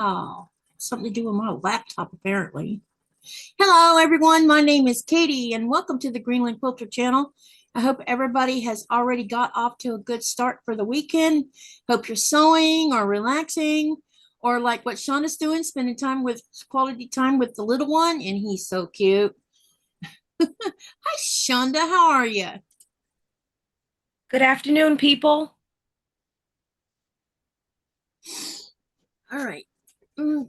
Oh, something to do with my laptop, apparently. Hello, everyone. My name is Katie, and welcome to the Greenland Quilter channel. I hope everybody has already got off to a good start for the weekend. Hope you're sewing or relaxing, or like what Shonda's doing, spending quality time with the little one, and he's so cute. Hi, Shonda. How are you? Good afternoon, people. All right.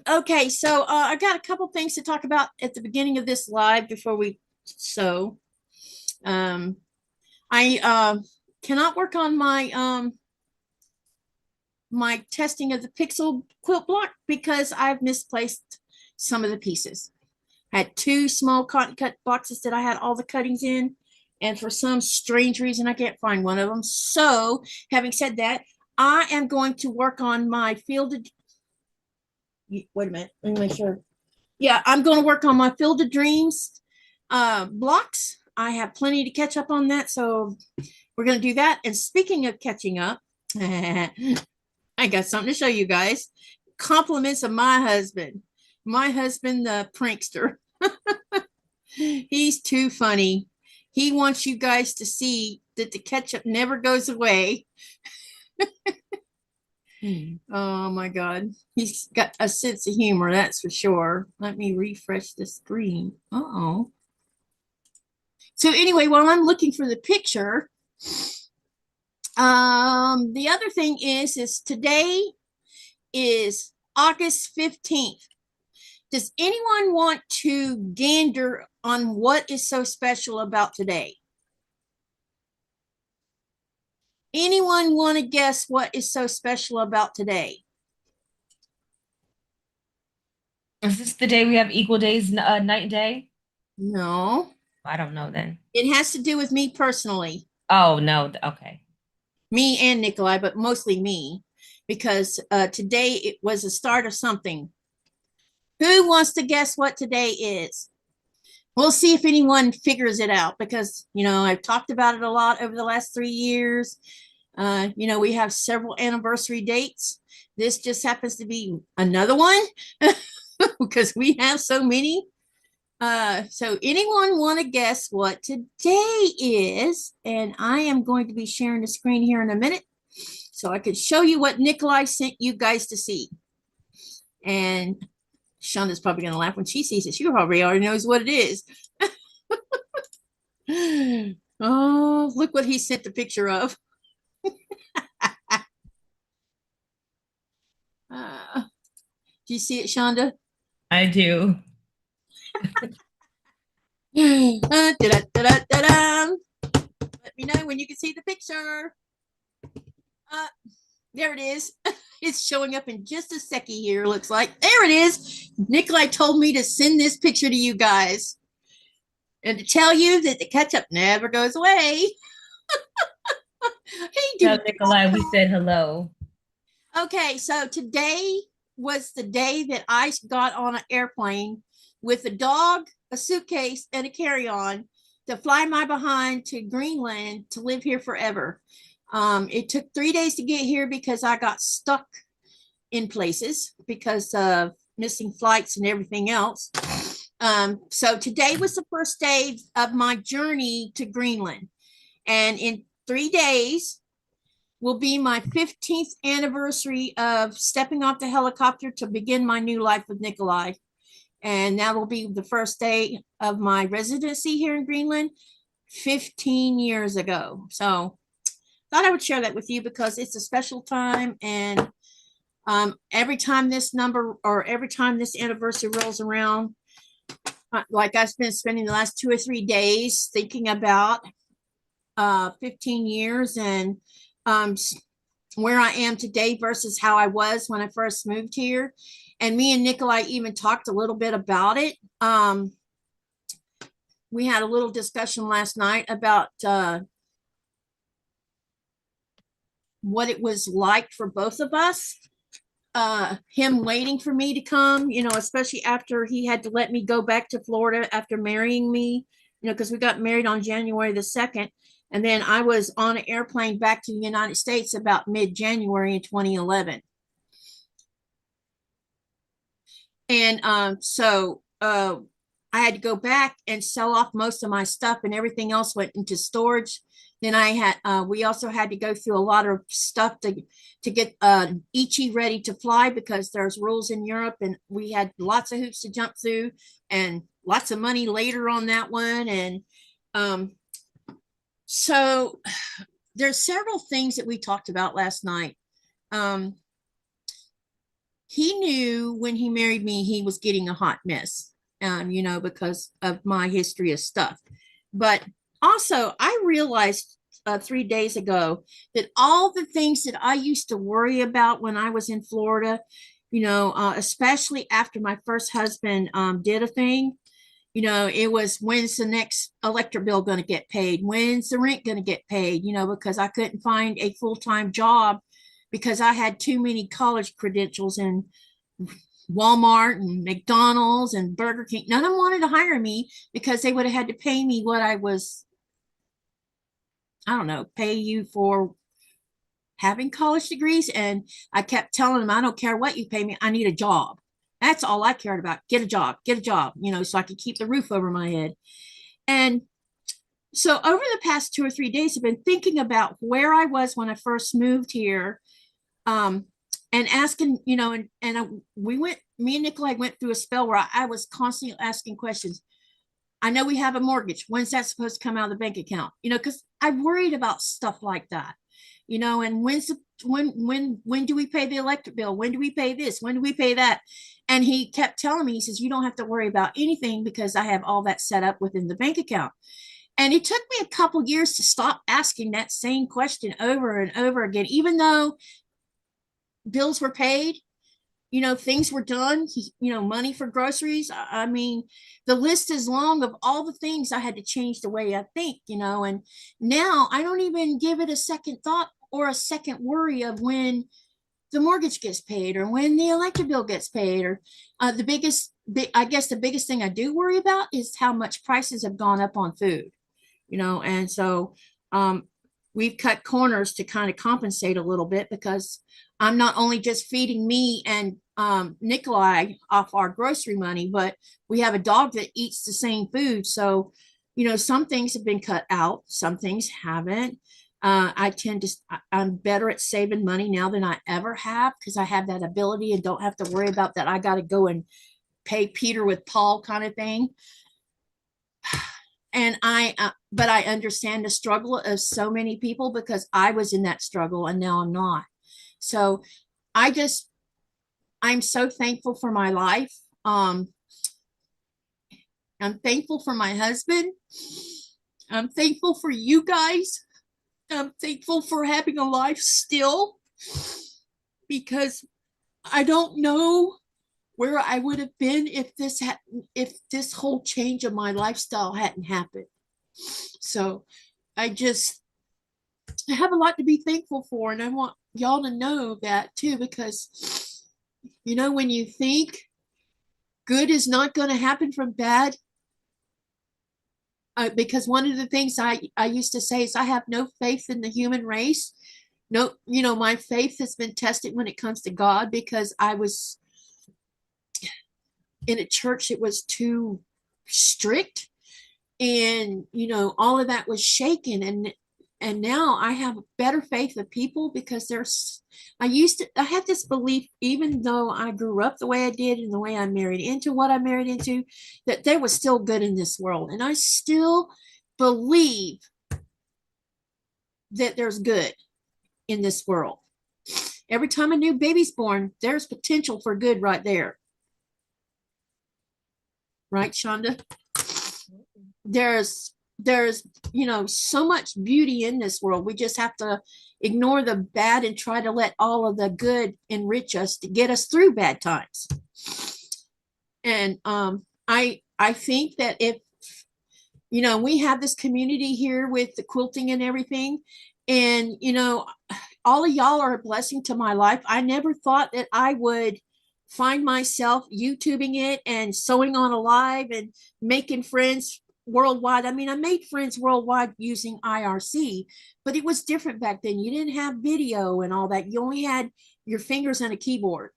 Okay, so I got a couple things to talk about at the beginning of this live before we sew. Um, I cannot work on my testing of the pixel quilt block because I've misplaced some of the pieces. I had two small cotton cut boxes that I had all the cuttings in, and for some strange reason I can't find one of them. So, having said that, I am going to work on my fielded. Wait a minute, let me make sure. Yeah, I'm going to work on my Field of Dreams blocks. I have plenty to catch up on that, so we're going to do that. And speaking of catching up, I got something to show you guys. Compliments of my husband. My husband, the prankster. He's too funny. He wants you guys to see that the ketchup never goes away. Oh my God. He's got a sense of humor, that's for sure. Let me refresh the screen. Uh-oh. So anyway, while I'm looking for the picture, the other thing is today is August 15th. Does anyone want to gander on what is so special about today? Anyone want to guess what is so special about today? Is this the day we have equal days, night and day? No. I don't know then. It has to do with me personally. Oh, no. Okay. Me and Nikolai, but mostly me, because today it was the start of something. Who wants to guess what today is? We'll see if anyone figures it out because, I've talked about it a lot over the last 3 years. We have several anniversary dates. This just happens to be another one because we have so many. So anyone want to guess what today is? And I am going to be sharing the screen here in a minute so I can show you what Nikolai sent you guys to see. And Shonda's probably going to laugh when she sees it. She probably already knows what it is. Oh, look what he sent the picture of. Do you see it, Shonda? I do. Da-da-da-da-da. Let me know when you can see the picture. There it is. It's showing up in just a second here, looks like. There it is. Nikolai told me to send this picture to you guys and to tell you that the ketchup never goes away. He Tell did. Nikolai we said hello. Okay, so today was the day that I got on an airplane with a dog, a suitcase, and a carry-on to fly my behind to Greenland to live here forever. It took 3 days to get here because I got stuck in places because of missing flights and everything else. So today was the first day of my journey to Greenland. And in 3 days will be my 15th anniversary of stepping off the helicopter to begin my new life with Nikolai. And that will be the first day of my residency here in Greenland 15 years ago. So thought I would share that with you because it's a special time. And every time this anniversary rolls around, like I've been spending the last 2 or 3 days thinking about 15 years and where I am today versus how I was when I first moved here. And me and Nikolai even talked a little bit about it. We had a little discussion last night about what it was like for both of us. Him waiting for me to come, especially after he had to let me go back to Florida after marrying me, because we got married on January the 2nd. And then I was on an airplane back to the United States about mid-January in 2011. And so I had to go back and sell off most of my stuff, and everything else went into storage. Then we also had to go through a lot of stuff to get Ichi ready to fly, because there's rules in Europe, and we had lots of hoops to jump through and lots of money later on that one. And so there's several things that we talked about last night. He knew when he married me, he was getting a hot mess, because of my history of stuff. But also, I realized 3 days ago that all the things that I used to worry about when I was in Florida, especially after my first husband did a thing, it was, when's the next electric bill going to get paid? When's the rent going to get paid? Because I couldn't find a full-time job because I had too many college credentials in Walmart and McDonald's and Burger King. None of them wanted to hire me because they would have had to pay me what I was, I don't know, pay you for having college degrees. And I kept telling them, I don't care what you pay me, I need a job. That's all I cared about. Get a job, so I could keep the roof over my head. And so over the past 2 or 3 days, I've been thinking about where I was when I first moved here, and asking, me and Nikolai went through a spell where I was constantly asking questions. I know we have a mortgage. When's that supposed to come out of the bank account? Because I worried about stuff like that. And when do we pay the electric bill? When do we pay this? When do we pay that? And he kept telling me, he says, you don't have to worry about anything because I have all that set up within the bank account. And it took me a couple years to stop asking that same question over and over again, even though bills were paid, things were done, money for groceries. I mean, the list is long of all the things I had to change the way I think, and now I don't even give it a second thought or a second worry of when the mortgage gets paid or when the electric bill gets paid. Or I guess the biggest thing I do worry about is how much prices have gone up on food, and so we've cut corners to kind of compensate a little bit, because I'm not only just feeding me and Nikolai off our grocery money, but we have a dog that eats the same food. So, some things have been cut out, some things haven't. I'm better at saving money now than I ever have, because I have that ability and don't have to worry about that. I got to go and pay Peter with Paul kind of thing. And but I understand the struggle of so many people, because I was in that struggle and now I'm not. So I'm so thankful for my life. I'm thankful for my husband. I'm thankful for you guys. I'm thankful for having a life still, because I don't know where I would have been if this whole change of my lifestyle hadn't happened. So I have a lot to be thankful for, and I want y'all to know that too, because when you think good is not going to happen from bad, because one of the things I used to say is I have no faith in the human race. No, my faith has been tested when it comes to God, because I was in a church that was too strict, and all of that was shaken. And now I have better faith of people, because I had this belief, even though I grew up the way I did and the way I married into what I married into, that there was still good in this world. And I still believe that there's good in this world. Every time a new baby's born, there's potential for good right there. Right, Shonda? There's so much beauty in this world. We just have to ignore the bad and try to let all of the good enrich us to get us through bad times. And I think that if we have this community here with the quilting and everything, and all of y'all are a blessing to my life. I never thought that I would find myself YouTubing it and sewing on a live and making friends worldwide. I mean, I made friends worldwide using IRC, but it was different back then. You didn't have video and all that. You only had your fingers and a keyboard.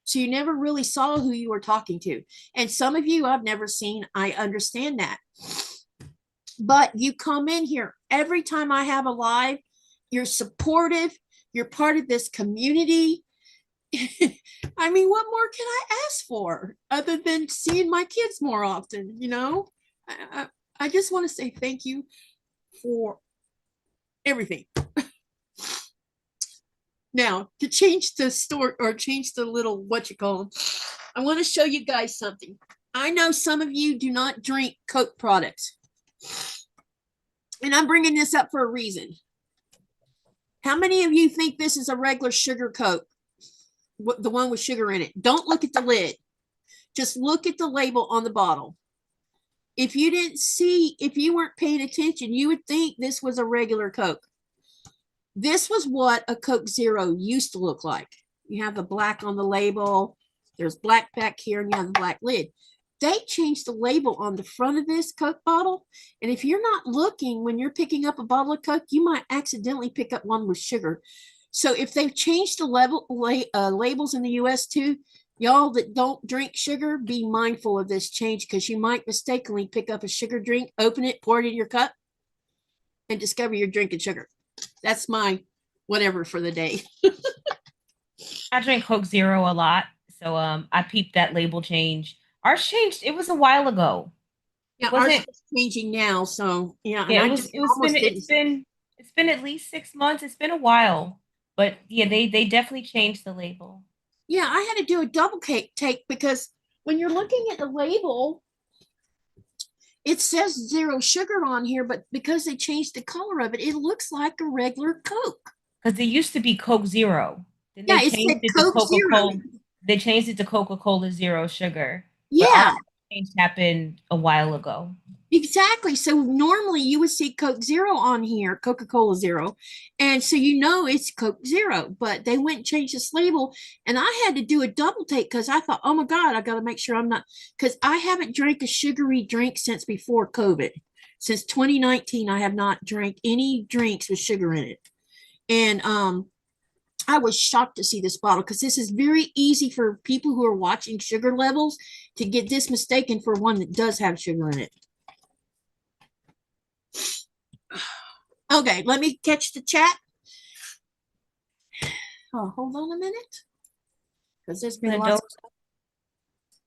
So you never really saw who you were talking to. And some of you I've never seen. I understand that. But you come in here every time I have a live, you're supportive, you're part of this community. I mean, what more can I ask for other than seeing my kids more often? You know, I just want to say thank you for everything. Now, to change the story or change the little what you call them, I want to show you guys something. I know some of you do not drink Coke products, and I'm bringing this up for a reason. How many of you think this is a regular sugar Coke? The one with sugar in it? Don't look at the lid. Just look at the label on the bottle. If you didn't see, if you weren't paying attention, you would think this was a regular Coke. This was what a Coke Zero used to look like. You have the black on the label. There's black back here, and you have the black lid. They changed the label on the front of this Coke bottle. And if you're not looking when you're picking up a bottle of Coke, you might accidentally pick up one with sugar. So if they've changed the labels in the US too, y'all that don't drink sugar, be mindful of this change, because you might mistakenly pick up a sugar drink, open it, pour it in your cup, and discover you're drinking sugar. That's my whatever for the day. I drink Coke Zero a lot, so I peeped that label change. Ours changed. It was a while ago. Yeah, ours is changing now. So yeah, yeah, it's been at least 6 months. It's been a while, but yeah, they definitely changed the label. Yeah, I had to do a double take because when you're looking at the label, it says zero sugar on here, but because they changed the color of it, it looks like a regular Coke. Because it used to be Coke Zero. Then yeah, it said Coke Zero. They changed it to Coca-Cola Zero Sugar. Yeah. Change happened a while ago. Exactly. So normally you would see Coke Zero on here, Coca-Cola Zero. And so you know it's Coke Zero, but they went and changed this label. And I had to do a double take because I thought, oh my God, I got to make sure I'm not, because I haven't drank a sugary drink since before COVID. Since 2019, I have not drank any drinks with sugar in it. And I was shocked to see this bottle because this is very easy for people who are watching sugar levels to get this mistaken for one that does have sugar in it. Okay, let me catch the chat. Oh, hold on a minute. Because there's been lots of...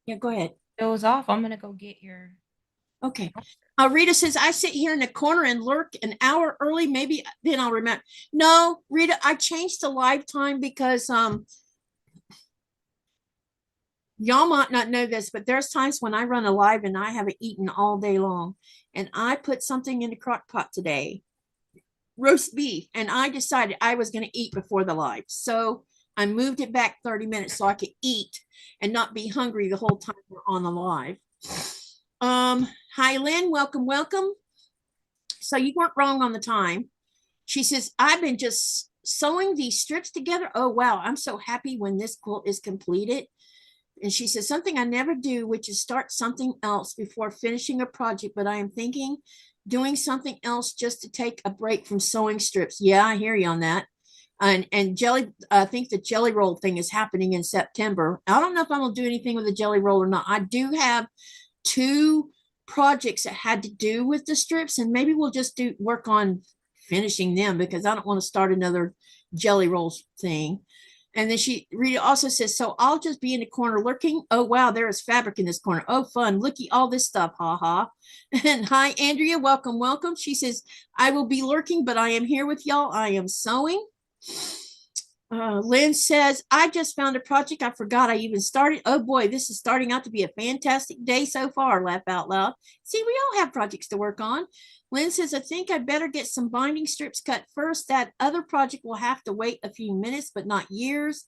Yeah, go ahead. Doze off. I'm going to go get your... Okay. Rita says, I sit here in the corner and lurk an hour early. Maybe then I'll remember. No, Rita, I changed the live time because y'all might not know this, but there's times when I run a live and I haven't eaten all day long. And I put something in the crock pot today, roast beef, and I decided I was going to eat before the live. So I moved it back 30 minutes so I could eat and not be hungry the whole time we're on the live. Hi, Lynn. Welcome, welcome. So you weren't wrong on the time. She says, I've been just sewing these strips together. Oh, wow. I'm so happy when this quilt is completed. And she says, something I never do, which is start something else before finishing a project, but I am thinking doing something else just to take a break from sewing strips. Yeah, I hear you on that. And jelly, I think the jelly roll thing is happening in September. I don't know if I'm going to do anything with the jelly roll or not. I do have 2 projects that had to do with the strips, and maybe we'll just work on finishing them because I don't want to start another jelly rolls thing. And then Rita also says, so I'll just be in the corner lurking. Oh, wow, there is fabric in this corner. Oh, fun. Looky, all this stuff. Ha ha. And hi, Andrea. Welcome, welcome. She says, I will be lurking, but I am here with y'all. I am sewing. Lynn says, I just found a project I forgot I even started. Oh boy, this is starting out to be a fantastic day so far. Laugh out loud. See, we all have projects to work on. Lynn says, I think I better get some binding strips cut first. That other project will have to wait a few minutes, but not years.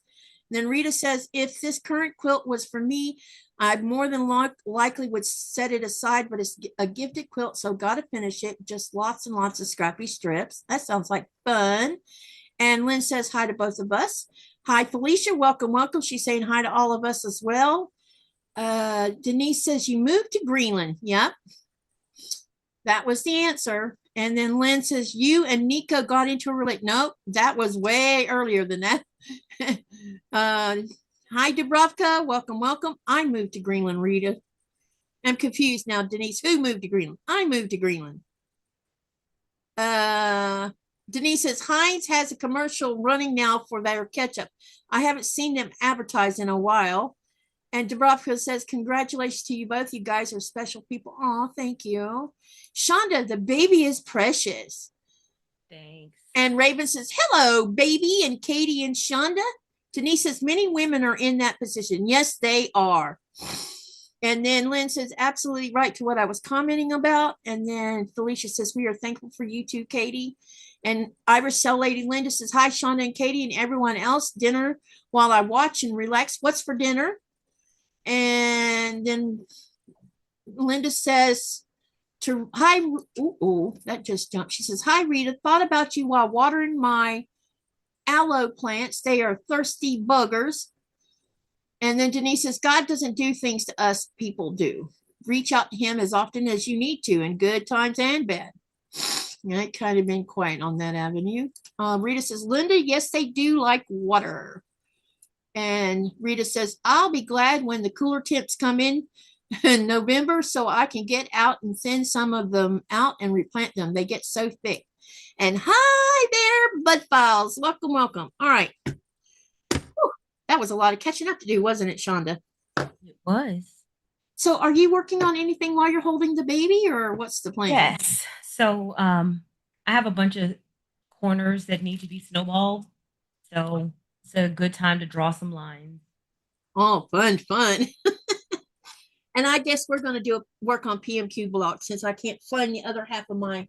And then Rita says, if this current quilt was for me, I more than likely would set it aside, but it's a gifted quilt, so got to finish it. Just lots and lots of scrappy strips. That sounds like fun. And Lynn says hi to both of us. Hi, Felicia. Welcome, welcome. She's saying hi to all of us as well. Denise says you moved to Greenland. Yep. That was the answer. And then Lynn says you and Nico got into a relationship. Nope, that was way earlier than that. Hi, Dubrovka. Welcome, welcome. I moved to Greenland, Rita. I'm confused now, Denise. Who moved to Greenland? I moved to Greenland. Denise says Heinz has a commercial running now for their ketchup. I haven't seen them advertised in a while. And Dubrovka says, congratulations to you both. You guys are special people. Oh, thank you. Shonda, the baby is precious. Thanks. And Raven says, hello, baby. And Katy and Shonda. Denise says, many women are in that position. Yes, they are. And then Lynn says, absolutely right to what I was commenting about. And then Felicia says, we are thankful for you too, Katy. And Irish Cell Lady Linda says, hi, Shonda and Katy and everyone else. Dinner while I watch and relax. What's for dinner? And then Linda says to hi, that just jumped. She says, hi, Rita, thought about you while watering my aloe plants. They are thirsty buggers. And then Denise says, God doesn't do things to us, people do. Reach out to him as often as you need to in good times and bad. And I kind of been quiet on that avenue. Rita says, Linda, yes, they do like water. And Rita says, I'll be glad when the cooler temps come in November so I can get out and send some of them out and replant them. They get so thick. And hi there, Bud Files. Welcome, welcome. All right. Whew, that was a lot of catching up to do, wasn't it, Shonda? It was. So are you working on anything while you're holding the baby, or what's the plan? Yes. So I have a bunch of corners that need to be snowballed. So it's a good time to draw some lines. Oh, fun, fun. And I guess we're going to do work on PMQ blocks since I can't find the other half of my,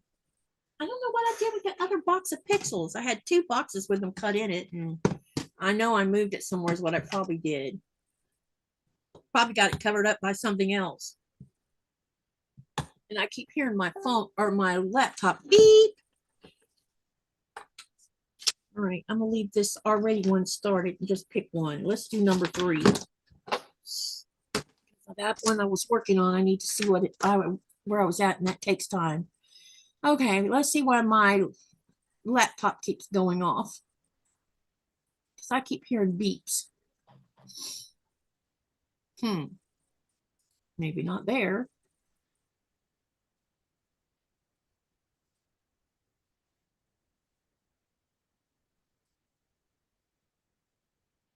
I don't know what I did with the other box of pixels. I had 2 boxes with them cut in it, and I know I moved it somewhere is what I probably did. Probably got it covered up by something else. And I keep hearing my phone or my laptop beep. All right, I'm gonna leave this already one started and just pick one. Let's do number 3. That one I was working on, I need to see what where I was at, and that takes time. Okay, let's see why my laptop keeps going off. Because I keep hearing beeps. Maybe not there.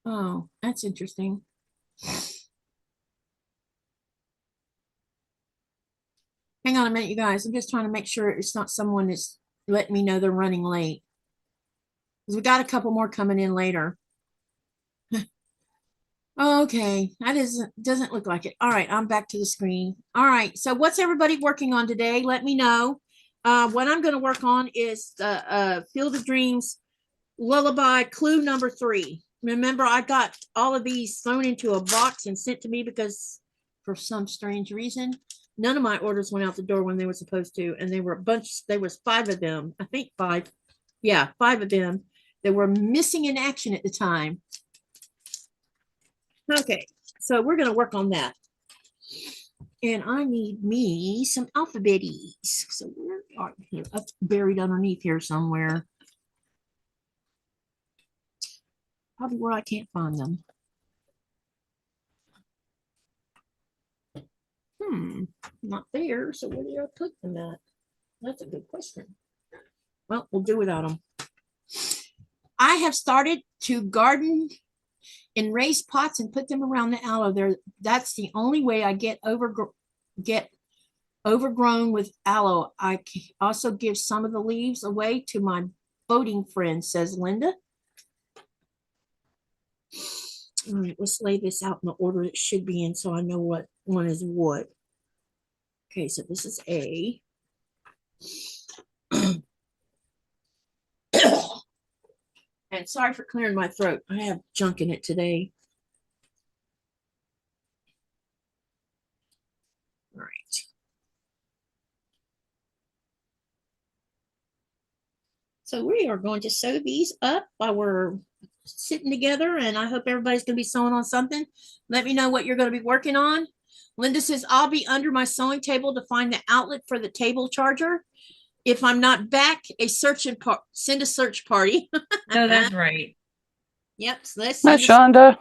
Oh, that's interesting. Hang on a minute, you guys. I'm just trying to make sure it's not someone that's letting me know they're running late. Because we got a couple more coming in later. Okay, that doesn't look like it. All right, I'm back to the screen. All right, so what's everybody working on today? Let me know. What I'm going to work on is the Field of Dreams Lullaby Clue number 3. Remember, I got all of these thrown into a box and sent to me because for some strange reason, none of my orders went out the door when they were supposed to, and they were a bunch. There was 5 of them. I think 5. Yeah, 5 of them that were missing in action at the time. Okay, so we're going to work on that. And I need me some alphabetties. So where are here? Up buried underneath here somewhere. Probably where I can't find them. Not there. So where did I put them at? That's a good question. Well, we'll do without them. I have started to garden in raised pots and put them around the aloe there. That's the only way I get overgrown with aloe. I also give some of the leaves away to my boating friends, says Linda. All right, let's lay this out in the order it should be in so I know what one is what. Okay, so this is A. And sorry for clearing my throat. I have junk in it today. All right. So we are going to sew these up while we're sitting together, and I hope everybody's going to be sewing on something. Let me know what you're going to be working on. Linda says, I'll be under my sewing table to find the outlet for the table charger. If I'm not back, send a search party. No, that's right. Yep. So let's Hi, Shonda.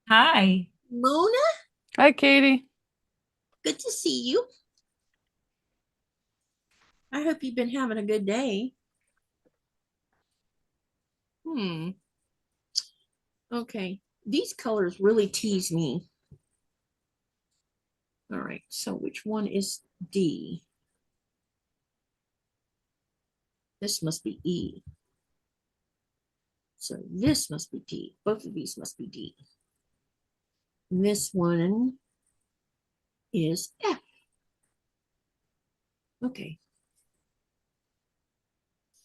Hi. Mona, Hi, Katie. good to see you. I hope you've been having a good day. Okay, these colors really tease me. All right, so which one is D? This must be E. So this must be D. Both of these must be D. This one is F. Okay.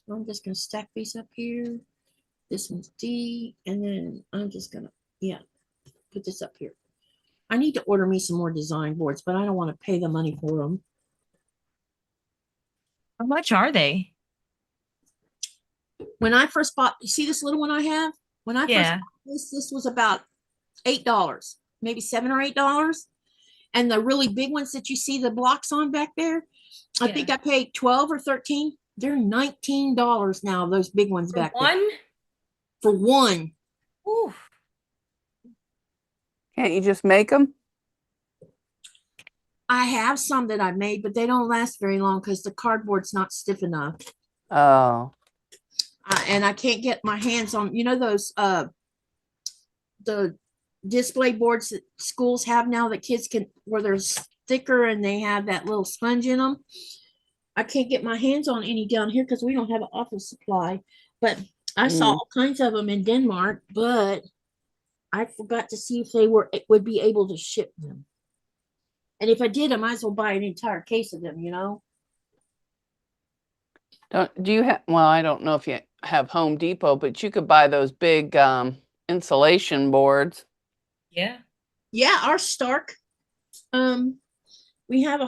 So I'm just going to stack these up here. This one's D, and then I'm just going to, yeah, put this up here. I need to order me some more design boards, but I don't want to pay the money for them. How much are they? When I first bought, you see this little one I have? When I first Yeah. bought this was about $8, maybe $7 or $8. And the really big ones that you see the blocks on back there, I think I paid 12 or 13. They're $19 now, those big ones For back there. one? For one. Ooh. Can't you just make them? I have some that I made, but they don't last very long because the cardboard's not stiff enough. Oh. And I can't get my hands on, you know, those the display boards that schools have now that kids can, where they're thicker and they have that little sponge in them. I can't get my hands on any down here because we don't have an office supply. But I saw all kinds of them in Denmark, but I forgot to see if they would be able to ship them. And if I did, I might as well buy an entire case of them, you know. Do you have, well, I don't know if you have Home Depot, but you could buy those big insulation boards. Yeah. Yeah, our Stark. We have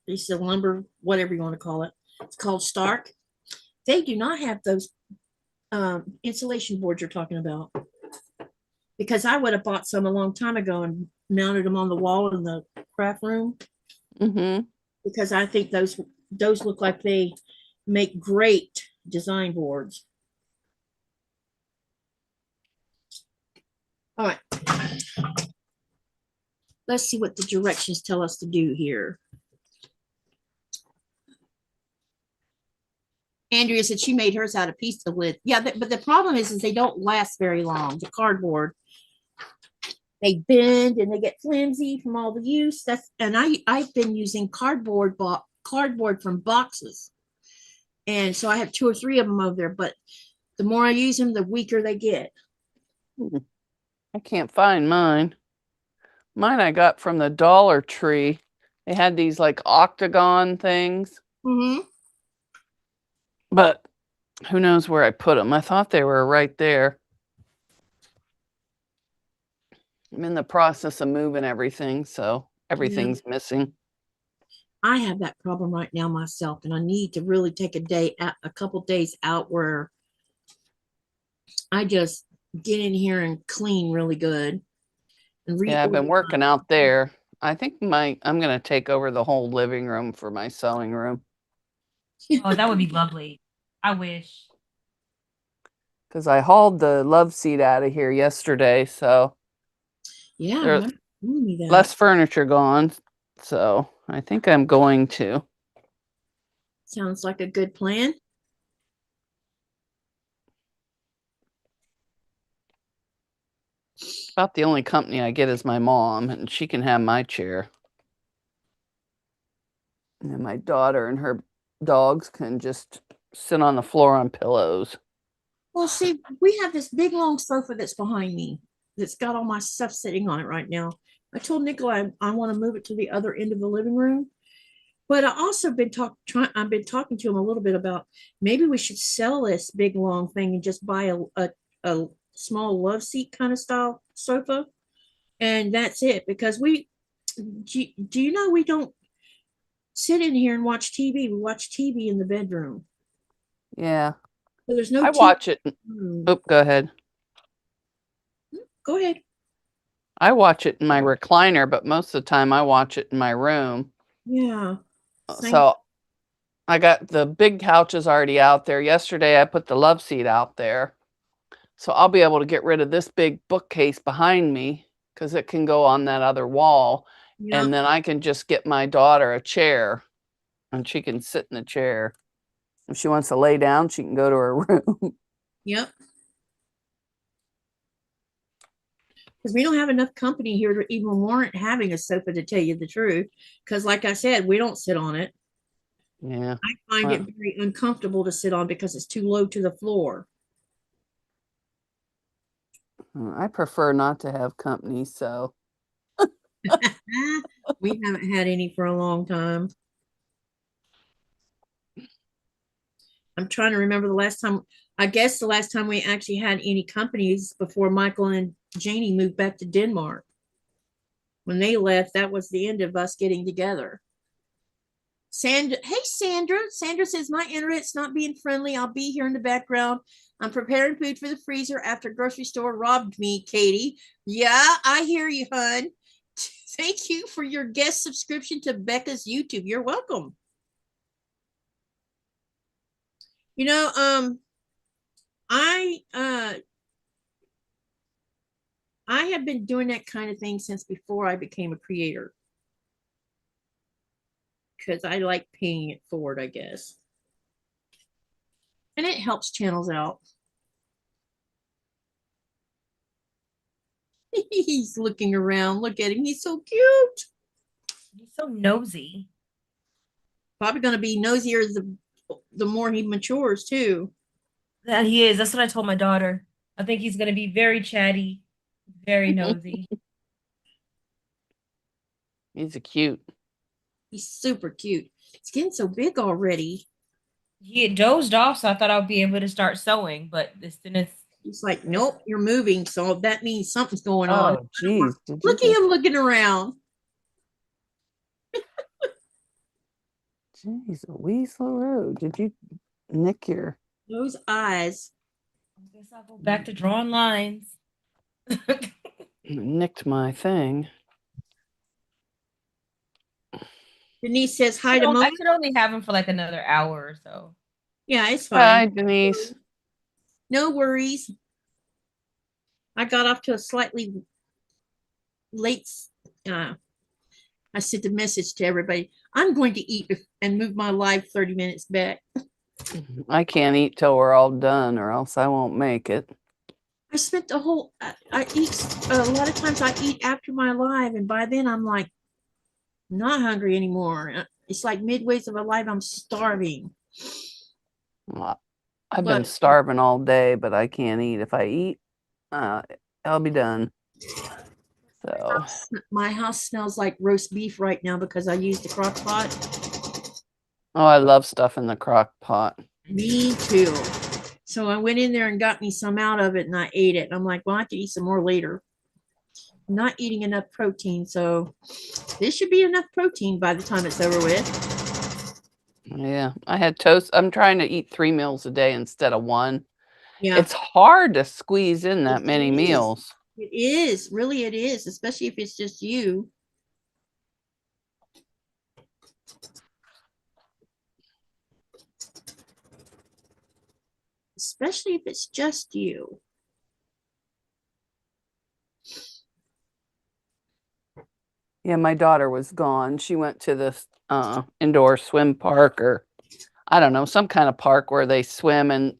it's a lumber, whatever you want to call it. It's called Stark. They do not have those insulation boards you're talking about. Because I would have bought some a long time ago and mounted them on the wall in the craft room. Mm-hmm. Because I think those look like they make great design boards. All right. Let's see what the directions tell us to do here. Andrea said she made hers out of pizza lid. Yeah, but the problem is they don't last very long. The cardboard, they bend and they get flimsy from all the use. I've been using cardboard from boxes, and so I have 2 or 3 of them over there. But the more I use them, the weaker they get. I can't find mine. Mine I got from the Dollar Tree. They had these like octagon things. Mm-hmm. But who knows where I put them? I thought they were right there. I'm in the process of moving everything, so everything's missing. I have that problem right now myself, and I need to really take a couple days out where I just get in here and clean really good. And yeah, I've been working out there. I think I'm gonna take over the whole living room for my sewing room. Oh, that would be lovely. I wish. Because I hauled the love seat out of here yesterday, so yeah, there's less furniture gone. So I think I'm going to. Sounds like a good plan. About the only company I get is my mom, and she can have my chair. And my daughter and her dogs can just sit on the floor on pillows. Well, see, we have this big long sofa that's behind me that's got all my stuff sitting on it right now. I told Nicola I want to move it to the other end of the living room. But I also I've been talking to him a little bit about maybe we should sell this big long thing and just buy a small love seat kind of style sofa. And that's it, because do you know we don't sit in here and watch TV. We watch TV in the bedroom. Yeah. So there's no I watch it. Oh, go ahead. Go ahead. I watch it in my recliner, but most of the time I watch it in my room. Yeah. So I got the big couches already out there. Yesterday I put the love seat out there. So I'll be able to get rid of this big bookcase behind me because it can go on that other wall. Yeah. And then I can just get my daughter a chair and she can sit in the chair. If she wants to lay down, she can go to her room. Yep. Because we don't have enough company here to even warrant having a sofa, to tell you the truth. Because like I said, we don't sit on it. Yeah. I find it very uncomfortable to sit on because it's too low to the floor. I prefer not to have company, so. We haven't had any for a long time. I'm trying to remember the last time. I guess the last time we actually had any companies before Michael and Janie moved back to Denmark. When they left, that was the end of us getting together. Sandra, hey Sandra. Sandra says my internet's not being friendly. I'll be here in the background. I'm preparing food for the freezer after grocery store robbed me, Katie. Yeah, I hear you, hun. Thank you for your guest subscription to Becca's YouTube. You're welcome. You know, I have been doing that kind of thing since before I became a creator. Because I like paying it forward, I guess. And it helps channels out. He's looking around. Look at him. He's so cute. He's so nosy. Probably going to be nosier the more he matures, too. That he is. That's what I told my daughter. I think he's going to be very chatty, very nosy. He's a cute. He's super cute. He's getting so big already. He had dozed off, so I thought I'd be able to start sewing, but this didn't. He's like, nope, you're moving. So that means something's going on. Oh, geez. Look at him looking around. Jeez, Weasel, did you nick your... Those eyes. I guess I'll go back to drawing lines. Nicked my thing. Denise says hi to I Mona. could only have him for like another hour or so. Yeah, it's fine. Hi, Denise. No worries. I got off to a slightly late. I sent a message to everybody. I'm going to eat and move my live 30 minutes back. I can't eat till we're all done or else I won't make it. I spent the whole, I eat, a lot of times I eat after my live, and by then I'm like, not hungry anymore. It's like midways of a live, I'm starving. Well, I've been starving all day, but I can't eat. If I eat, I'll be done. So my house smells like roast beef right now because I used the crock pot. Oh, I love stuff in the crock pot. Me too. So I went in there and got me some out of it and I ate it. And I'm like, well, I can eat some more later. I'm not eating enough protein, so this should be enough protein by the time it's over with. Yeah, I had toast. I'm trying to eat 3 meals a day instead of 1. Yeah, it's hard to squeeze in that many meals. It is, really it is, especially if it's just you. Especially if it's just you. Yeah, my daughter was gone. She went to this indoor swim park, or I don't know, some kind of park where they swim and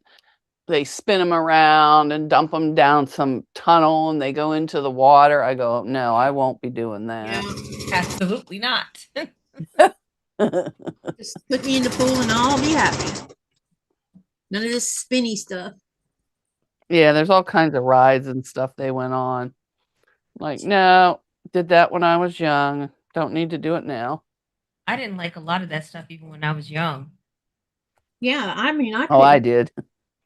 they spin them around and dump them down some tunnel and they go into the water. I go, no, I won't be doing that. Yeah, absolutely not. Just put me in the pool and I'll be happy. None of this spinny stuff. Yeah, there's all kinds of rides and stuff they went on. Like, no, did that when I was young. Don't need to do it now. I didn't like a lot of that stuff even when I was young. Yeah, I mean, I did.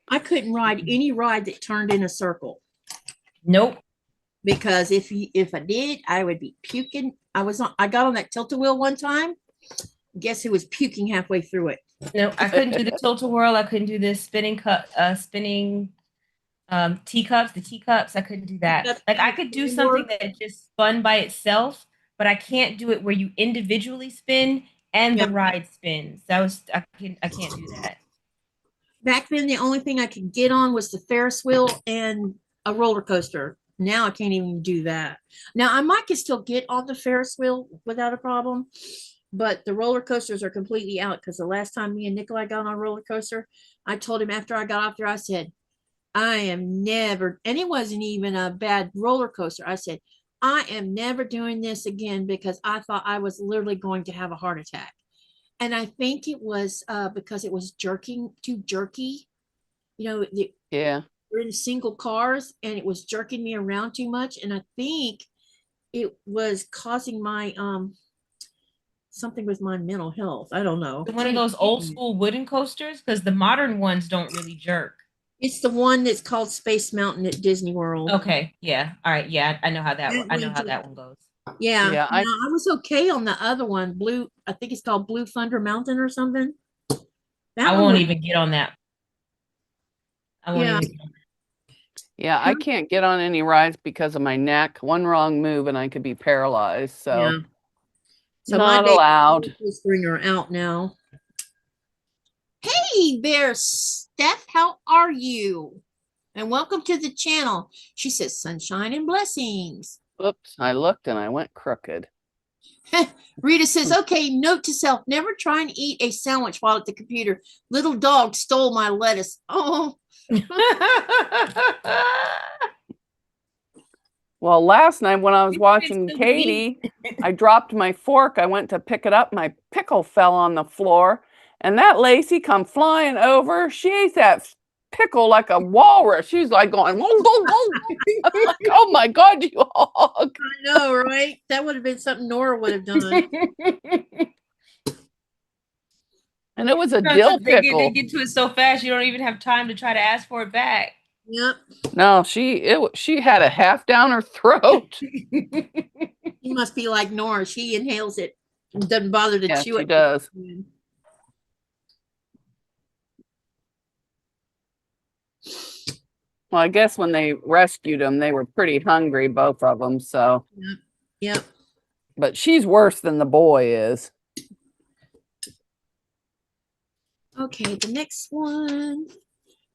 I couldn't ride any ride that turned in a circle. Nope. Because if I did, I would be puking. I got on that tilt-a-wheel one time. Guess who was puking halfway through it? No, I couldn't do the tilt-a-whirl. I couldn't do this spinning teacups, the teacups. I couldn't do that. Like I could do something that just spun by itself, but I can't do it where you individually spin and the ride spins. I can't do that. back then the only thing I could get on was the Ferris wheel and a roller coaster. Now I can't even do that. Now I might can still get on the Ferris wheel without a problem, but the roller coasters are completely out because the last time me and Nikolai got on a roller coaster, I told him after I got off there, I said, I am never, and it wasn't even a bad roller coaster. I said, I am never doing this again because I thought I was literally going to have a heart attack. And I think it was because it was jerking, too jerky. You know, Yeah. we're in single cars and it was jerking me around too much. And I think it was causing my something with my mental health. I don't know. One of those old school wooden coasters, because the modern ones don't really jerk. It's the one that's called Space Mountain at Disney World. Okay, yeah, all right, yeah, I know how that one. I know how that one goes. Yeah, Yeah, I was okay on the other one, Blue. I think it's called Blue Thunder Mountain or something. That I one won't was- even get on that. I won't Yeah. even. Yeah, I can't get on any rides because of my neck. One wrong move and I could be paralyzed. So, Yeah. So not my allowed. Coasters are out now. Hey there, Steph. How are you? And welcome to the channel. She says sunshine and blessings. Oops, I looked and I went crooked. Rita says, okay, note to self, never try and eat a sandwich while at the computer. Little dog stole my lettuce. Oh, Well, last night when I was You watching can still Katy, I dropped my fork. I went to pick it up. My pickle fell on the floor. And that Lacey come flying over. She ate that pickle like a walrus. She's like going, whoa, whoa, whoa. I'm like, oh my God, you hog. I know, right? That would have been something Nora would have done. And it was a No, dill they pickle. get to it so fast you don't even have time to try to ask for it back. Yep. No, she had a half down her throat. He must be like Nora. She inhales it and doesn't bother to Yeah, chew she it. does. Well, I guess when they rescued them, they were pretty hungry, both of them. So, Yep. but she's worse than the boy is. Okay, the next one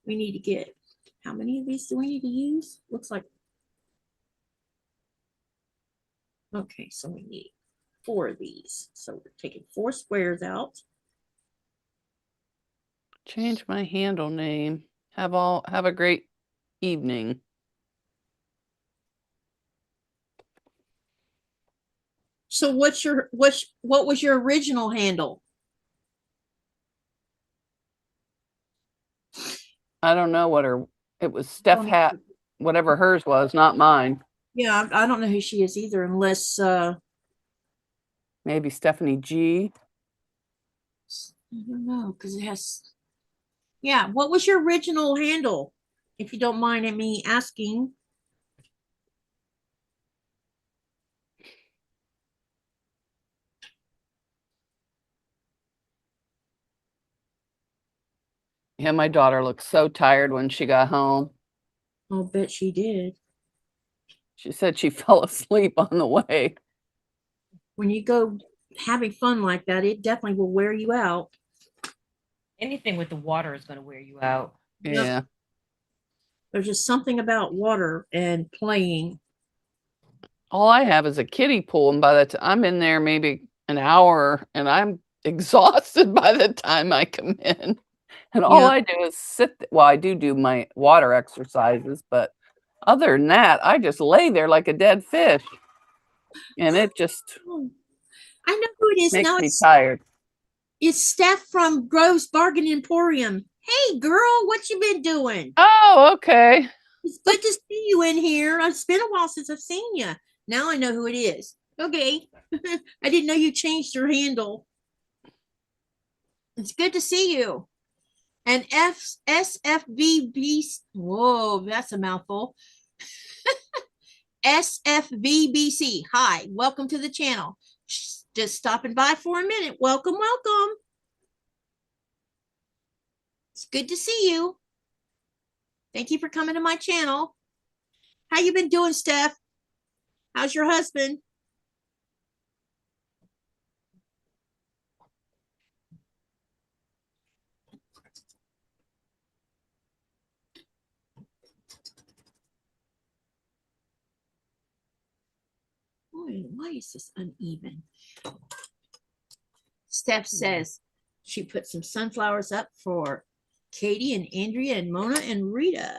we need to get. How many of these do we need to use? Looks like. Okay, so we need 4 of these. So we're taking 4 squares out. Change my handle name. Have a great evening. So what was your original handle? I don't know what it was Steph Hat, whatever hers was, not mine. Yeah, I don't know who she is either, unless Maybe Stephanie G. I don't know, because it has. Yeah, what was your original handle? If you don't mind me asking. Yeah, my daughter looked so tired when she got home. I'll bet she did. She said she fell asleep on the way. When you go having fun like that, it definitely will wear you out. Anything with the water is going to wear you out. Yeah. Yep. There's just something about water and playing. All I have is a kiddie pool, and by the time I'm in there maybe an hour, and I'm exhausted by the time I come in. And all Yeah. I do is sit. Well, I do my water exercises, but other than that, I just lay there like a dead fish, and it just I know who it is makes now. me tired. It's Steph from Grove's Bargain Emporium. Hey, girl, what you been doing? Oh, okay. It's good to see you in here. It's been a while since I've seen you. Now I know who it is. Okay. I didn't know you changed your handle. It's good to see you. And SFVB. Whoa, that's a mouthful. SFVBC. Hi, welcome to the channel. Just stopping by for a minute. Welcome, welcome. It's good to see you. Thank you for coming to my channel. How you been doing, Steph? How's your husband? why is this uneven? Steph says she put some sunflowers up for Katie and Andrea and Mona and Rita.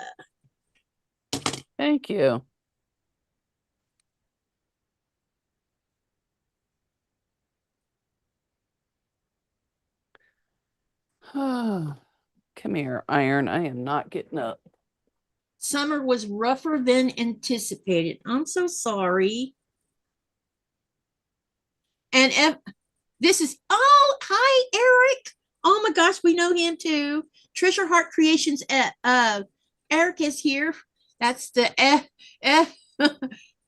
Thank you. Come here, Iron. I am not getting up. Summer was rougher than anticipated. I'm so sorry. And this is, oh, hi, Eric. Oh my gosh, we know him too. Treasure Heart Creations. Eric is here. That's the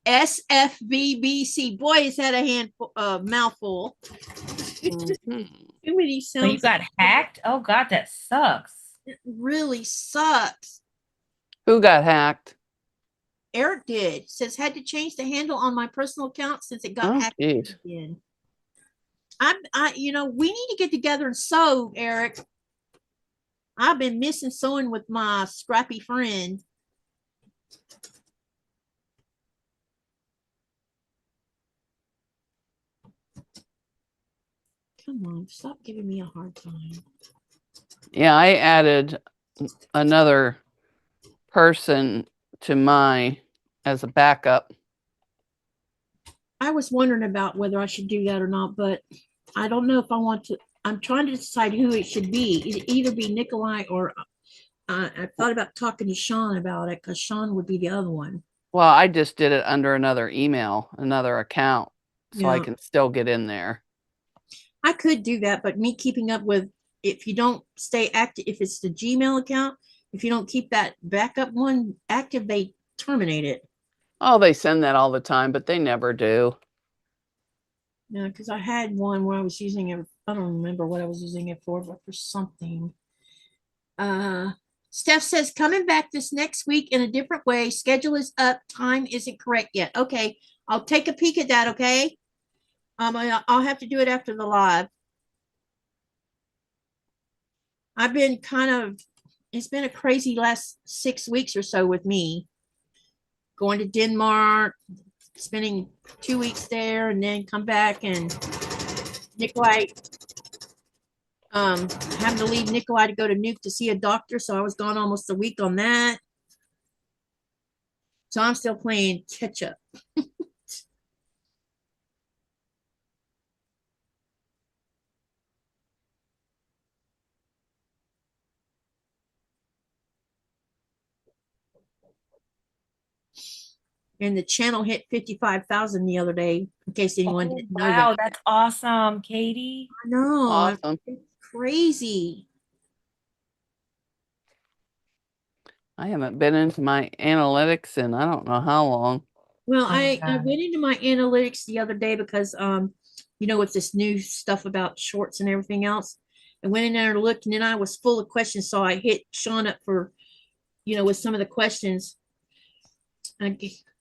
SFVBC. Boy, is that a mouthful. Too many So sounds. you got hacked? Oh God, that sucks. It really sucks. Who got hacked? Eric did. Says had to change the handle on my personal account since it got hacked again. We need to get together and sew, Eric. I've been missing sewing with my scrappy friend. Come on, stop giving me a hard time. Yeah, I added another person to as a backup. I was wondering about whether I should do that or not, but I don't know if I want to. I'm trying to decide who it should be. It'd either be Nikolai or I thought about talking to Sean about it because Sean would be the other one. Well, I just did it under another email, another account, so I can still get in there. I could do that, but me keeping up with, if you don't stay active, if it's the Gmail account, if you don't keep that backup one active, they terminate it. Oh, they send that all the time, but they never do. Yeah, because I had one where I was using it. I don't remember what I was using it for, but for something. Steph says coming back this next week in a different way. Schedule is up. Time isn't correct yet. Okay, I'll take a peek at that. Okay. I'll have to do it after the live. I've been it's been a crazy last 6 weeks or so with me. Going to Denmark, spending 2 weeks there, and then come back, and Nikolai, having to leave Nikolai to go to Nuke to see a doctor, so I was gone almost a week on that. So I'm still playing catch up. And the channel hit 55,000 the other day, in case anyone didn't know that. Wow, that's awesome, Katie. I know. Awesome. It's crazy. I haven't been into my analytics in I don't know how long. Well, Oh, I God. went into my analytics the other day because with this new stuff about shorts and everything else. I went in there and looked, and then I was full of questions. So I hit Sean up for, with some of the questions.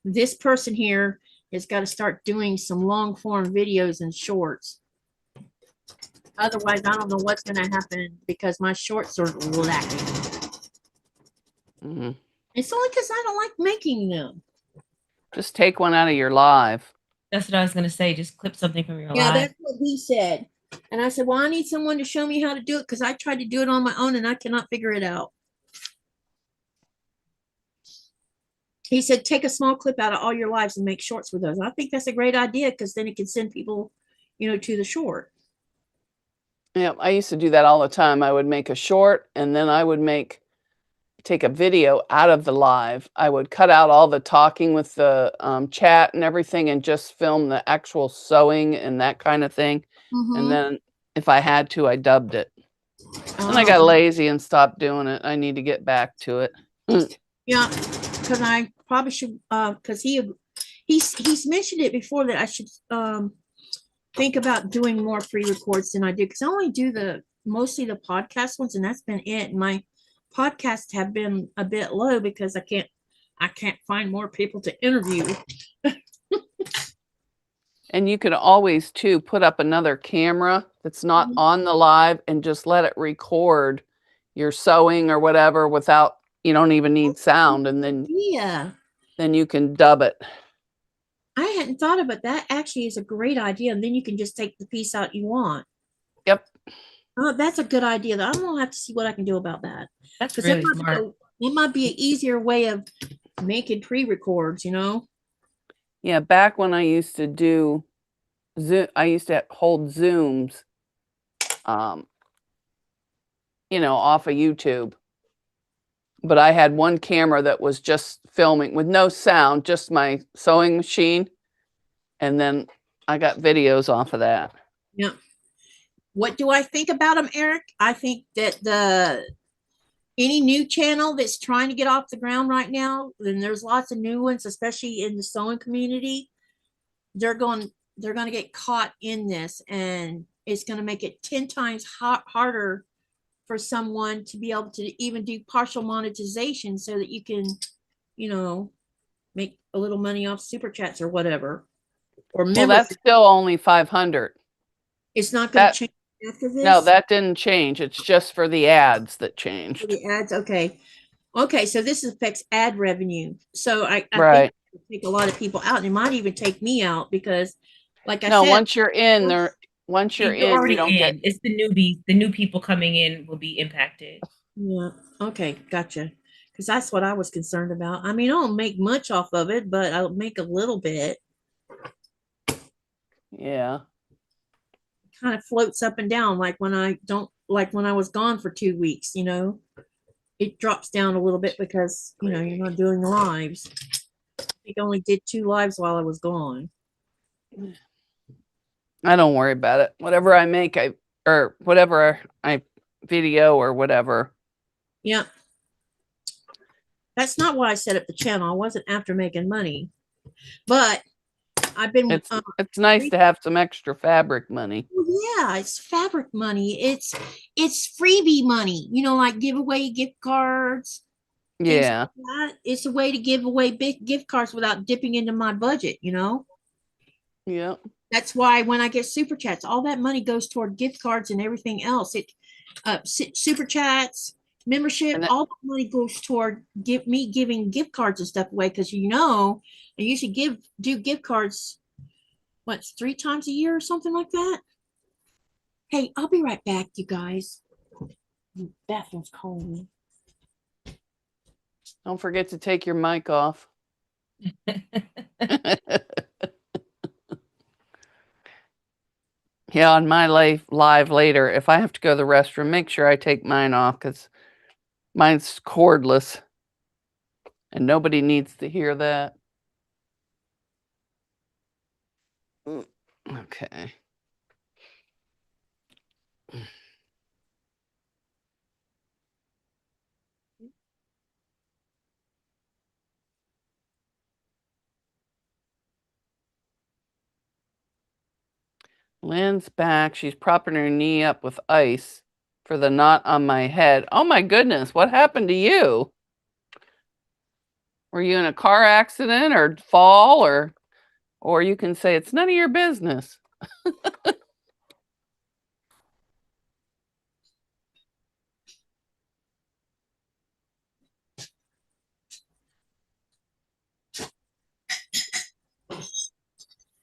This person here has got to start doing some long form videos and shorts. Otherwise, I don't know what's going to happen because my shorts are lacking. Mm-hmm. It's only because I don't like making them. Just take one out of your live. That's what I was going to say. Just clip something from your live. Yeah, that's what he said. And I said, well, I need someone to show me how to do it because I tried to do it on my own and I cannot figure it out. He said, take a small clip out of all your lives and make shorts with those. I think that's a great idea because then it can send people, to the short. Yeah, I used to do that all the time. I would make a short and then I would take a video out of the live. I would cut out all the talking with the chat and everything and just film the actual sewing and that kind of thing. Mm-hmm. And then if I had to, I dubbed it. And I got lazy and stopped doing it. I need to get back to it. Yeah, because I probably should, because he's mentioned it before that I should think about doing more pre-records than I do, because I only do mostly the podcast ones, and that's been it. And my podcasts have been a bit low because I can't find more people to interview. And you could always too put up another camera that's not on the live and just let it record your sewing or whatever without, you don't even need sound, and then you can dub it. I hadn't thought about that. Actually, is a great idea. And then you can just take the piece out you want. Yep. Oh, that's a good idea. I'm gonna have to see what I can do about that. That's Because really smart. it might be an easier way of making pre-records, you know? Yeah, back when I used to do Zoom, I used to hold Zooms, you know, off of YouTube. But I had one camera that was just filming with no sound, just my sewing machine. And then I got videos off of that. Yeah. What do I think about them, Eric? I think that any new channel that's trying to get off the ground right now, and there's lots of new ones, especially in the sewing community, they're going to get caught in this, and it's going to make it 10 times harder for someone to be able to even do partial monetization so that you can, you know, make a little money off super chats or whatever. Or Well, that's still only 500. It's not going to change after this. No, that didn't change. It's just for the ads that changed. For the ads, okay. Okay, so this affects ad revenue. So I Right. think take a lot of people out, and it might even take me out because, like I No, said, once you're in there, once you're You're in, already you don't get. It's the newbies. The new people coming in will be impacted. Yeah. Okay, gotcha. Because that's what I was concerned about. I mean, I don't make much off of it, but I'll make a little bit. Yeah. Kind of floats up and down, like when I was gone for 2 weeks, you know, it drops down a little bit because, you know, you're not doing lives. I think I only did 2 lives while I was gone. I don't worry about it. Whatever I make, or whatever I video or whatever. Yeah. That's not why I set up the channel. I wasn't after making money, but I've been. It's nice to have some extra fabric money. Yeah, it's fabric money. It's freebie money. You know, like give away gift cards. Yeah. Like it's a way to give away big gift cards without dipping into my budget. You know. Yeah. That's why when I get super chats, all that money goes toward gift cards and everything else. It super chats, membership, all the money goes toward giving gift cards and stuff away because you know I usually do gift cards 3 times a year or something like that. Hey, I'll be right back, you guys. The bathroom's calling me. Don't forget to take your mic off. Yeah, on my live later, if I have to go to the restroom, make sure I take mine off because mine's cordless and nobody needs to hear that. Okay. Lynn's back. She's propping her knee up with ice for the knot on my head. Oh my goodness, what happened to you? Were you in a car accident or fall or you can say it's none of your business.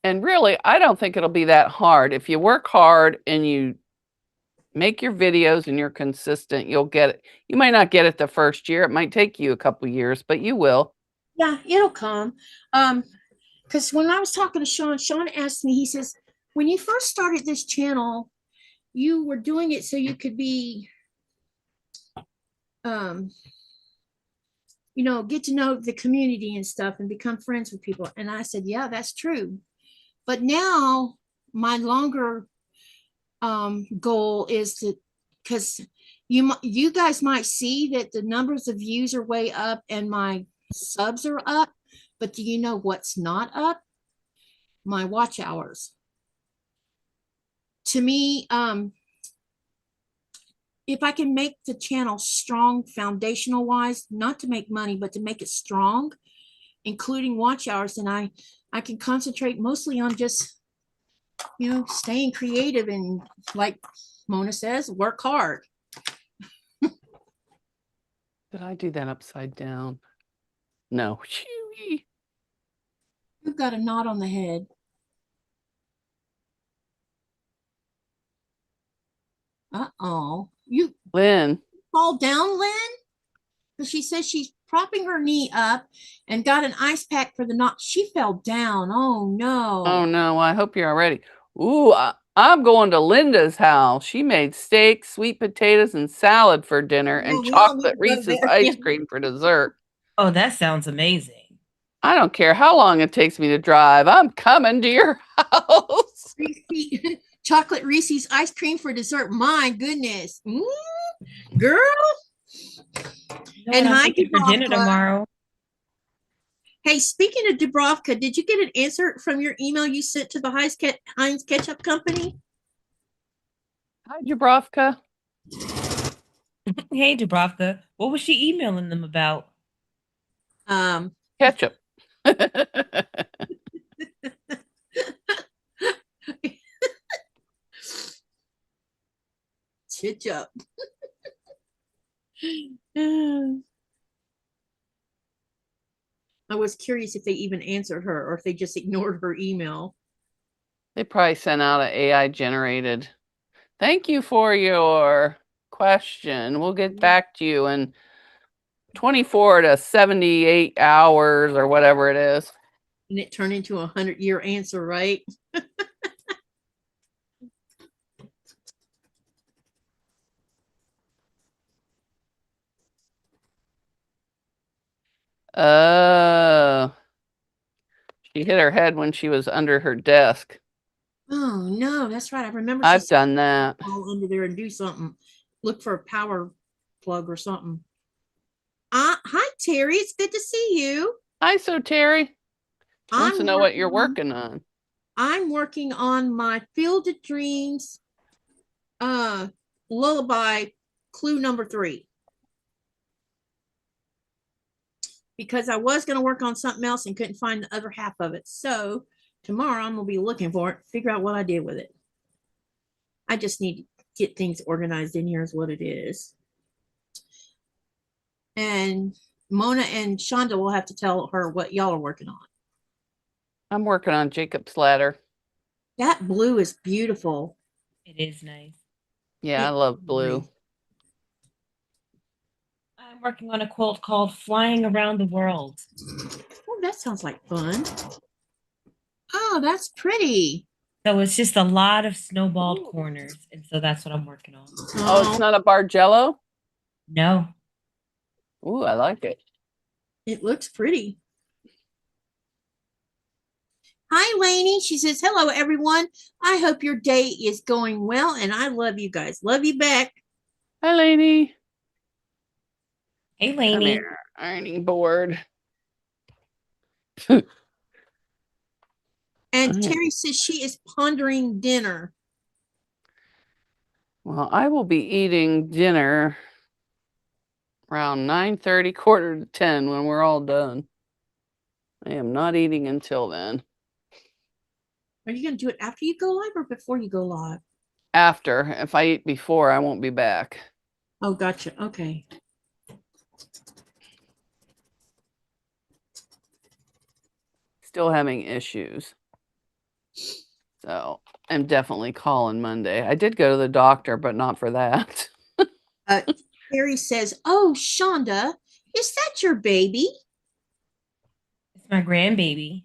And really, I don't think it'll be that hard. If you work hard and you make your videos and you're consistent, you'll get it. You might not get it the first year. It might take you a couple years, but you will. Yeah, it'll come. Because when I was talking to Sean asked me, he says, when you first started this channel, you were doing it so you could be, you know, get to know the community and stuff and become friends with people. And I said, yeah, that's true. But now my longer goal is to, because you guys might see that the numbers of views are way up and my subs are up, but do you know what's not up? My watch hours. To me, if I can make the channel strong foundational wise, not to make money, but to make it strong, including watch hours, then I can concentrate mostly on just, you know, staying creative and, like Mona says, work hard. Did I do that upside down? No. Who got a knot on the head? Uh-oh. You Lynn. fall down, Lynn? Because she says she's propping her knee up and got an ice pack for the knot. She fell down. Oh, no. Oh no, I hope you're all ready. Ooh, I'm going to Linda's house. She made steak, sweet potatoes, and salad for dinner, Yeah, and we all need chocolate to go Reese's there. ice Yeah. cream for dessert. Oh, that sounds amazing. I don't care how long it takes me to drive. I'm coming to your house. Chocolate Reese's ice cream for dessert. My goodness. Girl. And I'm thinking for dinner Dubrovka. tomorrow. Hey, speaking of Dubrovka, did you get an answer from your email you sent to the Heinz Ketchup Company? Hi, Dubrovka. Hey, Dubrovka. What was she emailing them about? Ketchup. Ketchup. I was curious if they even answered her or if they just ignored her email. They probably sent out an AI generated. Thank you for your question. We'll get back to you in 24 to 78 hours or whatever it is. And it turned into a 100-year answer, right? Oh, she hit her head when she was under her desk. Oh no, that's right. I remember I've done that. Fall under there and do something. Look for a power plug or something. Hi Terry, it's good to see you. Hi, so Terry. Wants to know what you're working working on. I'm working on my Field of Dreams lullaby clue number 3. Because I was going to work on something else and couldn't find the other half of it. So tomorrow I'm going to be looking for it, figure out what I did with it. I just need to get things organized in here is what it is. And Mona and Shonda will have to tell her what y'all are working on. I'm working on Jacob's Ladder. That blue is beautiful. It is nice. Yeah, I love blue. I'm working on a quilt called Flying Around the World. Oh, that sounds like fun. Oh, that's pretty. So it's just a lot of snowballed corners. And so that's what I'm working on. Oh, it's not a Bargello? No. Ooh, I like it. It looks pretty. Hi, Lainey. She says, hello, everyone. I hope your day is going well, and I love you guys. Love you back. Hi, Lainey. Hey, Come Lainey. here, ironing board. And Terry says she is pondering dinner. Well, I will be eating dinner around 9:30, quarter to 10 when we're all done. I am not eating until then. Are you going to do it after you go live or before you go live? After. If I eat before, I won't be back. Oh, gotcha. Okay. Still having issues. So I'm definitely calling Monday. I did go to the doctor, but not for that. Terry says, oh, Shonda, is that your baby? It's my grandbaby.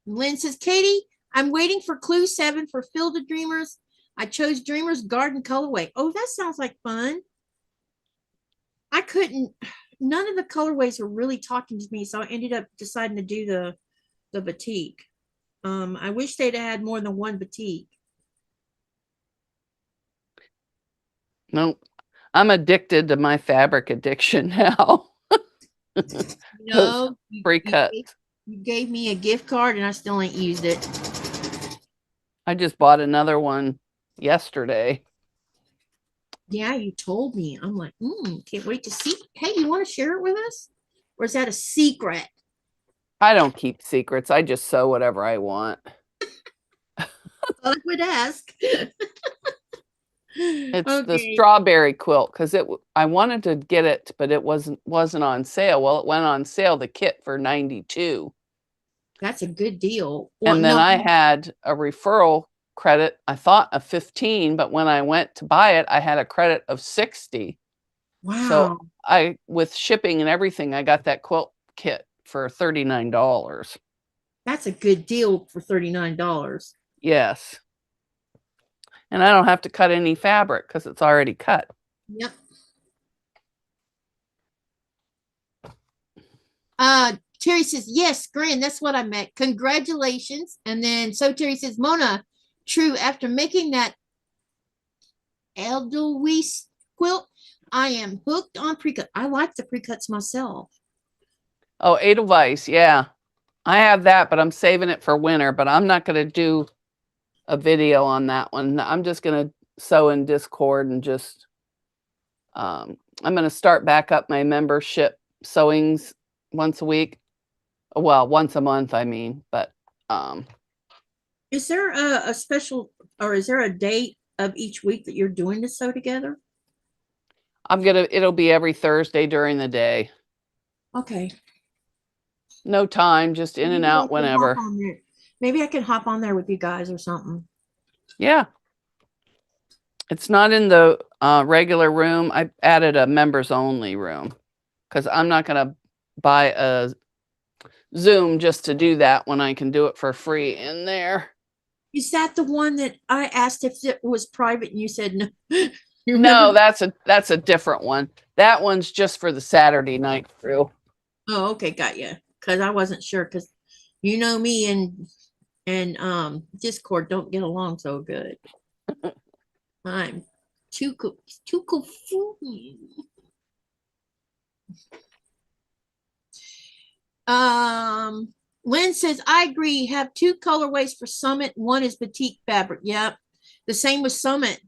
Lynn says, Katie, I'm waiting for clue 7 for Field of Dreamers. I chose Dreamers Garden Colorway. Oh, that sounds like fun. I couldn't, none of the colorways were really talking to me, so I ended up deciding to do the batik. I wish they'd had more than one batik. Nope. I'm addicted to my fabric addiction now. No, free cut. You gave me a gift card and I still ain't used it. I just bought another one yesterday. Yeah, you told me. I'm like, can't wait to see. Hey, you want to share it with us? Or is that a secret? I don't keep secrets. I just sew whatever I want. I would ask. It's the Okay. strawberry quilt because I wanted to get it, but it wasn't on sale. Well, it went on sale, the kit, for 92. That's a good deal. Well, And then no, I had a referral credit, I thought of 15, but when I went to buy it, I had a credit of 60. So wow. with shipping and everything, I got that quilt kit for $39. That's a good deal for $39. Yes. And I don't have to cut any fabric because it's already cut. Yep. Terry says, yes, Grin, that's what I meant. Congratulations. And then so Terry says, Mona, true, after making that Edelweiss quilt, I am hooked on pre-cut. I like the pre-cuts myself. Oh, Edelweiss, yeah. I have that, but I'm saving it for winter, but I'm not going to do a video on that one. I'm just going to sew in Discord and just, I'm going to start back up my membership sewings once a week. Well, once a month, I mean, but, Is there a special, or is there a date of each week that you're doing the sew together? it'll be every Thursday during the day. Okay. No time, just in and Maybe I out can whenever. hop on there. Maybe I can hop on there with you guys or something. Yeah. It's not in the regular room. I added a members only room because I'm not going to buy a Zoom just to do that when I can do it for free in there. Is that the one that I asked if it was private and you said no? You No, remember? that's a different one. That one's just for the Saturday night crew. Oh, okay, got you. Because I wasn't sure, because you know me and Discord don't get along so good. I'm too cool for you. Lynn says, I agree. Have two colorways for Summit. One is batik fabric. Yep. The same with Summit.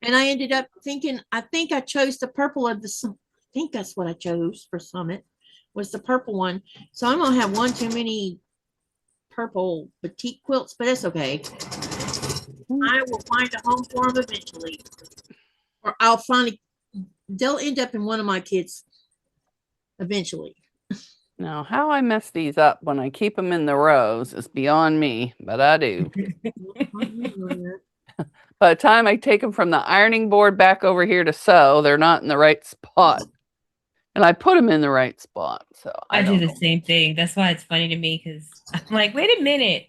And I ended up thinking, I think I chose the purple of the, I think that's what I chose for Summit, was the purple one. So I'm going to have one too many purple batik quilts, but it's okay. I will find a home for them eventually. Or I'll finally, they'll end up in one of my kids eventually. Now, how I mess these up when I keep them in the rows is beyond me, but I do. By the time I take them from the ironing board back over here to sew, they're not in the right spot. And I put them in the right spot. So I do the same thing. That's why it's funny to me because I'm like, wait a minute.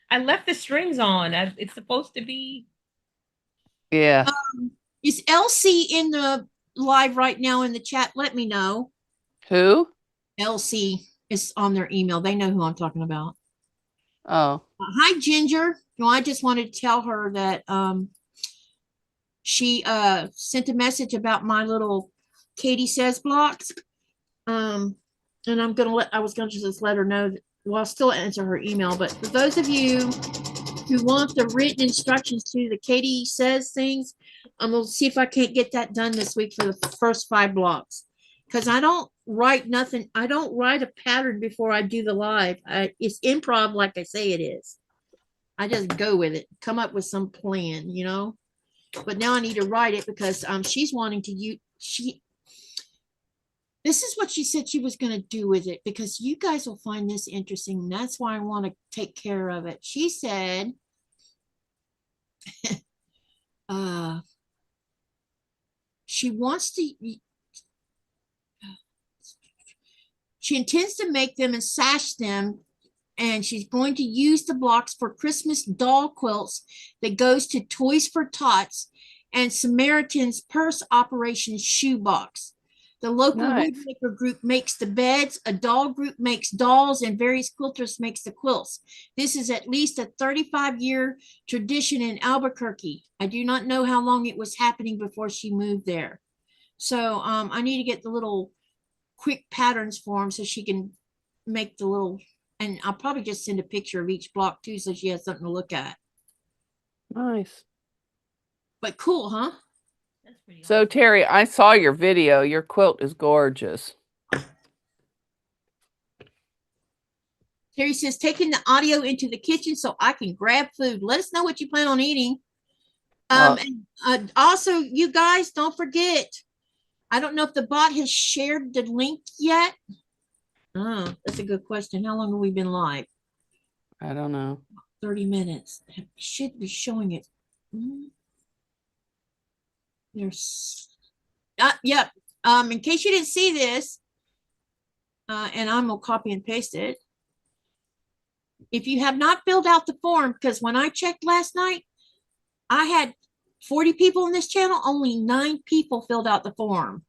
I left the strings on. It's supposed to be. Yeah. Is Elsie in the live right now in the chat? Let me know. Who? Elsie is on their email. They know who I'm talking about. Oh. Hi, Ginger. No, I just wanted to tell her that she sent a message about my little Katy Says blocks. And I was gonna just let her know that, well, I'll still answer her email, but for those of you who want the written instructions to the Katy Says things, I'm gonna see if I can't get that done this week for the first 5 blocks. Because I don't write nothing. I don't write a pattern before I do the live. It's improv, like I say it is. I just go with it, come up with some plan, you know. But now I need to write it because she's wanting to use this is what she said she was going to do with it, because you guys will find this interesting. And that's why I want to take care of it. She said, she wants to, she intends to make them and sash them. And she's going to use the blocks for Christmas doll quilts that goes to Toys for Tots and Samaritan's Purse Operation Shoebox. The local woodmaker group makes the beds, a doll group makes dolls, and various quilters makes the quilts. This is at least a 35-year tradition in Albuquerque. I do not know how long it was happening before she moved there. So I need to get the little quick patterns for them so she can make the little, and I'll probably just send a picture of each block too so she has something to look at. Nice. But cool, huh? So Terry, I saw your video. Your quilt is gorgeous. Terry says, taking the audio into the kitchen so I can grab food. Let us know what you plan on eating. Well, And, also, you guys don't forget. I don't know if the bot has shared the link yet. Oh, that's a good question. How long have we been live? I don't know. 30 minutes. It should be showing it. There's, yep. In case you didn't see this, and I'm gonna copy and paste it. If you have not filled out the form, because when I checked last night, I had 40 people in this channel, only 9 people filled out the form.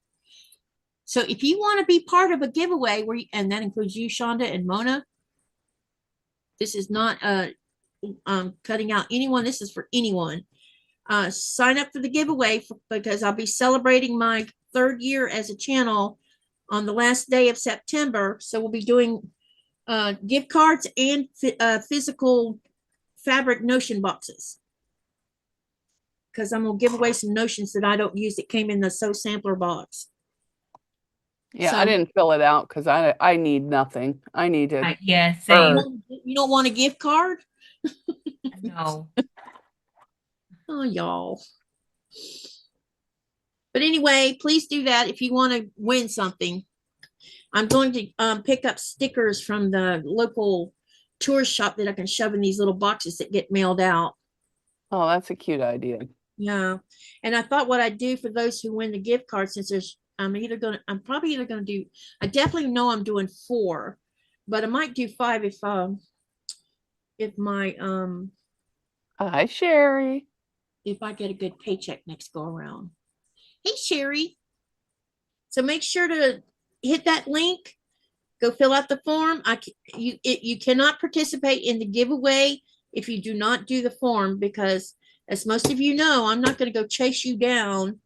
So if you want to be part of a giveaway where and that includes you, Shonda and Mona, this is not cutting out anyone. This is for anyone. Sign up for the giveaway because I'll be celebrating my 3rd year as a channel on the last day of September. So we'll be doing gift cards and physical fabric notion boxes. Because I'm going to give away some notions that I don't use that came in the Sew Sampler box. Yeah, So- I didn't fill it out because I need nothing. I need to. Yeah, same. You don't want a gift card? No. Oh, y'all. But anyway, please do that if you want to win something. I'm going to pick up stickers from the local tourist shop that I can shove in these little boxes that get mailed out. Oh, that's a cute idea. Yeah. And I thought what I'd do for those who win the gift card, since there's, I'm probably either going to do, I definitely know I'm doing 4, but I might do 5 if my, Hi, Sherry. if I get a good paycheck next go around. Hey, Sherry. So make sure to hit that link, go fill out the form. You cannot participate in the giveaway if you do not do the form, because as most of you know, I'm not going to go chase you down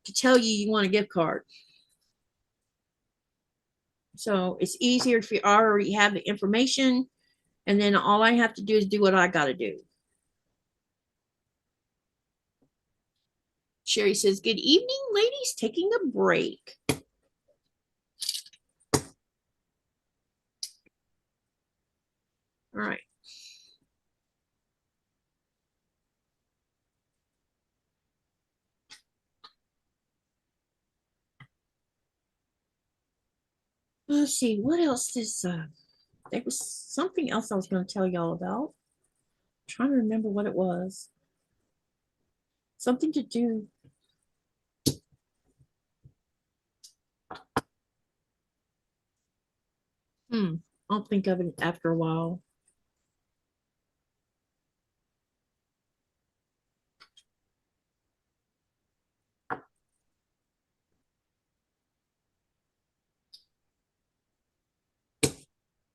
to tell you want a gift card. So it's easier if you already have the information, and then all I have to do is do what I got to do. Sherry says, good evening, ladies, taking a break. All right. Let's see, what else is, there was something else I was going to tell y'all about. I'm trying to remember what it was. Something to do. I'll think of it after a while.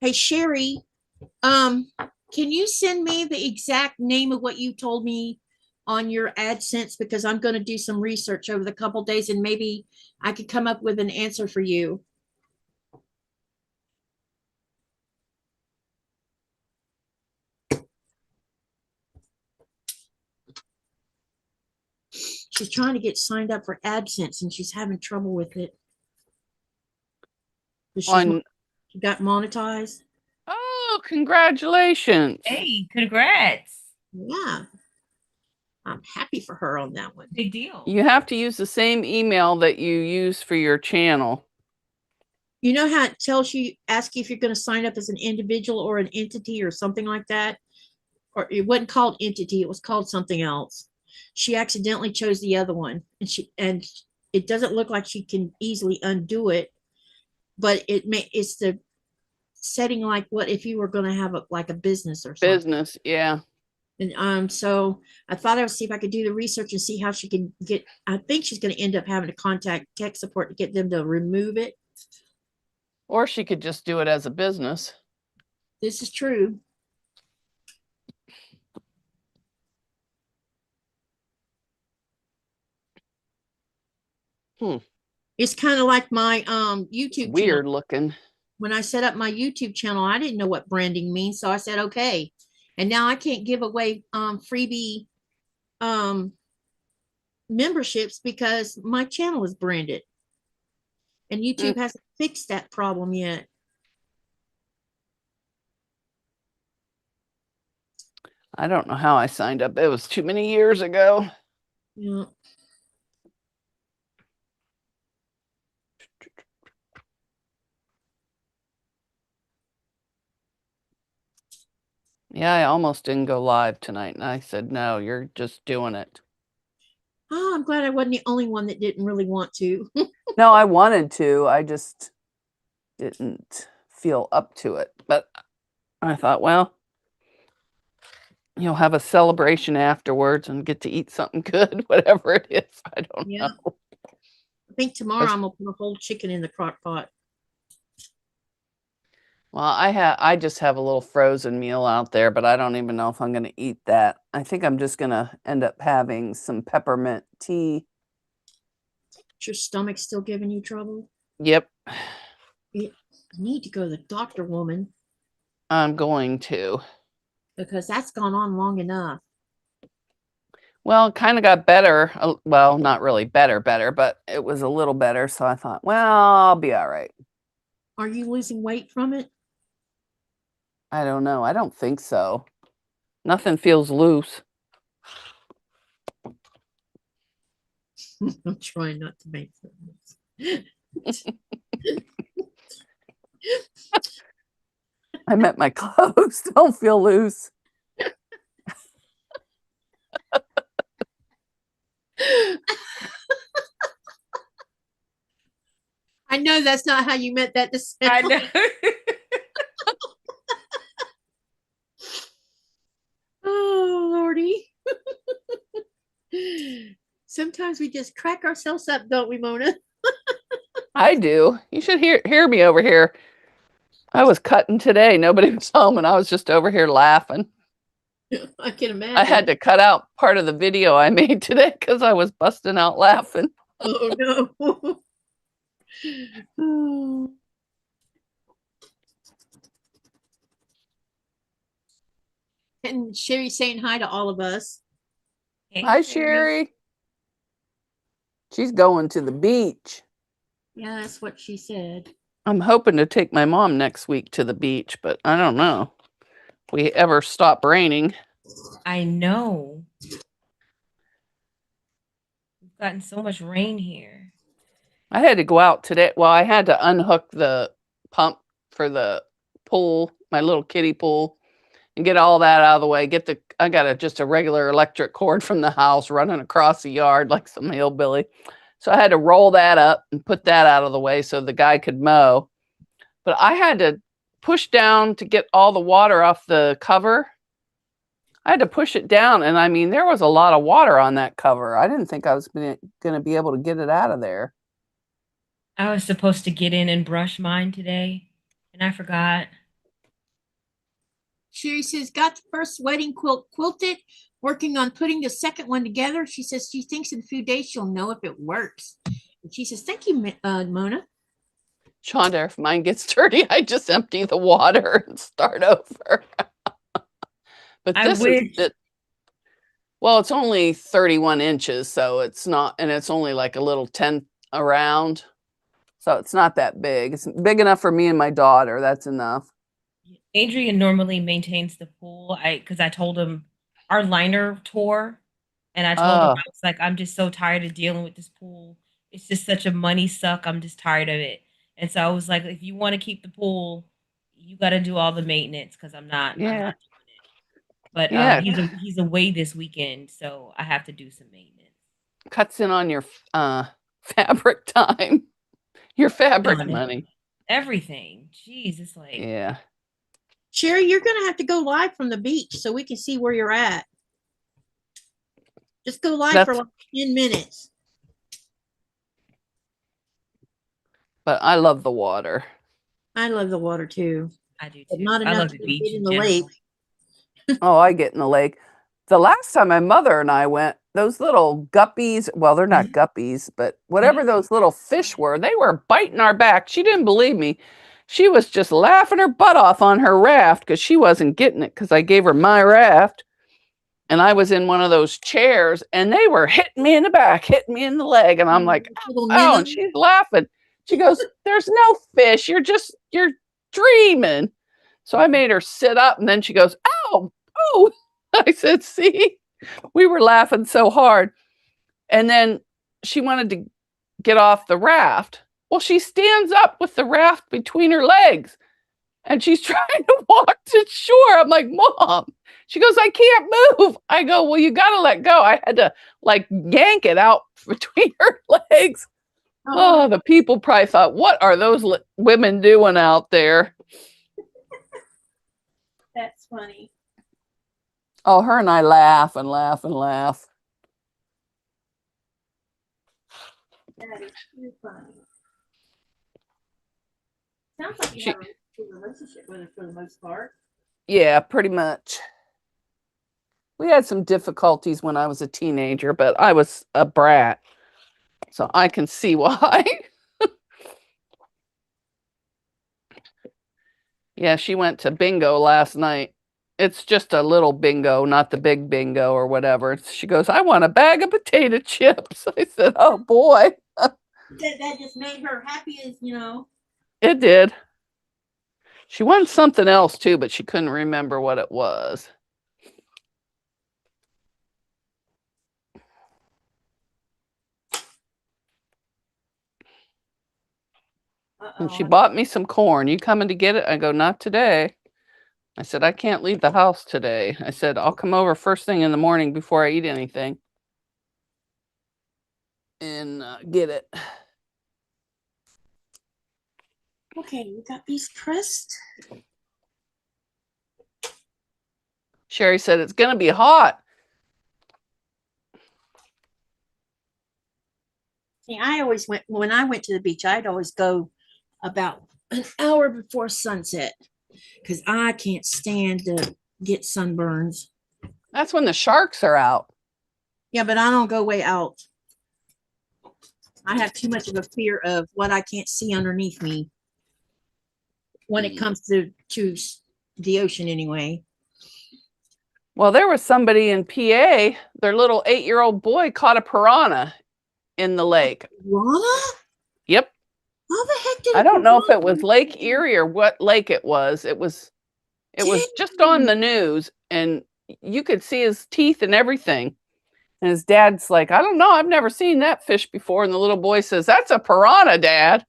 Hey, Sherry, can you send me the exact name of what you told me on your AdSense? Because I'm going to do some research over the couple days and maybe I could come up with an answer for you. She's trying to get signed up for AdSense and she's having trouble with it. She got monetized. Oh, congratulations. Hey, congrats. Yeah. I'm happy for her on that one. Big deal. You have to use the same email that you use for your channel. You know how it tells you, ask you if you're going to sign up as an individual or an entity or something like that? Or it wasn't called entity, it was called something else. She accidentally chose the other one, and it doesn't look like she can easily undo it, but it's the setting like what if you were going to have like a business or something. Business, yeah. And so I thought I would see if I could do the research and see how she can get, I think she's going to end up having to contact tech support to get them to remove it. Or she could just do it as a business. This is true. It's kind of like my YouTube Weird channel. looking. When I set up my YouTube channel, I didn't know what branding means, so I said okay. And now I can't give away freebie memberships because my channel is branded, and YouTube hasn't fixed that problem yet. I don't know how I signed up. It was too many years ago. Yeah. Yeah, I almost didn't go live tonight. And I said, no, you're just doing it. Oh, I'm glad I wasn't the only one that didn't really want to. No, I wanted to. I just didn't feel up to it. But I thought, well, you'll have a celebration afterwards and get to eat something good, whatever it is. I don't Yeah. know. I think tomorrow I'm gonna put a whole chicken in the crock pot. Well, I just have a little frozen meal out there, but I don't even know if I'm going to eat that. I think I'm just going to end up having some peppermint tea. Is your stomach still giving you trouble? Yep, You need to go to the doctor, woman, I'm going to. because that's gone on long enough. Well, it kind of got better. Well, not really better, but it was a little better. So I thought, well, I'll be all right. Are you losing weight from it? I don't know. I don't think so. Nothing feels loose. I'm trying not to make sense. I meant my clothes don't feel loose. I know that's not how you meant that to sound. I know. Oh, Lordy. Sometimes we just crack ourselves up, don't we, Mona? I do. You should hear me over here. I was cutting today. Nobody was home, and I was just over here laughing. I can imagine. I had to cut out part of the video I made today because I was busting out laughing. Oh, no. Oh. And Sherry's saying hi to all of us. Hey, Hi, Sherry. She's going to the beach. Yeah, that's what she said. I'm hoping to take my mom next week to the beach, but I don't know if we ever stop raining. I know. We've gotten so much rain here. I had to go out today. Well, I had to unhook the pump for the pool, my little kiddie pool, and get all that out of the way. I got just a regular electric cord from the house running across the yard like some hillbilly. So I had to roll that up and put that out of the way so the guy could mow. But I had to push down to get all the water off the cover. I had to push it down. And I mean, there was a lot of water on that cover. I didn't think I was going to be able to get it out of there. I was supposed to get in and brush mine today, and I forgot. Sherry says, got the first wedding quilt quilted, working on putting the second one together. She says she thinks in a few days she'll know if it works. And she says, thank you, Mona. Shonda, if mine gets dirty, I just empty the water and start over. But this is it. Well, it's only 31 inches, so it's not, and it's only like a little 10 around. So it's not that big. It's big enough for me and my daughter. That's enough. Adrian normally maintains the pool. Because I told him our liner tore, and I told him, I was like, I'm just so tired of dealing with this pool. It's just such a money suck. I'm just tired of it. And so I was like, if you want to keep the pool, you got to do all the maintenance because I'm not doing it. But he's away this weekend, so I have to do some maintenance. Cuts in on your fabric time, your fabric money, everything. Jeez, it's like, yeah. Sherry, you're gonna have to go live from the beach so we can see where you're at. Just go live for like 10 minutes. But I love the water. I love the water too. I do too. But not enough I love the to beach get in in the general. lake. Oh, I get in the lake. The last time my mother and I went, those little guppies, well, they're not guppies, but whatever those little fish were, they were biting our back. She didn't believe me. She was just laughing her butt off on her raft because she wasn't getting it because I gave her my raft. And I was in one of those chairs and they were hitting me in the back, hitting me in the leg. And I'm like, oh, and she's laughing. She goes, there's no fish. You're dreaming. So I made her sit up and then she goes, ow, oh. I said, see, we were laughing so hard. And then she wanted to get off the raft. Well, she stands up with the raft between her legs and she's trying to walk to shore. I'm like, Mom. She goes, I can't move. I go, well, you got to let go. I had to like yank it out between her legs. Oh, the people probably thought, what are those women doing out there? That's funny. Oh, her and I laugh and laugh and laugh. That is too funny. Sounds like you have a good relationship with her for the most part. Yeah, pretty much. We had some difficulties when I was a teenager, but I was a brat. So I can see why. Yeah, she went to bingo last night. It's just a little bingo, not the big bingo or whatever. She goes, I want a bag of potato chips. I said, oh boy. That just made her happy as, you know. It did. She won something else too, but she couldn't remember what it was. And she bought me some corn. You coming to get it? I go, not today. I said, I can't leave the house today. I said, I'll come over first thing in the morning before I eat anything and get it. Okay, we got these pressed. Sherry said, it's going to be hot. See, I always went, when I went to the beach, I'd always go about an hour before sunset because I can't stand to get sunburns. That's when the sharks are out. Yeah, but I don't go way out. I have too much of a fear of what I can't see underneath me when it comes to the ocean anyway. Well, there was somebody in PA, their little 8-year-old boy caught a piranha in the lake. Piranha? Yep. How the heck did I don't know if it was Lake Erie or what lake it was. It was just on the news and you could see his teeth and everything. And his dad's like, I don't know, I've never seen that fish before. And the little boy says, that's a piranha, Dad.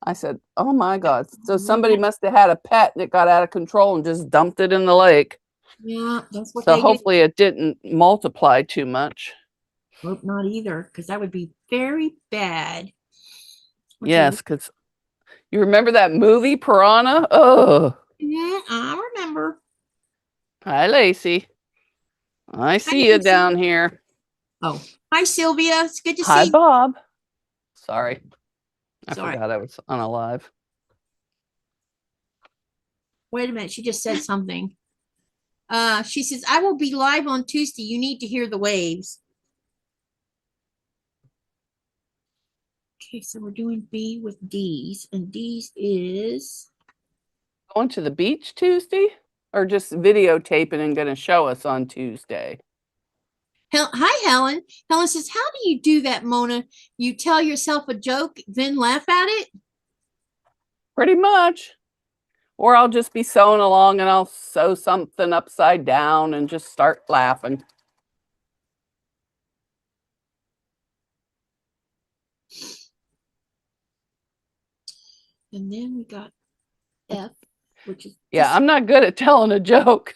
I said, oh my God. So somebody must have had a pet and it got out of control and just dumped it in the lake. Yeah, that's what so hopefully it didn't multiply too much. Hope not either, because that would be very bad. Okay. Yes, because you remember that movie Piranha? Oh. Yeah, I remember. Hi, Lacey. I see you down here. Oh, hi, Sylvia. It's good to see you. Hi, Bob. Sorry. I Sorry. forgot I was on a live. Wait a minute. She just said something. She says, I will be live on Tuesday. You need to hear the waves. Okay, so we're doing B with D's, and D's is going to the beach Tuesday or just videotaping and going to show us on Tuesday? Hi, Helen. Helen says, how do you do that, Mona? You tell yourself a joke, then laugh at it? Pretty much. Or I'll just be sewing along and I'll sew something upside down and just start laughing. And then we got F, which is... Yeah, I'm not good at telling a joke.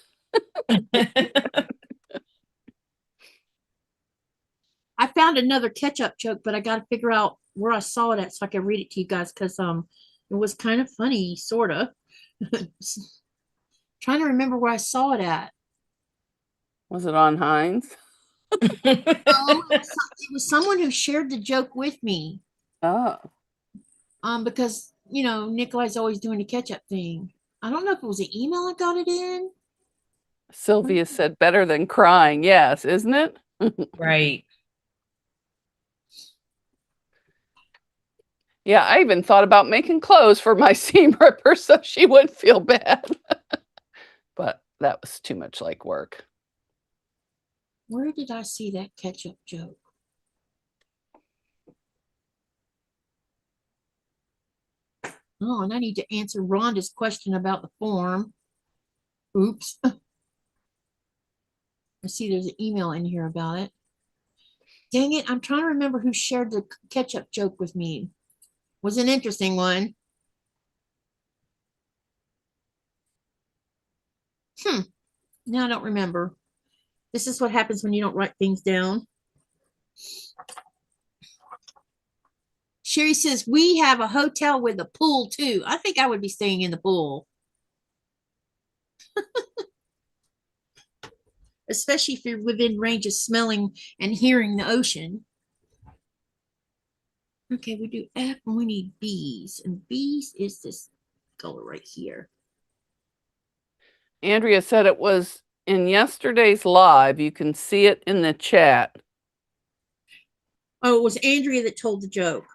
I found another ketchup joke, but I got to figure out where I saw it at so I can read it to you guys because it was kind of funny, sort of. Trying to remember where I saw it at. Was it on Heinz? No, it was someone who shared the joke with me. Oh. Because, you know, Nikolai's always doing the ketchup thing. I don't know if it was an email I got it in. Sylvia said better than crying. Yes, isn't it? Right. Yeah, I even thought about making clothes for my seam ripper so she wouldn't feel bad. But that was too much like work. Where did I see that ketchup joke? Oh, and I need to answer Rhonda's question about the form. Oops. I see there's an email in here about it. Dang it, I'm trying to remember who shared the ketchup joke with me. Was an interesting one. Now I don't remember. This is what happens when you don't write things down. Sherry says, we have a hotel with a pool too. I think I would be staying in the pool. Especially if you're within range of smelling and hearing the ocean. Okay, we do F, and we need B's. And B's is this color right here. Andrea said it was in yesterday's live. You can see it in the chat. Oh, it was Andrea that told the joke.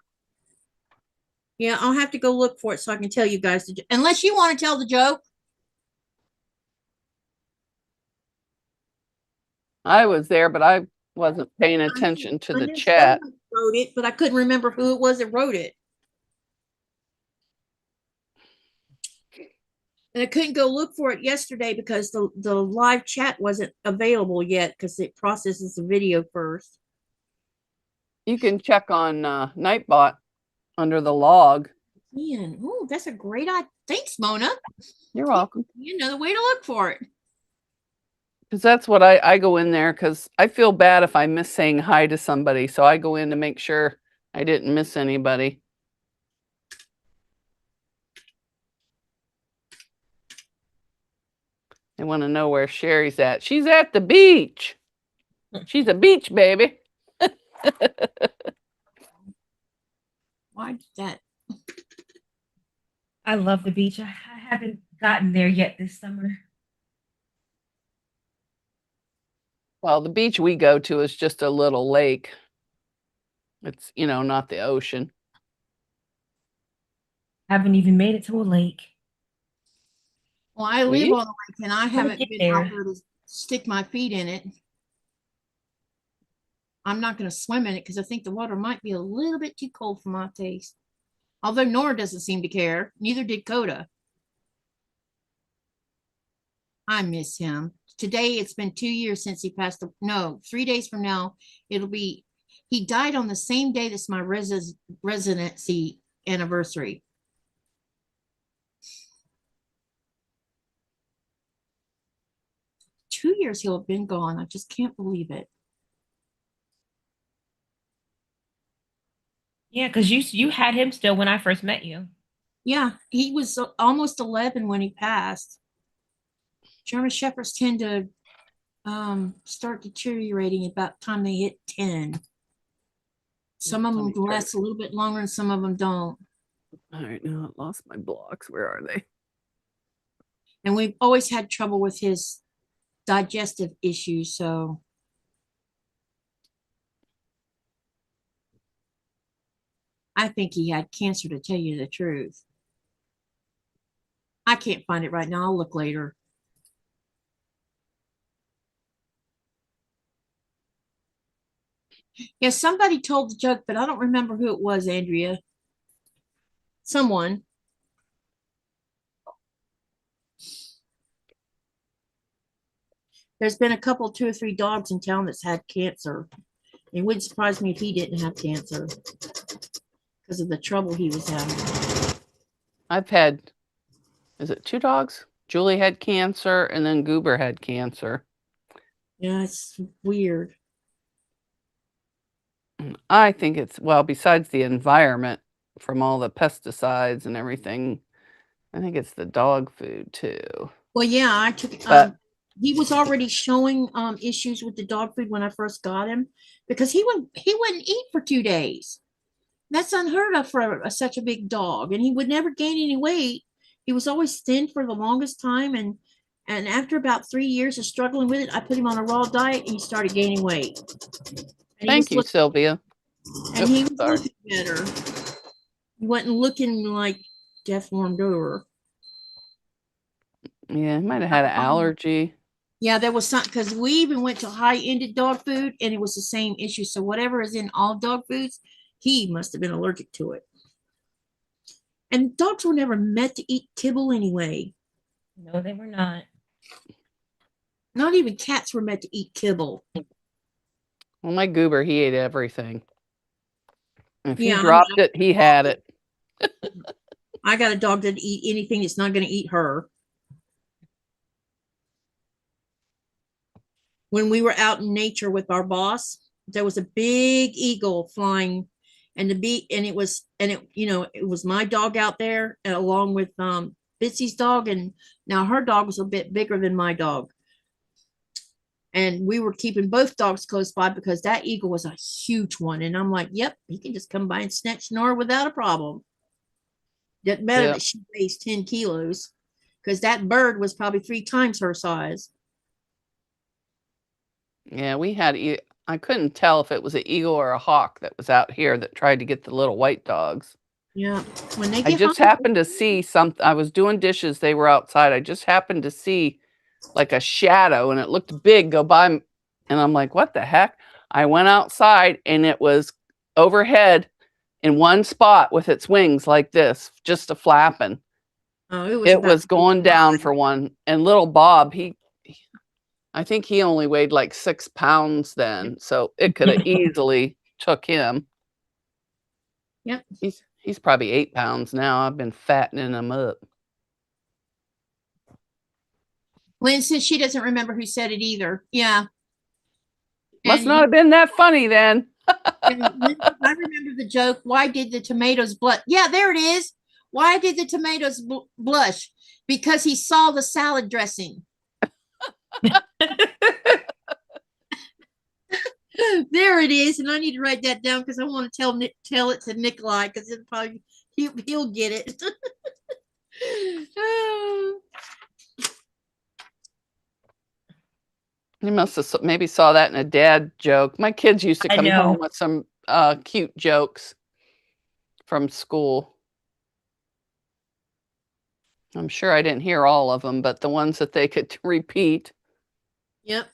Yeah, I'll have to go look for it so I can tell you guys. Unless you want to tell the joke. I was there, but I wasn't paying attention to the chat. Wrote it, but I couldn't remember who it was that wrote it. And I couldn't go look for it yesterday because the live chat wasn't available yet because it processes the video first. You can check on Nightbot under the log. Man, oh, that's a great idea. Thanks, Mona. You're welcome. Another way to look for it. Because that's what I go in there because I feel bad if I miss saying hi to somebody. So I go in to make sure I didn't miss anybody. They want to know where Sherry's at. She's at the beach. She's a beach baby. Why did that? I love the beach. I haven't gotten there yet this summer. Well, the beach we go to is just a little lake. It's, not the ocean. Haven't even made it to a lake. Well, I live on a lake and I haven't been there. out there to stick my feet in it. I'm not going to swim in it because I think the water might be a little bit too cold for my taste. Although Nora doesn't seem to care. Neither did Coda. I miss him. Today, it's been 2 years since he passed. No, 3 days from now, he died on the same day that's my residency anniversary. Two years he'll have been gone. I just can't believe it. Yeah, because you had him still when I first met you. Yeah, he was almost 11 when he passed. German Shepherds tend to start deteriorating about the time they hit 10. Some of them last a little bit longer and some of them don't. All right, now I lost my blocks. Where are they? And we've always had trouble with his digestive issues, so. I think he had cancer, to tell you the truth. I can't find it right now. I'll look later. Yeah, somebody told the joke, but I don't remember who it was, Andrea. Someone. There's been a couple, 2 or 3 dogs in town that's had cancer. It wouldn't surprise me if he didn't have cancer because of the trouble he was having. I've had, is it 2 dogs? Julie had cancer and then Goober had cancer. Yeah, it's weird. I think it's, well, besides the environment from all the pesticides and everything, I think it's the dog food too. Well, yeah, I took, he was already showing issues with the dog food when I first got him because he wouldn't eat for 2 days. That's unheard of for such a big dog, and he would never gain any weight. He was always thin for the longest time, and after about 3 years of struggling with it, I put him on a raw diet, and he started gaining weight. Thank you, Sylvia. And he was looking better. He wasn't looking like deformed over. Yeah, he might have had an allergy. Yeah, there was something because we even went to high-ended dog food, and it was the same issue. So whatever is in all dog foods, he must have been allergic to it. And dogs were never meant to eat kibble anyway. No, they were not. Not even cats were meant to eat kibble. Well, my goober, he ate everything. If he Yeah, dropped it, he had it. I got a dog that eat anything that's not going to eat her. When we were out in nature with our boss, there was a big eagle flying, and it was my dog out there along with Bitsy's dog, and now her dog was a bit bigger than my dog. And we were keeping both dogs close by because that eagle was a huge one. And I'm like, yep, he can just come by and snatch Nora without a problem. Doesn't matter that she weighs 10 kilos, because that bird was probably 3 times her size. Yeah, we had, I couldn't tell if it was an eagle or a hawk that was out here that tried to get the little white dogs. Yeah. When they I get just hungry, happened to see something. I was doing dishes. They were outside. I just happened to see like a shadow, and it looked big go by. And I'm like, what the heck? I went outside, and it was overhead in one spot with its wings like this, just a flapping. oh, It was going down for one. And little Bob, I think he only weighed like 6 pounds then. So it could have easily took him. Yep. He's probably 8 pounds now. I've been fattening him up. Lynn says she doesn't remember who said it either. Yeah. Must And not have been that funny then. I remember the joke. Why did the tomatoes blush? Yeah, there it is. Why did the tomatoes blush? Because he saw the salad dressing. There it is, and I need to write that down because I want to tell it to Nikolai, because it'll probably he'll get it. He must have maybe saw that in a dad joke. My kids used to come home with some cute jokes from school. I'm sure I didn't hear all of them, but the ones that they could repeat. Yep.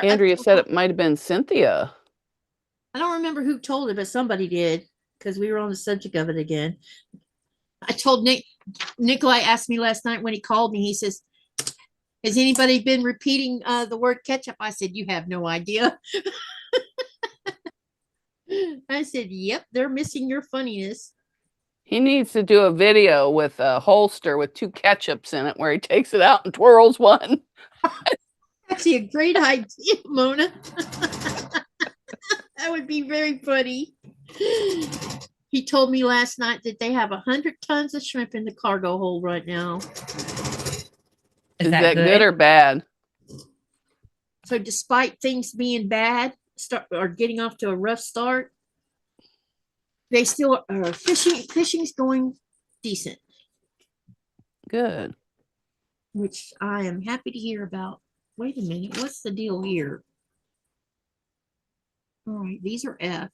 Andrea said it might have been Cynthia. I don't remember who told it, but somebody did, because we were on the subject of it again. I told Nikolai asked me last night when he called me, he says, has anybody been repeating the word ketchup? I said, you have no idea. I said, yep, they're missing your funniness. He needs to do a video with a holster with 2 ketchups in it where he takes it out and twirls one. Actually, a great idea, Mona. That would be very funny. He told me last night that they have 100 tons of shrimp in the cargo hold right now. Is that good or bad? So despite things being bad, or getting off to a rough start, they still are fishing's going decent. Good. Which I am happy to hear about. Wait a minute, what's the deal here? All right, these are F.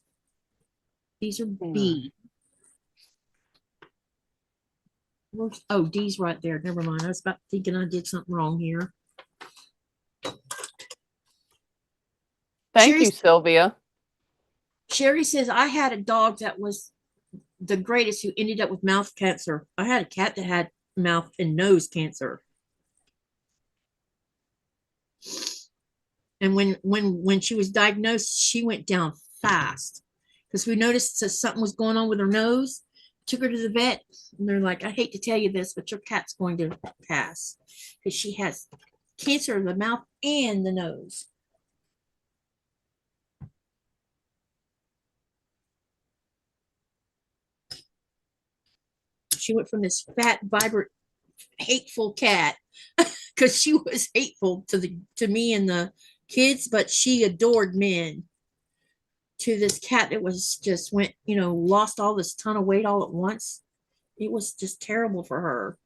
These are B. Oh, D's right there. Never mind. I was about thinking I did something wrong here. Thank you, Sylvia. Sherry says, I had a dog that was the greatest who ended up with mouth cancer. I had a cat that had mouth and nose cancer. And when she was diagnosed, she went down fast because we noticed that something was going on with her nose. Took her to the vet, and they're like, I hate to tell you this, but your cat's going to pass because she has cancer of the mouth and the nose. She went from this fat, vibrant, hateful cat because she was hateful to me and the kids, but she adored men, to this cat that was just lost all this ton of weight all at once. It was just terrible for her.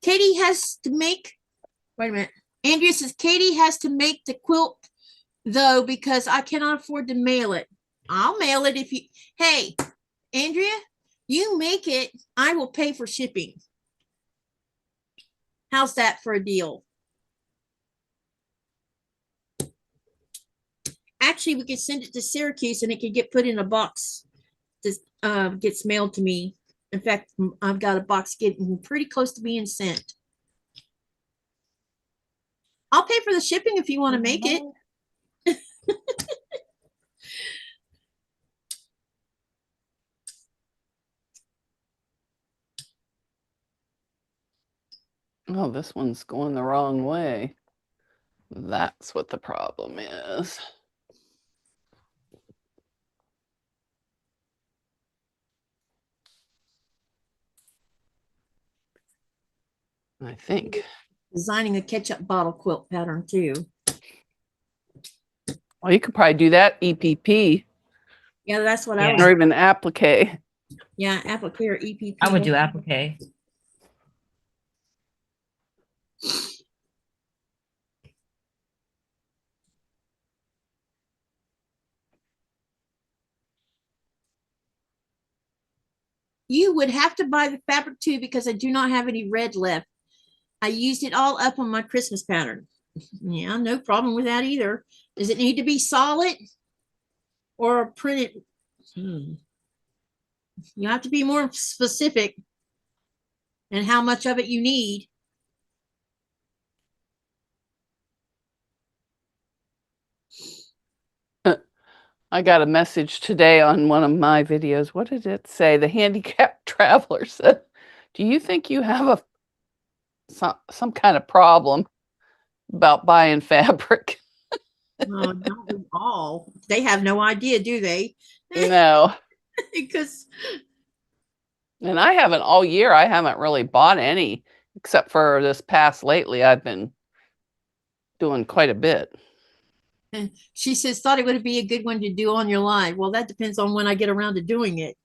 Katie has to make, wait a minute. Andrea says, Katie has to make the quilt though, because I cannot afford to mail it. I'll mail it if you, hey, Andrea, you make it, I will pay for shipping. How's that for a deal? Actually, we could send it to Syracuse and it could get put in a box that gets mailed to me. In fact, I've got a box getting pretty close to being sent. I'll pay for the shipping if you want to make it. Oh, this one's going the wrong way. That's what the problem is. I think. Designing a ketchup bottle quilt pattern too. Well, you could probably do that EPP. Yeah, that's what Yeah. I was. Or even applique. Yeah, applique or EPP. I would do applique. You would have to buy the fabric too because I do not have any red left. I used it all up on my Christmas pattern. Yeah, no problem with that either. Does it need to be solid or printed? You have to be more specific and how much of it you need. I got a message today on one of my videos. What did it say? The handicapped traveler said, do you think you have some kind of problem about buying fabric? Oh, don't we all? They have no idea, do they? No. Because And I haven't all year. I haven't really bought any except for this past lately. I've been doing quite a bit. she says, thought it would be a good one to do on your live. Well, that depends on when I get around to doing it.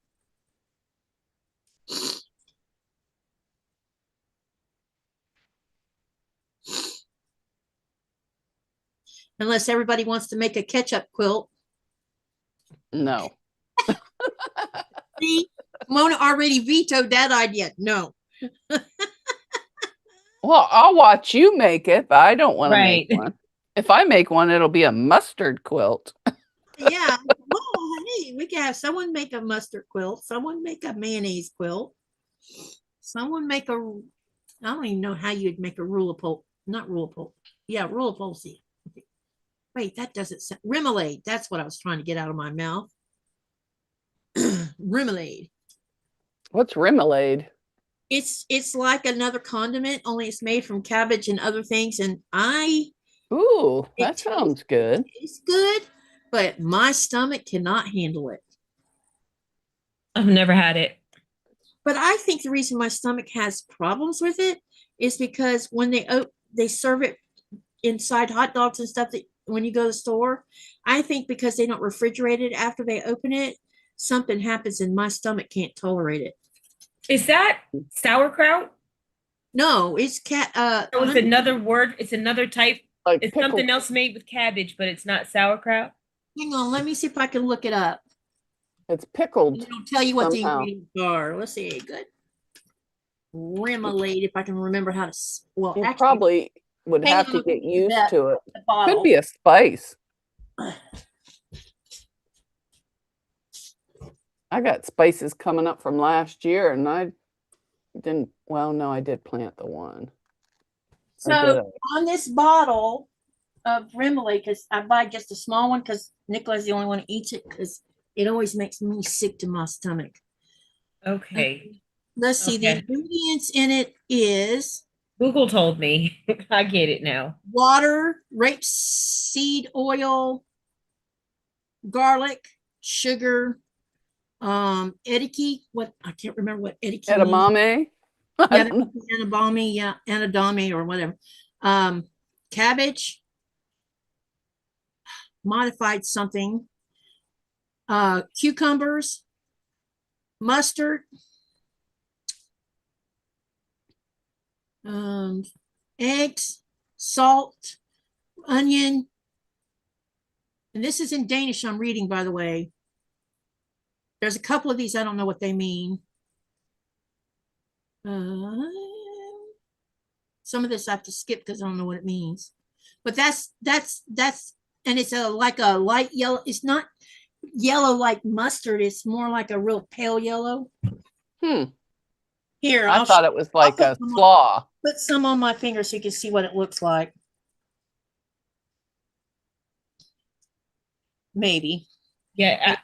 Unless everybody wants to make a ketchup quilt. No. See, Mona already vetoed that idea. No. Well, I'll watch you make it, but I don't want to Right. make one. If I make one, it'll be a mustard quilt. Yeah. Well, honey, we can have someone make a mustard quilt, someone make a mayonnaise quilt, someone make a, I don't even know how you'd make a rule of pole, not rule of pole. Yeah, rule of policy. Wait, that doesn't sound, remoulade. That's what I was trying to get out of my mouth. Remoulade. What's remoulade? It's like another condiment, only it's made from cabbage and other things. And Ooh, It that sounds good. it's good, but my stomach cannot handle it. I've never had it. But I think the reason my stomach has problems with it is because when they serve it inside hot dogs and stuff that when you go to the store, I think because they don't refrigerate it after they open it, something happens and my stomach can't tolerate it. Is that sauerkraut? No, it's So it's another word. It's another type. Like It's pickled- something else made with cabbage, but it's not sauerkraut. hang on, let me see if I can look it up. It's pickled. It'll tell you what somehow. the ingredients are. Let's see. Good. Remoulade, if I can remember how to. Well, You actually, probably would hang have on, to let me get get used that. to it. the bottle. Could be a spice. I got spices coming up from last year, and I didn't. Well, no, I did plant the one. I did So on this bottle of remoulade, because I buy just a small one because Nicola's the only one who eats it because it always makes me sick to my stomach. Okay. Let's see. The Okay. ingredients in it is Google told me. I get it now. water, rapeseed oil, garlic, sugar, ediki. What I can't remember what ediki means. edamame. I Yeah, don't know. anabami, yeah, anadami or whatever. Cabbage, modified something, cucumbers, mustard, eggs, salt, onion. And this is in Danish I'm reading, by the way. There's a couple of these, I don't know what they mean. Some of this I have to skip because I don't know what it means. But that's and it's like a light yellow. It's not yellow like mustard. It's more like a real pale yellow. Here, I thought it was like a slaw. Put some on my finger so you can see what it looks like. Maybe. Yeah,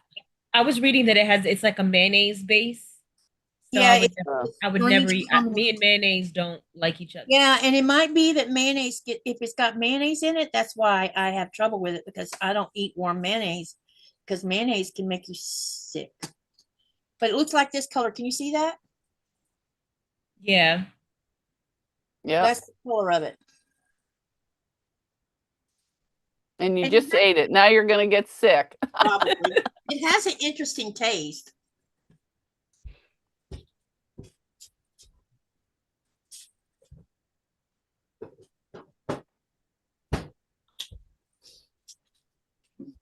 I was reading that it's like a mayonnaise base. So Yeah, I would never eat. Me and mayonnaise don't like each other. Yeah, and it might be that mayonnaise if it's got mayonnaise in it, that's why I have trouble with it, because I don't eat warm mayonnaise, because mayonnaise can make you sick. But it looks like this color. Can you see that? Yeah. Yeah. That's the color of it. And you just ate it. Now you're going to get sick. Probably. It has an interesting taste.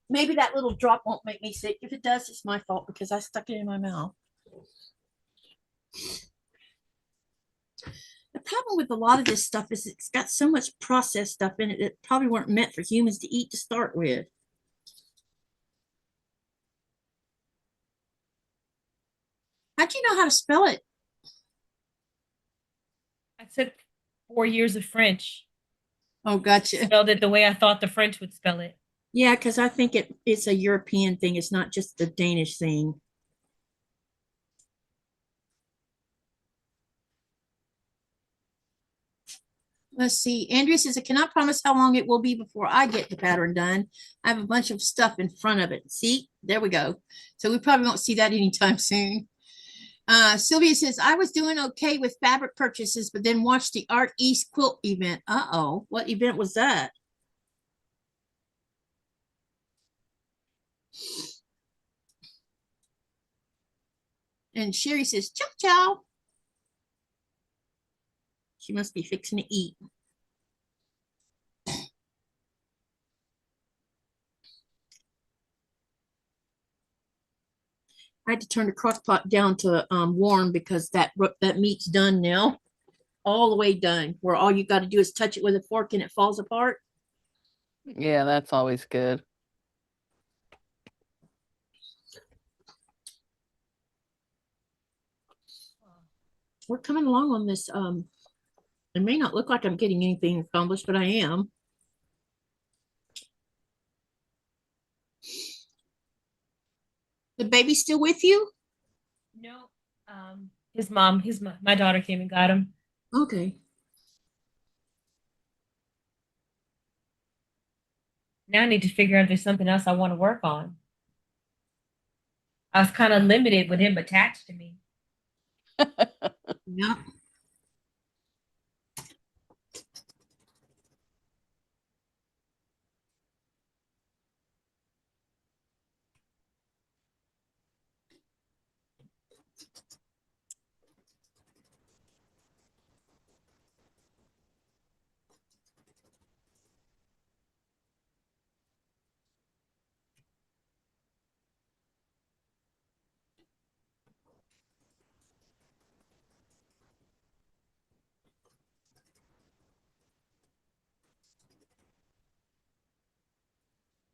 Maybe that little drop won't make me sick. If it does, it's my fault because I stuck it in my mouth. The problem with a lot of this stuff is it's got so much processed stuff in it that probably weren't meant for humans to eat to start with. How'd you know how to spell it? I took 4 years of French. Oh, gotcha. Spelled it the way I thought the French would spell it. Yeah, because I think it's a European thing. It's not just the Danish thing. Let's see. Andrea says, I cannot promise how long it will be before I get the pattern done. I have a bunch of stuff in front of it. See, there we go. So we probably won't see that anytime soon. Sylvia says, I was doing okay with fabric purchases, but then watched the Art East quilt event. Uh-oh, what event was that? And Sherry says, chow chow. She must be fixing to eat. I had to turn the crock pot down to warm because that meat's done now. All the way done, where all you got to do is touch it with a fork and it falls apart. Yeah, that's always good. We're coming along on this. It may not look like I'm getting anything accomplished, but I am. The baby's still with you? No. My daughter came and got him. Okay. Now I need to figure out if there's something else I want to work on. I was kind of limited with him attached to me. Yeah.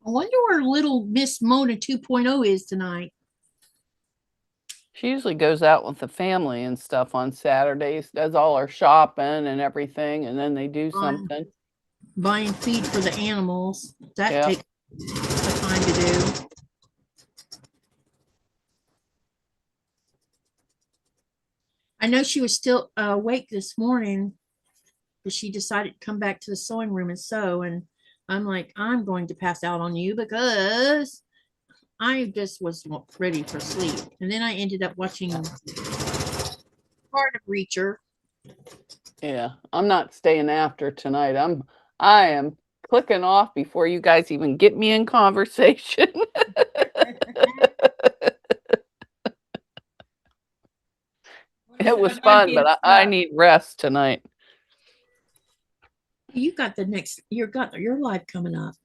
I wonder where little Miss Mona 2.0 is tonight. She usually goes out with the family and stuff on Saturdays, does all her shopping and everything, and then they do something. Buying feed for the animals. That takes the time to do. I know she was still awake this morning, but she decided to come back to the sewing room and sew. And I'm like, I'm going to pass out on you because I just was ready for sleep. And then I ended up watching part of Reacher. Yeah, I'm not staying after tonight. I am clicking off before you guys even get me in conversation. It was fun, but I need rest tonight. You got your live coming up.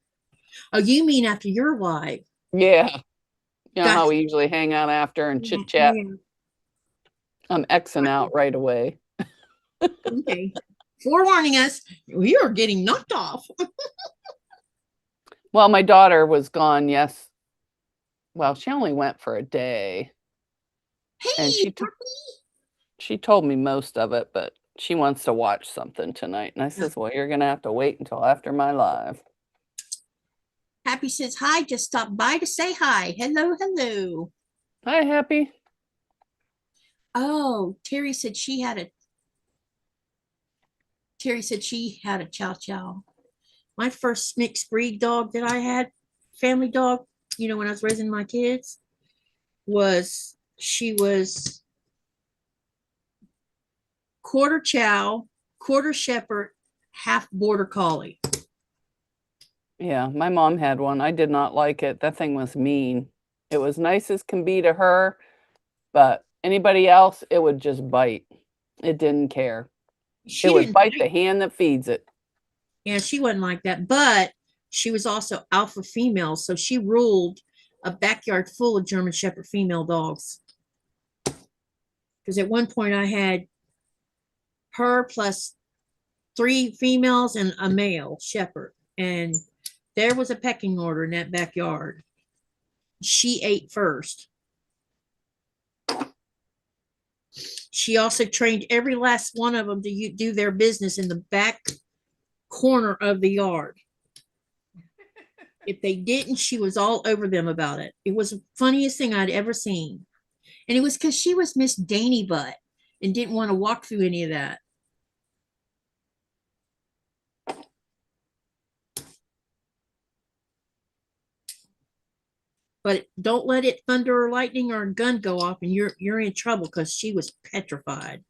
Oh, you mean after your live? Yeah. You know how we usually hang out after and chit chat. Yeah. I'm Xing out right away. Okay. forewarning us, we are getting knocked off. Well, my daughter was gone. Yes. Well, she only went for a day. Hey, And she told me most of it, but she wants to watch something tonight. And I says, well, you're going to have to wait until after my live. Happy says hi, just stopped by to say hi. Hello, hello. Hi, Happy. Oh, Terry said she had a chow chow. My first mixed breed dog that I had, family dog, you know, when I was raising my kids, she was quarter chow, quarter shepherd, half border collie. Yeah, my mom had one. I did not like it. That thing was mean. It was nice as can be to her, but anybody else, it would just bite. It didn't care. It would bite the hand that feeds it. Yeah, she wasn't like that, but she was also alpha female, so she ruled a backyard full of German Shepherd female dogs. Because at one point I had her plus 3 females and a male shepherd, and there was a pecking order in that backyard. She ate first. She also trained every last one of them to do their business in the back corner of the yard. If they didn't, she was all over them about it. It was the funniest thing I'd ever seen. And it was because she was Miss Dainty Butt and didn't want to walk through any of that. But don't let it thunder or lightning or a gun go off and you're in trouble, because she was petrified.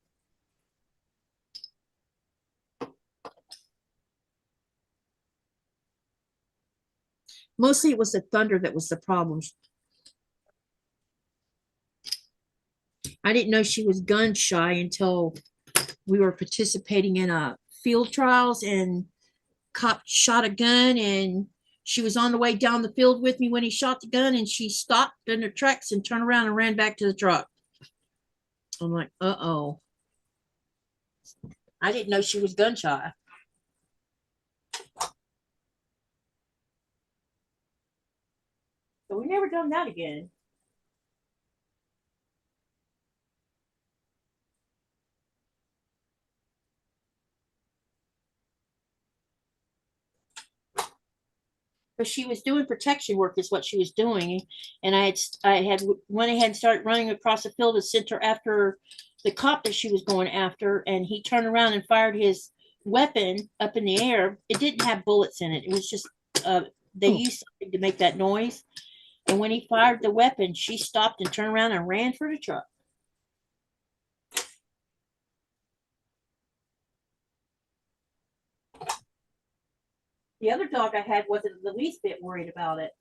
Mostly it was the thunder that was the problem. I didn't know she was gun shy until we were participating in a field trials, and cop shot a gun, and she was on the way down the field with me when he shot the gun, and she stopped in her tracks and turned around and ran back to the truck. I'm like, uh-oh. I didn't know she was gun shy. So we never done that again. But she was doing protection work is what she was doing. And I had went ahead and started running across the field and sent her after the cop that she was going after. And he turned around and fired his weapon up in the air. It didn't have bullets in it. It was just, they used something to make that noise. And when he fired the weapon, she stopped and turned around and ran for the truck. The other dog I had wasn't the least bit worried about it.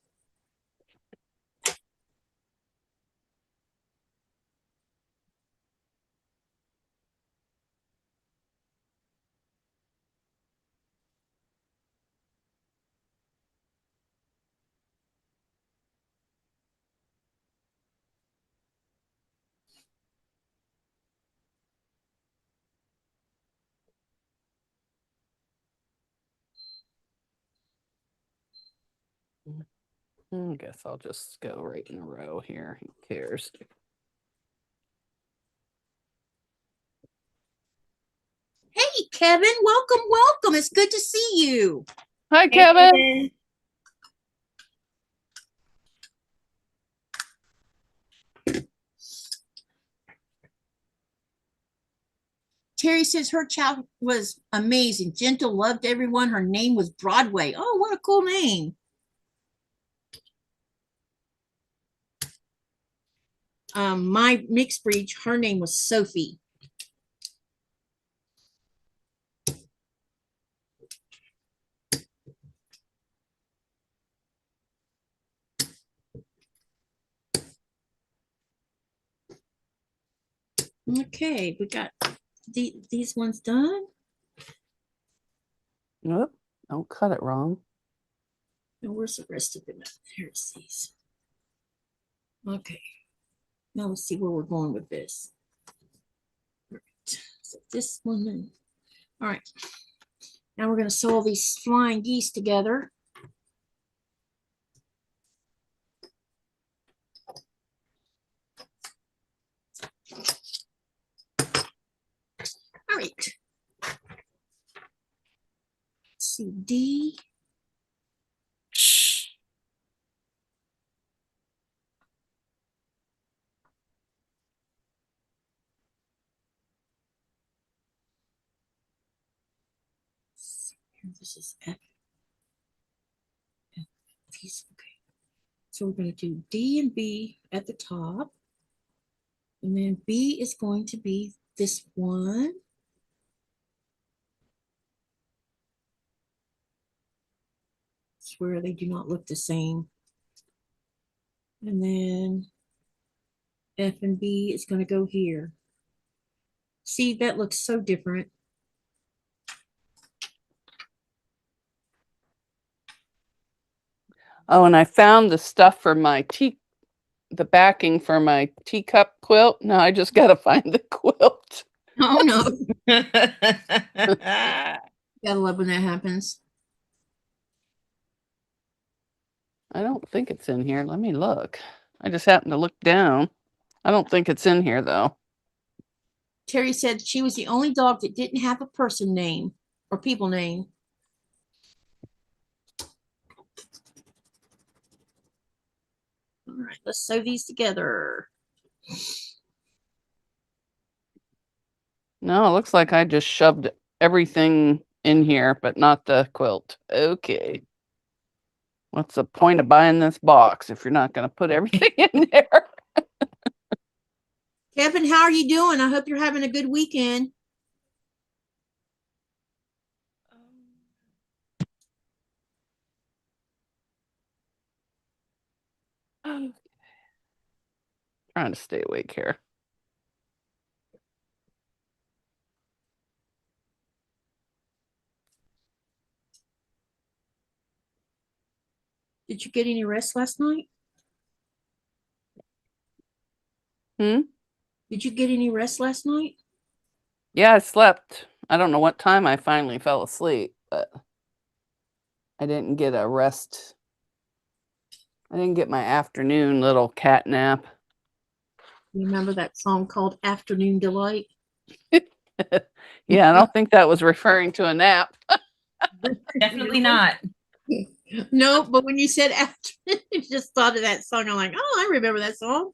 I guess I'll just go right in a row here. Who cares? Hey, Kevin, welcome, welcome. It's good to see you. Hi, Kevin. Terry says her child was amazing, gentle, loved everyone. Her name was Broadway. Oh, what a cool name. My mixed breed, her name was Sophie. Okay, we got these ones done. Nope, don't cut it wrong. Now, where's the rest of them? Here's these. Okay, now let's see where we're going with this. All right. So this one, All right. Now we're going to sew all these flying geese together. All right. Let's see, D. This is F. F. Okay. So we're going to do D and B at the top. And then B is going to be this one. It's where they do not look the same. And then F and B is going to go here. See, that looks so different. Oh, and I found the stuff for my the backing for my teacup quilt. Now I just got to find the quilt. Oh, no. Gotta love when that happens. I don't think it's in here. Let me look. I just happened to look down. I don't think it's in here, though. Terry said she was the only dog that didn't have a person name or people name. All right, let's sew these together. No, it looks like I just shoved everything in here, but not the quilt. Okay. What's the point of buying this box if you're not going to put everything in there? Kevin, how are you doing? I hope you're having a good weekend. Trying to stay awake here. Did you get any rest last night? Hmm? Did you get any rest last night? Yeah, I slept. I don't know what time I finally fell asleep, but I didn't get a rest. I didn't get my afternoon little cat nap. You remember that song called Afternoon Delight? Yeah, I don't think that was referring to a nap. Definitely not. No, but when you said afternoon, I just thought of that song. I'm like, oh, I remember that song.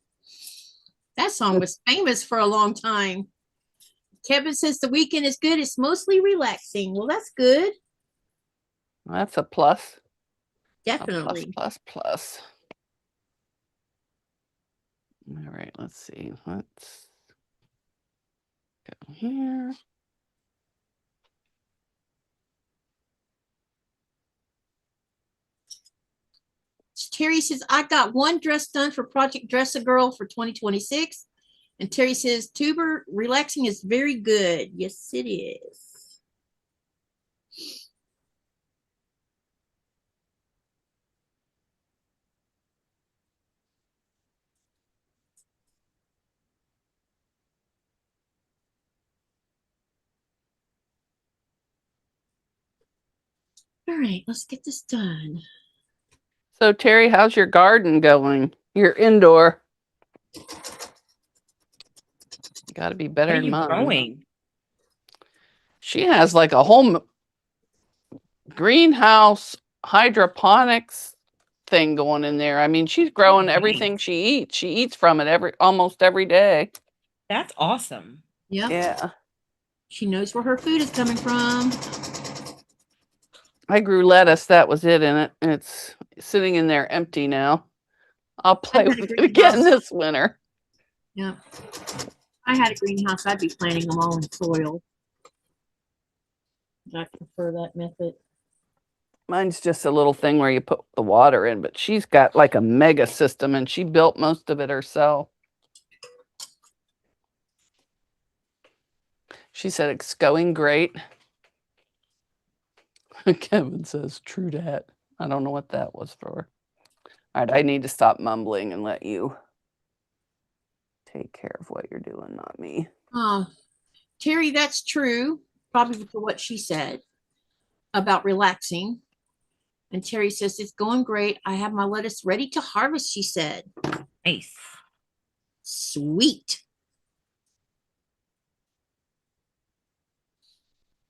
That song was famous for a long time. Kevin says the weekend is good. It's mostly relaxing. Well, that's good. That's a plus. Definitely. A plus. All right, let's see. Let's go here. Terry says, I got one dress done for Project Dress a Girl for 2026. And Terry says, Tuber, relaxing is very good. Yes, it is. All right, let's get this done. So Terry, how's your garden going? Your indoor. Got to be better What are than you mine. growing? She has like a whole greenhouse hydroponics thing going in there. I mean, she's growing everything she eats. She eats from it almost every day. That's awesome. Yep. Yeah. She knows where her food is coming from. I grew lettuce. That was it in it. It's sitting in there empty now. I'll play with it again this winter. Yeah. I had a greenhouse. I'd be planting them all in soil. I prefer that method. Mine's just a little thing where you put the water in, but she's got like a mega system and she built most of it herself. She said it's going great. Kevin says, true dat. I don't know what that was for. All right, I need to stop mumbling and let you take care of what you're doing, not me. Terry, that's true. probably for what she said about relaxing. And Terry says, it's going great. I have my lettuce ready to harvest, she said. Nice. Sweet.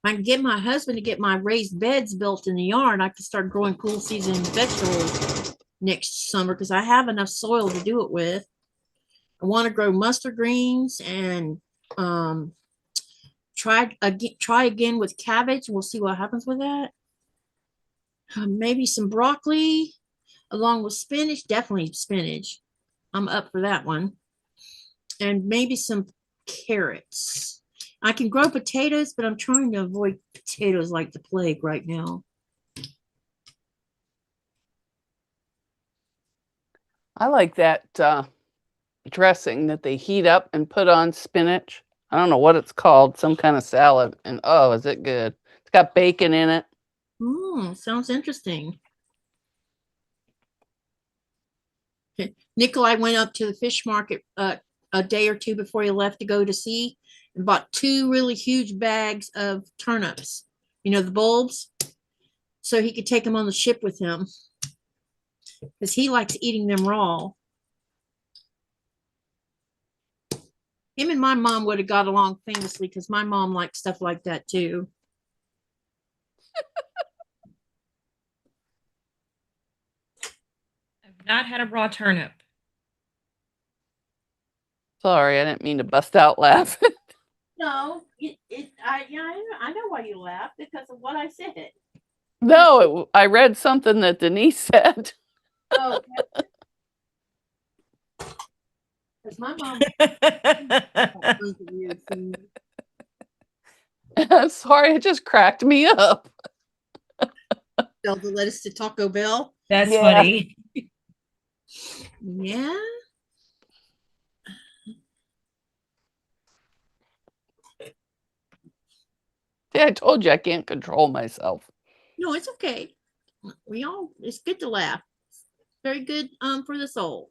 I can get my husband to get my raised beds built in the yard. I can start growing cool season vegetables next summer because I have enough soil to do it with. I want to grow mustard greens and try again with cabbage. We'll see what happens with that. Maybe some broccoli along with spinach. Definitely spinach. I'm up for that one. And maybe some carrots. I can grow potatoes, but I'm trying to avoid potatoes like the plague right now. I like that dressing that they heat up and put on spinach. I don't know what it's called, some kind of salad. And oh, is it good? It's got bacon in it. Sounds interesting. Okay. Nikolai went up to the fish market a day or two before he left to go to sea and bought 2 really huge bags of turnips, you know, the bulbs, so he could take them on the ship with him because he likes eating them raw. Him and my mom would have got along famously because my mom liked stuff like that too. I've not had a raw turnip. Sorry, I didn't mean to bust out laughing. No, I know why you laughed because of what I said. No, I read something that Denise said. Oh, because my mom. Sorry, it just cracked me up. Sell the lettuce to Taco Bell. That's funny. Yeah. See, I told you I can't control myself. No, it's okay. It's good to laugh. Very good for the soul.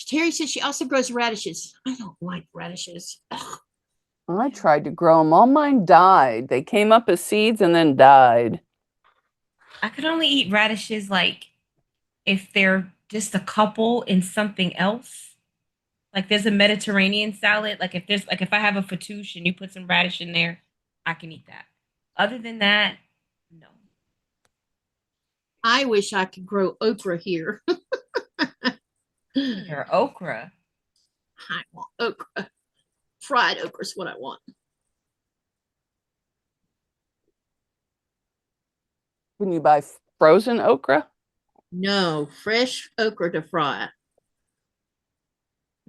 Terry says she also grows radishes. I don't like radishes. Ugh. I tried to grow them. All mine died. They came up as seeds and then died. I could only eat radishes like if they're just a couple in something else. Like there's a Mediterranean salad. Like if I have a fattoush and you put some radish in there, I can eat that. Other than that, no. I wish I could grow okra here. Your okra. I want okra. Fried okra is what I want. Can you buy frozen okra? No, fresh okra to fry.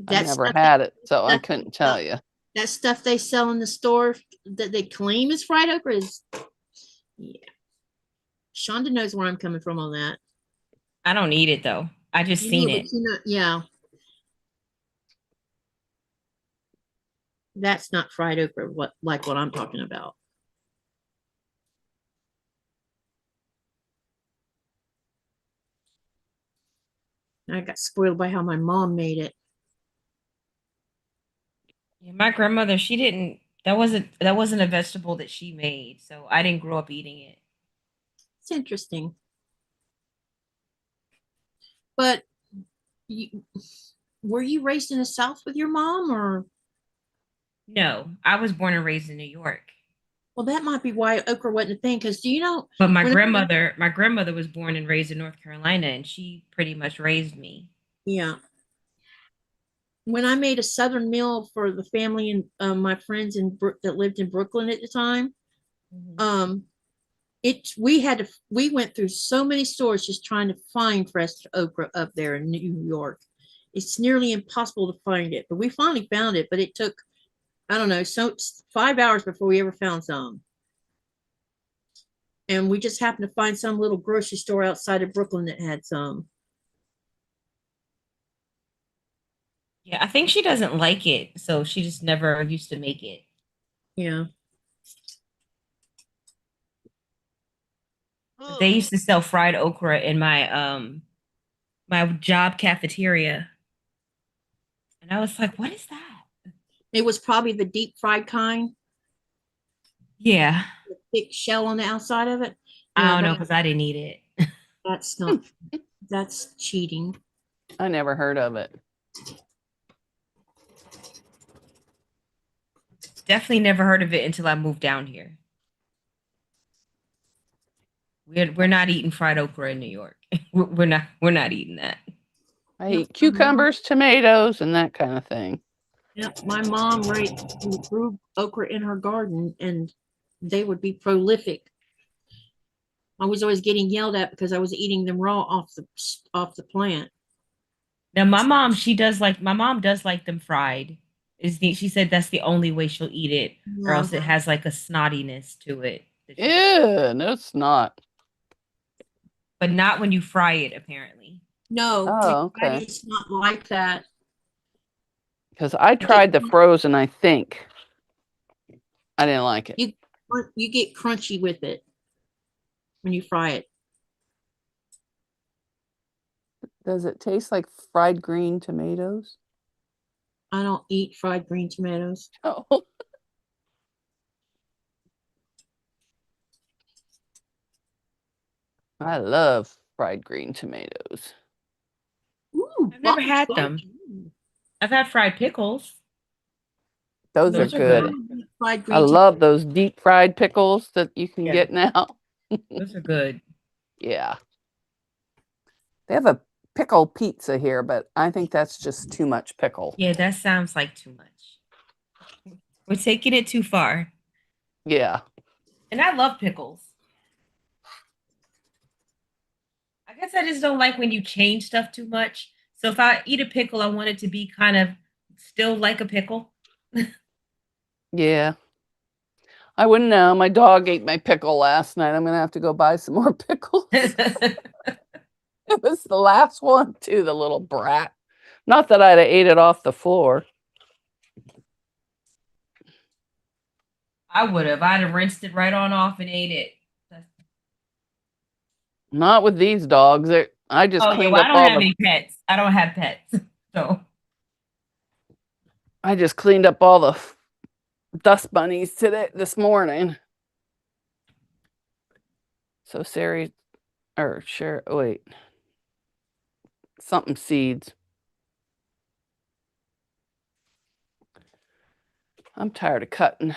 I've never had it, so I couldn't tell you. That stuff they sell in the store that they claim is fried okra is, yeah. Shonda knows where I'm coming from on that. I don't eat it though. I just seen it. Yeah. That's not fried okra, like what I'm talking about. I got spoiled by how my mom made it. Yeah, my grandmother, she didn't. That wasn't a vegetable that she made, so I didn't grow up eating it. It's interesting. But were you raised in the South with your mom, or? No, I was born and raised in New York. Well, that might be why okra wasn't a thing. Because do you know? But my grandmother was born and raised in North Carolina, and she pretty much raised me. Yeah. When I made a Southern meal for the family and my friends that lived in Brooklyn at the time, we went through so many stores just trying to find fresh okra up there in New York. It's nearly impossible to find it, but we finally found it. But it took, I don't know, 5 hours before we ever found some. And we just happened to find some little grocery store outside of Brooklyn that had some. Yeah, I think she doesn't like it, so she just never used to make it. Yeah. They used to sell fried okra in my my job cafeteria. And I was like, what is that? It was probably the deep fried kind, Yeah. the thick shell on the outside of it. I Yeah, don't know because I didn't eat it. that's not, that's cheating. I never heard of it. Definitely never heard of it until I moved down here. We're not eating fried okra in New York. We're not eating that. I eat cucumbers, tomatoes, and that kind of thing. Yeah, my mom grew okra in her garden, and they would be prolific. I was always getting yelled at because I was eating them raw off the plant. Now my mom does like them fried. She said that's the only way she'll eat it, or else it has like a snottiness to it. Ew, no, it's not. But not when you fry it, apparently. No, Oh, okay. it's not like that. Because I tried the frozen, I think. I didn't like it. You get crunchy with it when you fry it. Does it taste like fried green tomatoes? I don't eat fried green tomatoes. Oh. I love fried green tomatoes. Ooh, I've never had them. I've had fried pickles. Those are good. Fried green I love those deep fried pickles that you can get now. Those are good. Yeah. They have a pickle pizza here, but I think that's just too much pickle. Yeah, that sounds like too much. We're taking it too far. Yeah. And I love pickles. I guess I just don't like when you change stuff too much. So if I eat a pickle, I want it to be kind of still like a pickle. Yeah. I wouldn't know. My dog ate my pickle last night. I'm going to have to go buy some more pickles. It was the last one, too, the little brat. Not that I'd have ate it off the floor. I would have. I'd have rinsed it right on off and ate it. Not with these dogs. I just cleaned up I don't have any pets. I don't have pets. So I just cleaned up all the dust bunnies this morning. So Sari, or sure, wait, something seeds. I'm tired of cutting.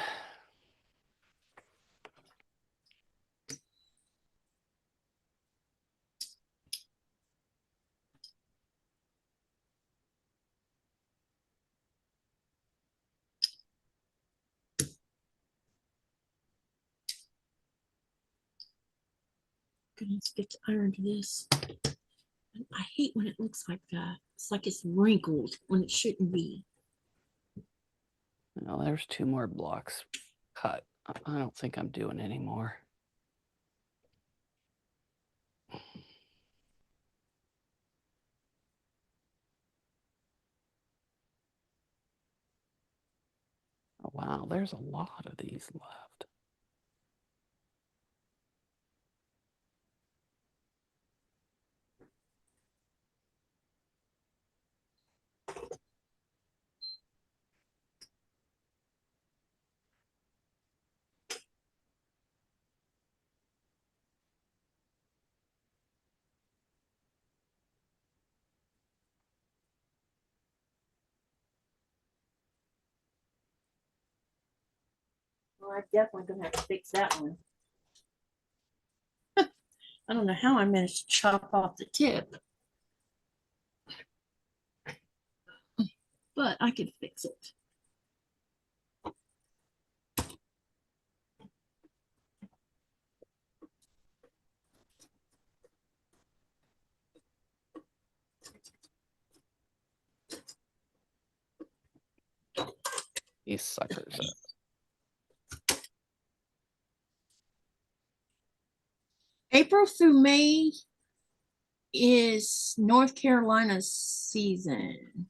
Goodness, get to iron to this. I hate when it looks like that. It's like it's wrinkled when it shouldn't be. Well, there's 2 more blocks cut. I don't think I'm doing any more. Oh, wow, there's a lot of these left. Well, I'm definitely gonna have to fix that one. I don't know how I managed to chop off the tip, but I can fix it. These suckers up. April through May is North Carolina's season.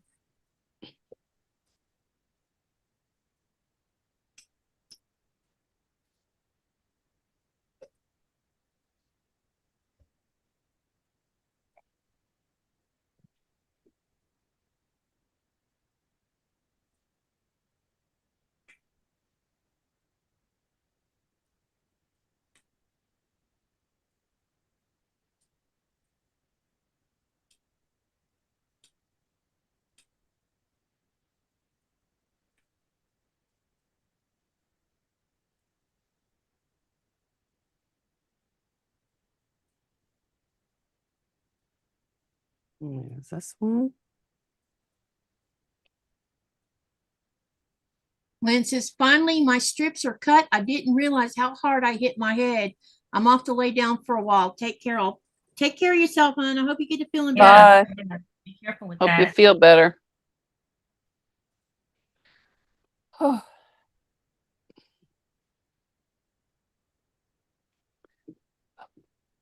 Is this one? Lynn says, finally, my strips are cut. I didn't realize how hard I hit my head. I'm off to lay down for a while. Take care. Take care of yourself, hon. I hope you get to feeling better. Bye. Be careful with Hope that. you feel better. Oh.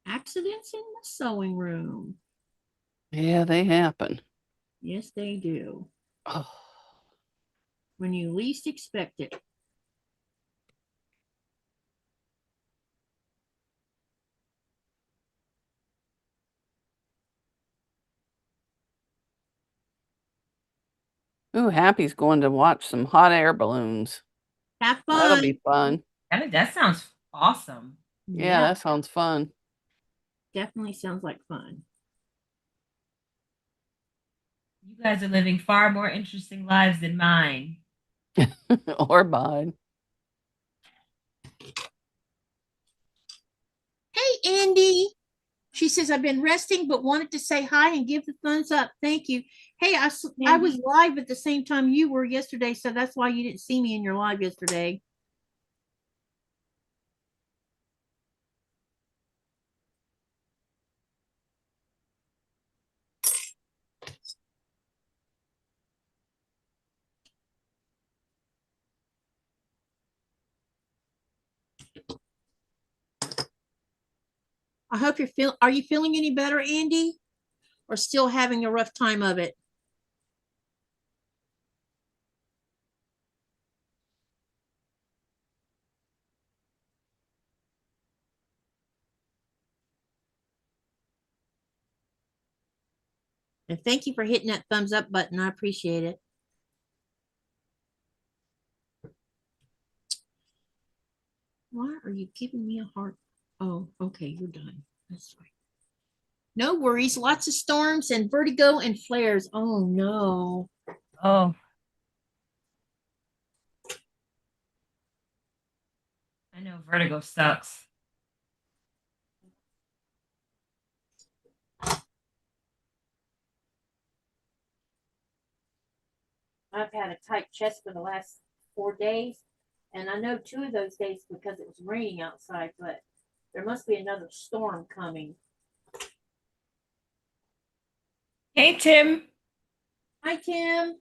Accidents in the sewing room. Yeah, they happen. Yes, they do. Oh. When you least expect it. Ooh, Happy's going to watch some hot air balloons. Have fun. That'll be fun. That sounds awesome. Yeah, that sounds fun. Definitely sounds like fun. You guys are living far more interesting lives than mine. Or mine. Hey, Andy. She says, I've been resting, but wanted to say hi and give the thumbs up. Thank you. Hey, I was live at the same time you were yesterday, so that's why you didn't see me in your live yesterday. I hope are you feeling any better, Andy? Or still having a rough time of it? And thank you for hitting that thumbs up button. I appreciate it. Why are you giving me a heart? Oh, okay, you're done. That's fine. No worries. Lots of storms and vertigo and flares. Oh, no. Oh. I know vertigo sucks. I've had a tight chest for the last 4 days. And I know 2 of those days because it was raining outside, but there must be another storm coming. Hey, Tim. Hi, Tim.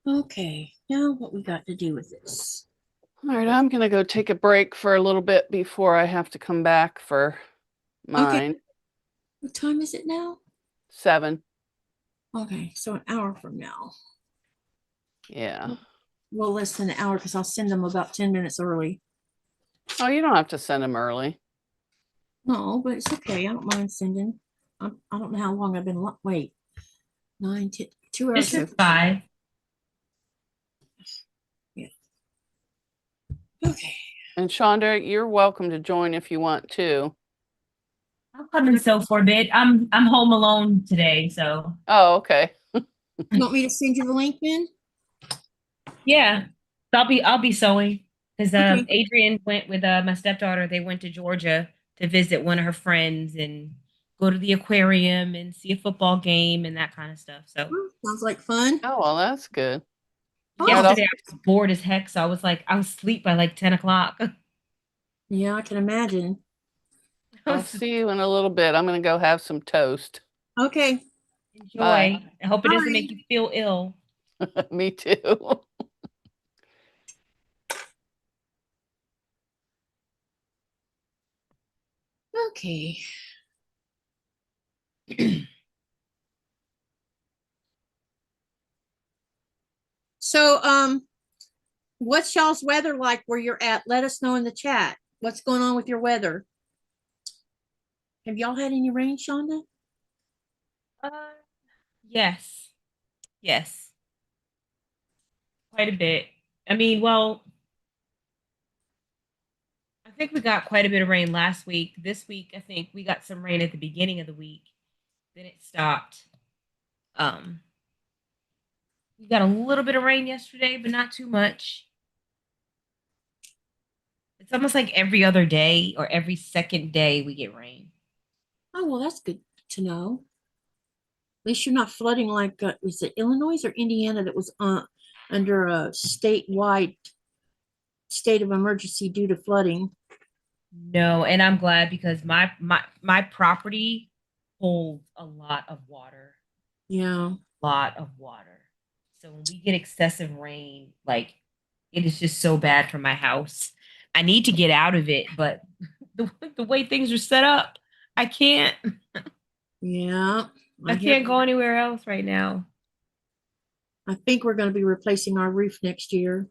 Okay, now what we got to do with this? All right, I'm going to go take a break for a little bit before I have to come back for mine. Okay. What time is it now? 7. Okay, so an hour from now. Yeah. Well, less than an hour because I'll send them about 10 minutes early. Oh, you don't have to send them early. No, but it's okay. I don't mind sending. I don't know how long I've been. Wait, 9, 10, 2 hours. This is 5. Yeah. Okay. And Shonda, you're welcome to join if you want to. I'll come and sew for a bit. I'm home alone today, so. Oh, okay. You want me to send you the link then? Yeah, I'll be sewing because Okay. Adrian went with my stepdaughter. They went to Georgia to visit one of her friends and go to the aquarium and see a football game and that kind of stuff. So Sounds like fun. Oh, well, that's good. Oh, yesterday I was bored as heck, so I was asleep by like 10 o'clock. yeah, I can imagine. I'll see you in a little bit. I'm going to go have some toast. Okay. Enjoy. Bye. I hope it doesn't Bye. make you feel ill. Me too. Okay. So, what's y'all's weather like where you're at? Let us know in the chat. What's going on with your weather? Have y'all had any rain, Shonda? Uh, yes. Yes. Quite a bit. I mean, well, I think we got quite a bit of rain last week. This week, I think we got some rain at the beginning of the week. Then it stopped. We got a little bit of rain yesterday, but not too much. It's almost like every other day or every second day we get rain. Oh, well, that's good to know. At least you're not flooding like, was it Illinois or Indiana that was under a statewide state of emergency due to flooding? No, and I'm glad because my property holds a lot of water. Yeah. Lot of water. So when we get excessive rain, like it is just so bad for my house. I need to get out of it, but the way things are set up, I can't. Yeah. I can't go anywhere else right now. I think we're going to be replacing our roof next year.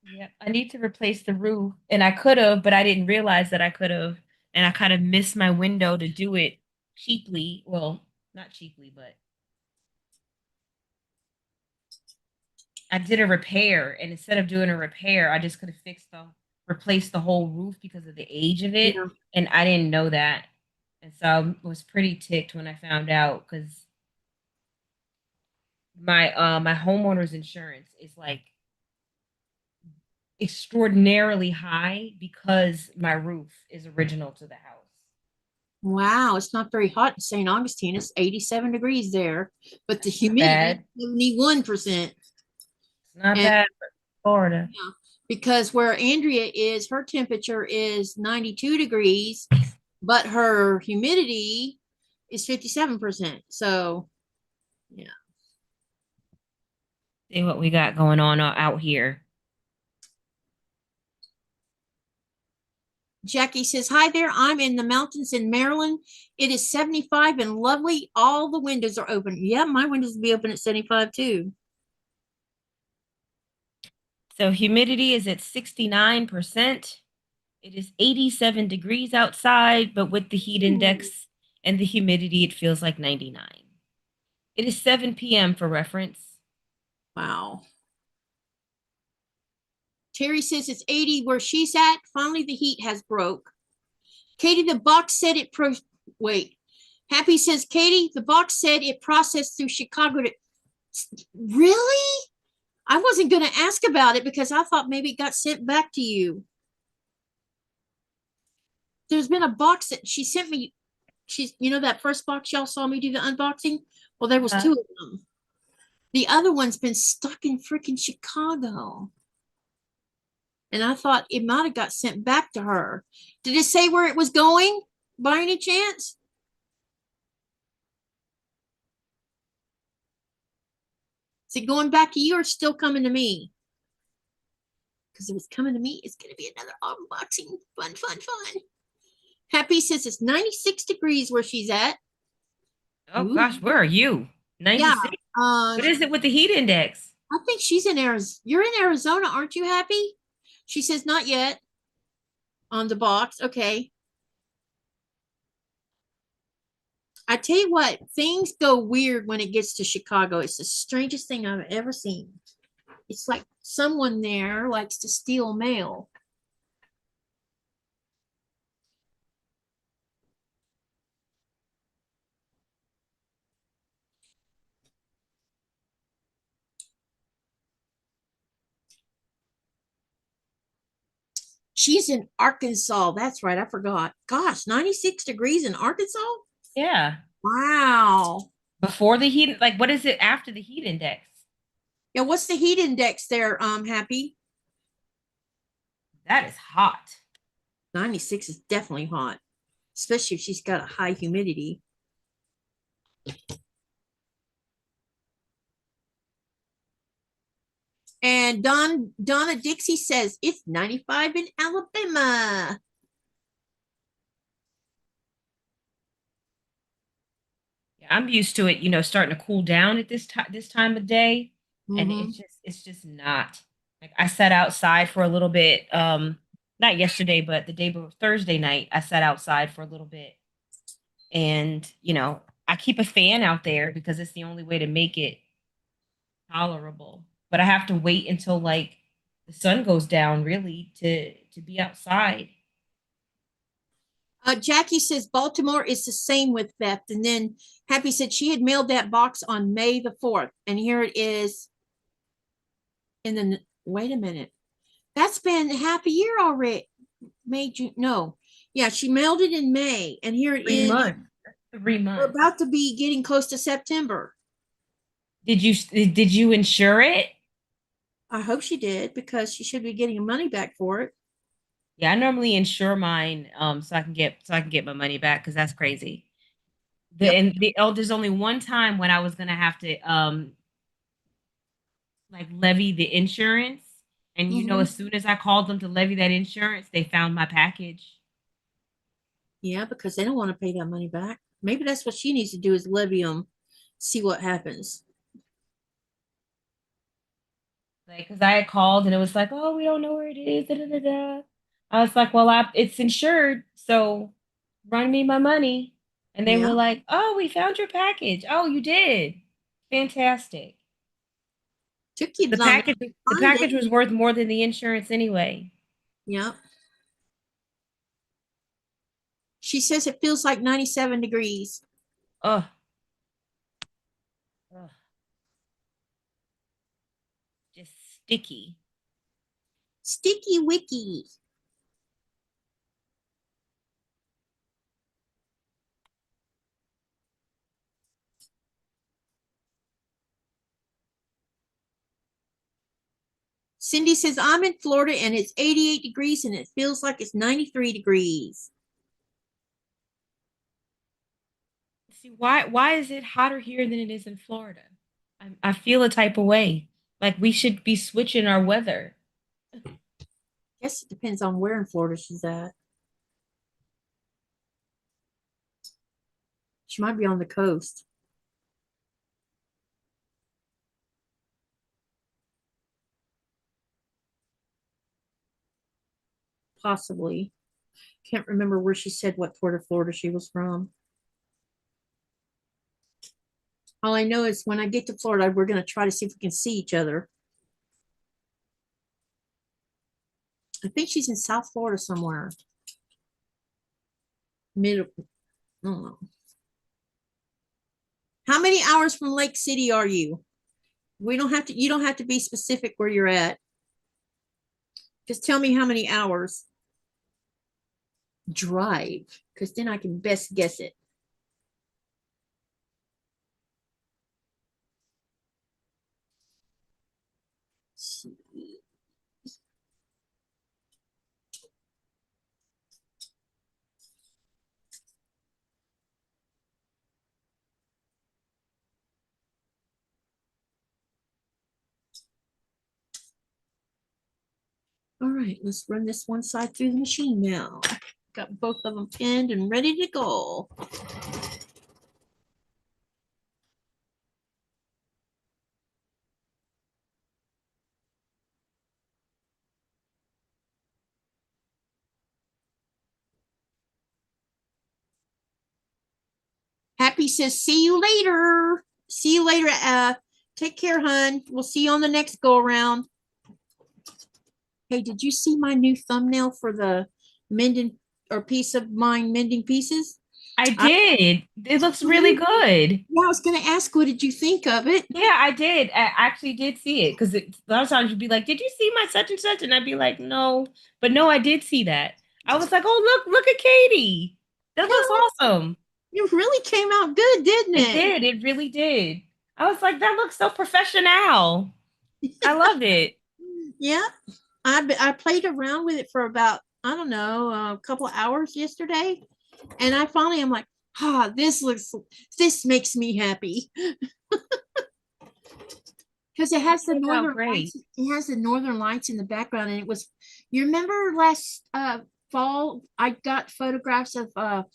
Yeah, I need to replace the roof, and I could have, but I didn't realize that I could have, and I kind of missed my window to do it cheaply. Well, not cheaply, but I did a repair, and instead of doing a repair, I just could have replaced the whole roof because of the age of it, Yeah. and I didn't know that, and so I was pretty ticked when I found out because my homeowner's insurance is like extraordinarily high because my roof is original to the house. Wow, it's not very hot in St. Augustine. It's 87 degrees there, but the humidity is 71%. It's not And- bad for Florida. Yeah, because where Andrea is, her temperature is 92 degrees, but her humidity is 57%. So, yeah. See what we got going on out here. Jackie says, hi there. I'm in the mountains in Maryland. It is 75 and lovely. All the windows are open. Yeah, my windows will be open at 75 too. So humidity is at 69%. It is 87 degrees outside, but with the heat index and the humidity, it feels like 99. It is 7 p.m. for reference. Wow. Terry says it's 80 where she's at. Finally, the heat has broke. Katie, the box said it wait. Happy says, Katie, the box said it processed through Chicago. Really? I wasn't going to ask about it because I thought maybe it got sent back to you. There's been a box that she sent me. She's, that first box y'all saw me do the unboxing? Well, there was two of them. The other one's been stuck in freaking Chicago. And I thought it might have got sent back to her. Did it say where it was going by any chance? Is it going back to you or still coming to me? Because if it's coming to me, it's going to be another unboxing. Fun, fun, fun. Happy says it's 96 degrees where she's at. Oh, gosh, where are you? 96? Yeah. What is it with the heat index? I think she's in Arizona. You're in Arizona, aren't you, Happy? She says not yet on the box. Okay. I tell you what, things go weird when it gets to Chicago. It's the strangest thing I've ever seen. It's like someone there likes to steal mail. She's in Arkansas. That's right. I forgot. Gosh, 96 degrees in Arkansas? Yeah. Wow. Before the heat, like what is it after the heat index? Yeah, what's the heat index there, Happy? That is hot. 96 is definitely hot, especially if she's got a high humidity. And Donna Dixie says it's 95 in Alabama. Yeah, I'm used to it, you know, starting to cool down at this time of day, and Mhm. it's just not. Like I sat outside for a little bit, not yesterday, but the day before Thursday night, I sat outside for a little bit, and you know, I keep a fan out there because it's the only way to make it tolerable. But I have to wait until like the sun goes down really to be outside. Jackie says Baltimore is the same with theft. And then Happy said she had mailed that box on May the 4th. And here it is. And then, wait a minute. That's been half a year already. May, June, no. Yeah, she mailed it in May. And here it is. 3 months. 3 months. We're about to be getting close to September. Did you insure it? I hope she did because she should be getting money back for it. Yeah, I normally insure mine so I can get my money back because that's crazy. There's only one time when I was gonna have to like levy the insurance, and you know, Mhm. as soon as I called them to levy that insurance, they found my package. Yeah, because they don't want to pay that money back. Maybe that's what she needs to do is levy them, see what happens. Like, because I had called and it was like, oh, we don't know where it is. Da, da, da, da. I was like, well, it's insured, so run me my money. And they Yeah. were like, oh, we found your package. Oh, you did. Fantastic. Took you The long enough package to the find package it. was worth more than the insurance anyway. Yeah. She says it feels like 97 degrees. Ugh. Ugh. Just sticky. Sticky wicky. Cindy says, I'm in Florida and it's 88 degrees and it feels like it's 93 degrees. See, why is it hotter here than it is in Florida? I feel a type of way. Like we should be switching our weather. Guess it depends on where in Florida she's at. She might be on the coast. Possibly. Can't remember where she said what part of Florida she was from. All I know is when I get to Florida, we're going to try to see if we can see each other. I think she's in South Florida somewhere. Mid, I don't know. How many hours from Lake City are you? You don't have to be specific where you're at. Just tell me how many hours drive, because then I can best guess it. All right, let's run this one side through the machine now. Got both of them pinned and ready to go. Happy says, see you later. See you later. Take care, hun. We'll see you on the next go around. Hey, did you see my new thumbnail for the mending or piece of mine mending pieces? I did. It looks really good. Yeah, I was going to ask, what did you think of it? Yeah, I did. I actually did see it because a lot of times you'd be like, "Did you see my such and such?" And I'd be like, "No," but no, I did see that. I was like, "Oh, look at Katie. That looks awesome." It really came out good, didn't It it? did. It really did. I was like, "That looks so professional." I loved it. Yeah. I played around with it for about, I don't know, a couple of hours yesterday. And I finally am like, this makes me happy. Because it has the Turned out northern great. lights. It has the northern lights in the background. And it was, you remember last fall, I got photographs of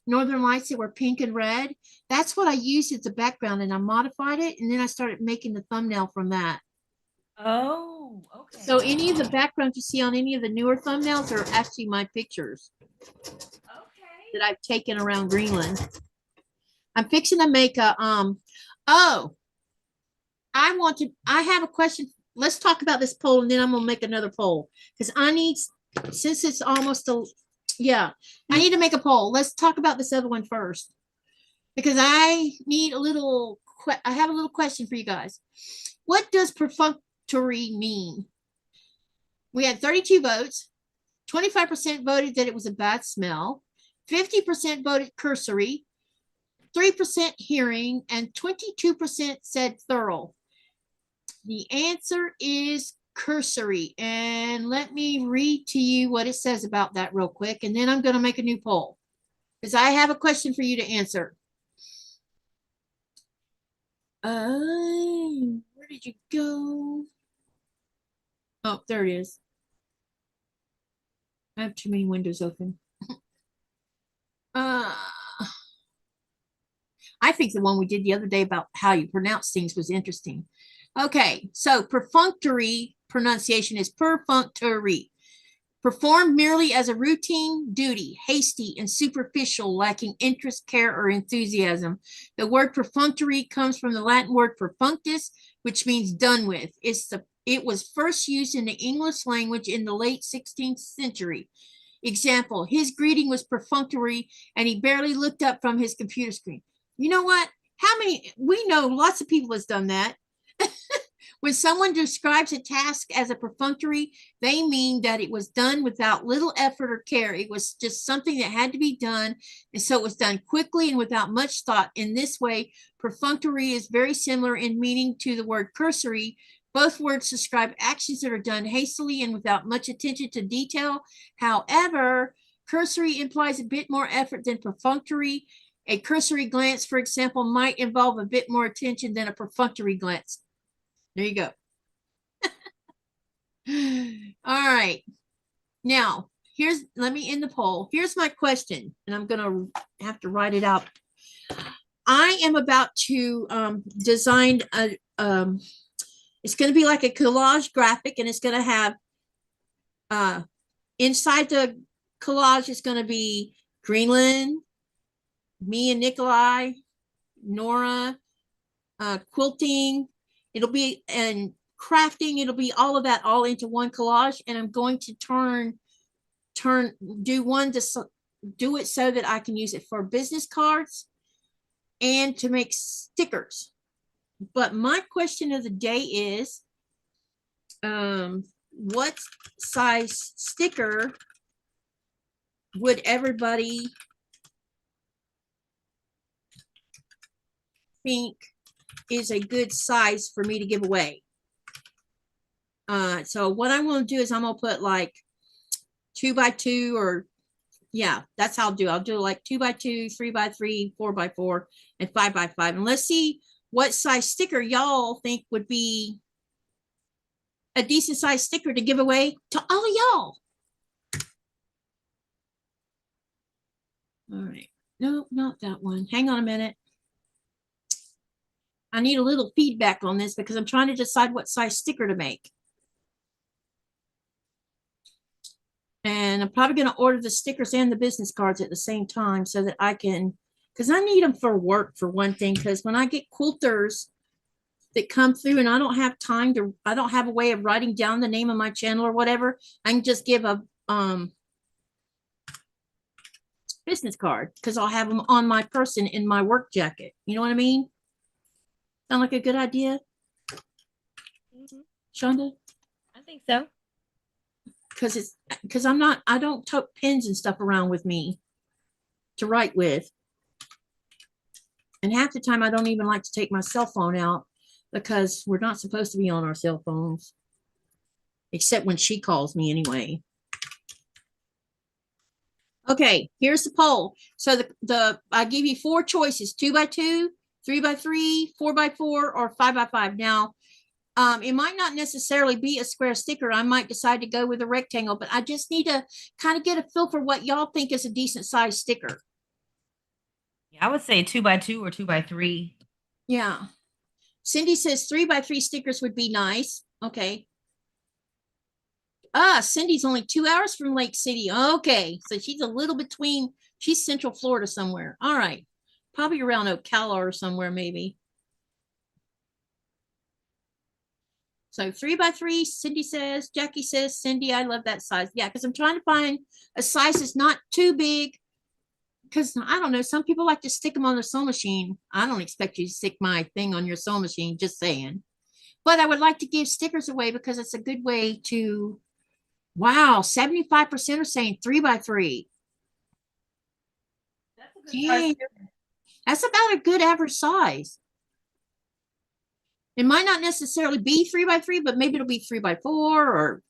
northern lights that were pink and red. That's what I used as the background, and I modified it. And then I started making the thumbnail from that. Oh, okay. So any of the backgrounds you see on any of the newer thumbnails are actually my pictures that I've taken around Greenland. I'm fixing to make a oh, I have a question. Let's talk about this poll, and then I'm gonna make another poll because I need, since it's almost a, yeah, I need to make a poll. Let's talk about this other one first because I need a little I have a little question for you guys. What does perfunctory mean? We had 32 votes. 25% voted that it was a bad smell. 50% voted cursory. 3% hearing, and 22% said thorough. The answer is cursory. And let me read to you what it says about that real quick. And then I'm going to make a new poll because I have a question for you to answer. Where did you go? Oh, there it is. I have too many windows open. I think the one we did the other day about how you pronounce things was interesting. Okay, so perfunctory pronunciation is perfunctory. Performed merely as a routine duty, hasty and superficial, lacking interest, care, or enthusiasm. The word perfunctory comes from the Latin word perfunctus, which means done with. It was first used in the English language in the late 16th century. Example, his greeting was perfunctory and he barely looked up from his computer screen. You know what? We know lots of people has done that. When someone describes a task as a perfunctory, they mean that it was done without little effort or care. It was just something that had to be done. And so it was done quickly and without much thought. In this way, perfunctory is very similar in meaning to the word cursory. Both words describe actions that are done hastily and without much attention to detail. However, cursory implies a bit more effort than perfunctory. A cursory glance, for example, might involve a bit more attention than a perfunctory glance. There you go. All right. Now, let me end the poll. Here's my question, and I'm going to have to write it out. I am about to design it's going to be like a collage graphic, and it's going to have, inside the collage is going to be Greenland, me and Nikolai, Nora, quilting. It'll be, and crafting. It'll be all of that all into one collage. And I'm going to do it so that I can use it for business cards and to make stickers. But my question of the day is, what size sticker would everybody think is a good size for me to give away? So what I'm going to do is I'm going to put like 2x2, or yeah, that's how I'll do. I'll do like 2x2, 3x3, 4x4, and 5x5. And let's see what size sticker y'all think would be a decent size sticker to give away to all of y'all. All right. No, not that one. Hang on a minute. I need a little feedback on this because I'm trying to decide what size sticker to make. And I'm probably going to order the stickers and the business cards at the same time so that I can, because I need them for work for one thing, because when I get quilters that come through and I don't have time to, I don't have a way of writing down the name of my channel or whatever, I can just give a business card because I'll have them on my person in my work jacket. You know what I mean? Sound like a good idea, Shonda? I think so. Because I don't tote pens and stuff around with me to write with. And half the time I don't even like to take my cell phone out because we're not supposed to be on our cell phones. Except when she calls me anyway. Okay, here's the poll. So I give you 4 choices: 2x2, 3x3, 4x4, or 5x5. Now, it might not necessarily be a square sticker. I might decide to go with a rectangle, but I just need to kind of get a feel for what y'all think is a decent size sticker. Yeah, I would say 2x2 or 2x3. Yeah. Cindy says 3x3 stickers would be nice. Okay. Cindy's only 2 hours from Lake City. Okay, so she's a little between. She's Central Florida somewhere. All right, probably around Ocala or somewhere maybe. So 3x3, Cindy says. Jackie says, Cindy, I love that size. Yeah, because I'm trying to find a size that's not too big. Because I don't know, some people like to stick them on their sewing machine. I don't expect you to stick my thing on your sewing machine, just saying. But I would like to give stickers away because it's a good way to. Wow, 75% are saying 3x3. That's a good size. That's about a good average size. It might not necessarily be 3x3, but maybe it'll be 3x4 or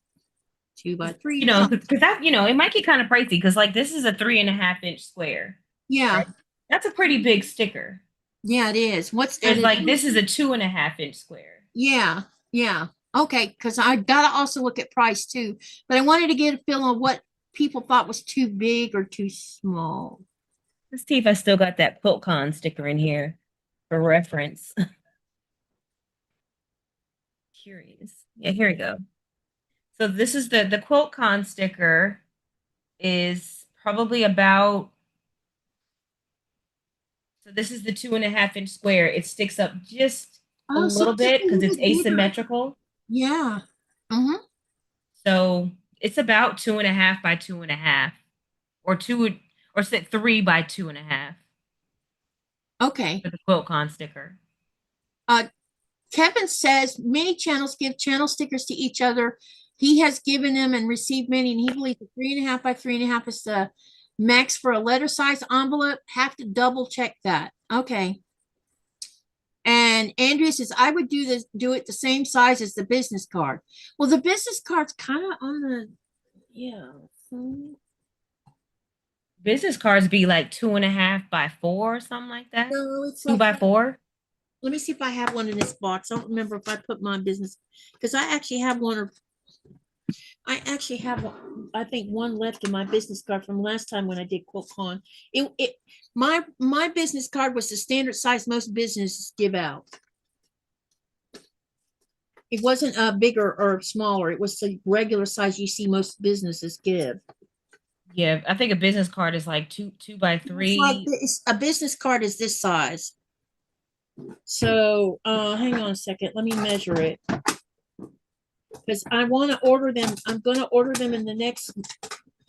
2x3. You know, because that, you know, it might get kind of pricey because like this is a 3.5-inch square. Yeah. Right? That's a pretty big sticker. Yeah, it is. There's like this is a 2.5-inch square. Yeah, yeah. Okay, because I gotta also look at price too. But I wanted to get a feel of what people thought was too big or too small. Let's see if I still got that QuiltCon sticker in here for reference. Curious. Yeah, here we go. So this is the QuiltCon sticker is probably about. So this is the 2.5-inch square. It sticks up just a little bit because it's asymmetrical. Yeah. Mm-hmm. So it's about 2.5 by 2.5, or 3 by 2.5. Okay. For the QuiltCon sticker. Kevin says many channels give channel stickers to each other. He has given them and received many, and he believes the 3.5 by 3.5 is the max for a letter size envelope. Have to double check that. Okay. And Andrea says, I would do it the same size as the business card. Well, the business card's kind of on the, yeah. Business cards be like 2.5 by 4 or something like that. No, it's 2 by 4. Let me see if I have one in this box. I don't remember if I put my business, because I actually have one, or I actually have, I think, one left in my business card from last time when I did QuiltCon. My business card was the standard size most businesses give out. It wasn't bigger or smaller. It was the regular size you see most businesses give. Yeah, I think a business card is like 2 by 3. A business card is this size. So hang on a second. Let me measure it. Because I want to order them. I'm going to order them in the next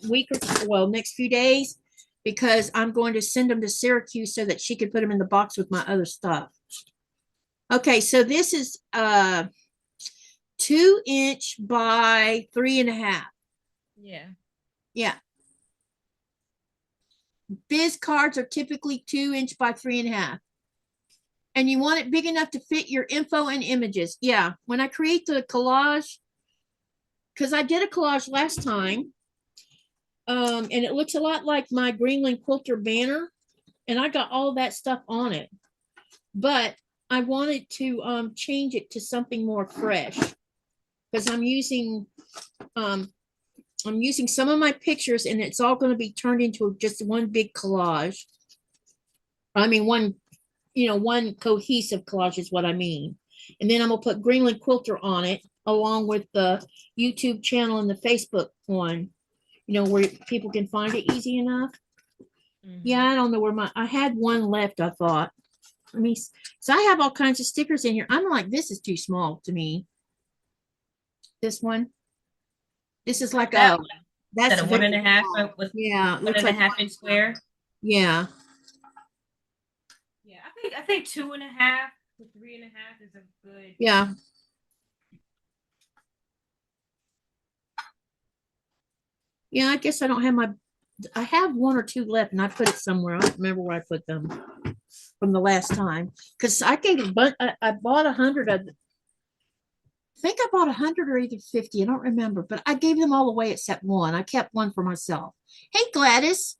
week or two, well, next few days, because I'm going to send them to Syracuse so that she could put them in the box with my other stuff. Okay, so this is 2-inch by 3.5. Yeah. Yeah. Biz cards are typically 2-inch by 3.5. And you want it big enough to fit your info and images. Yeah, when I create the collage, because I did a collage last time, and it looks a lot like my Greenland Quilter banner, and I got all that stuff on it. But I wanted to change it to something more fresh, because I'm using some of my pictures, and it's all going to be turned into just one big collage. I mean, one cohesive collage is what I mean. And then I'm gonna put Greenland Quilter on it, along with the YouTube channel and the Facebook one, where people can find it easy enough. Mm-hmm. Yeah, I don't know where I had one left, I thought. So I have all kinds of stickers in here. I'm like, this is too small to me. This one. This is like that's a 1.5 with 1.5 1.5-inch square. Yeah. Yeah, I think 2.5 to 3.5 is a good. Yeah. Yeah, I guess I don't have I have one or two left and I put it somewhere. I don't remember where I put them from the last time. Because I gave a bunch, I bought 100 of, I think I bought 100 or either 50. I don't remember, but I gave them all away except one. I kept one for myself. Hey, Gladys.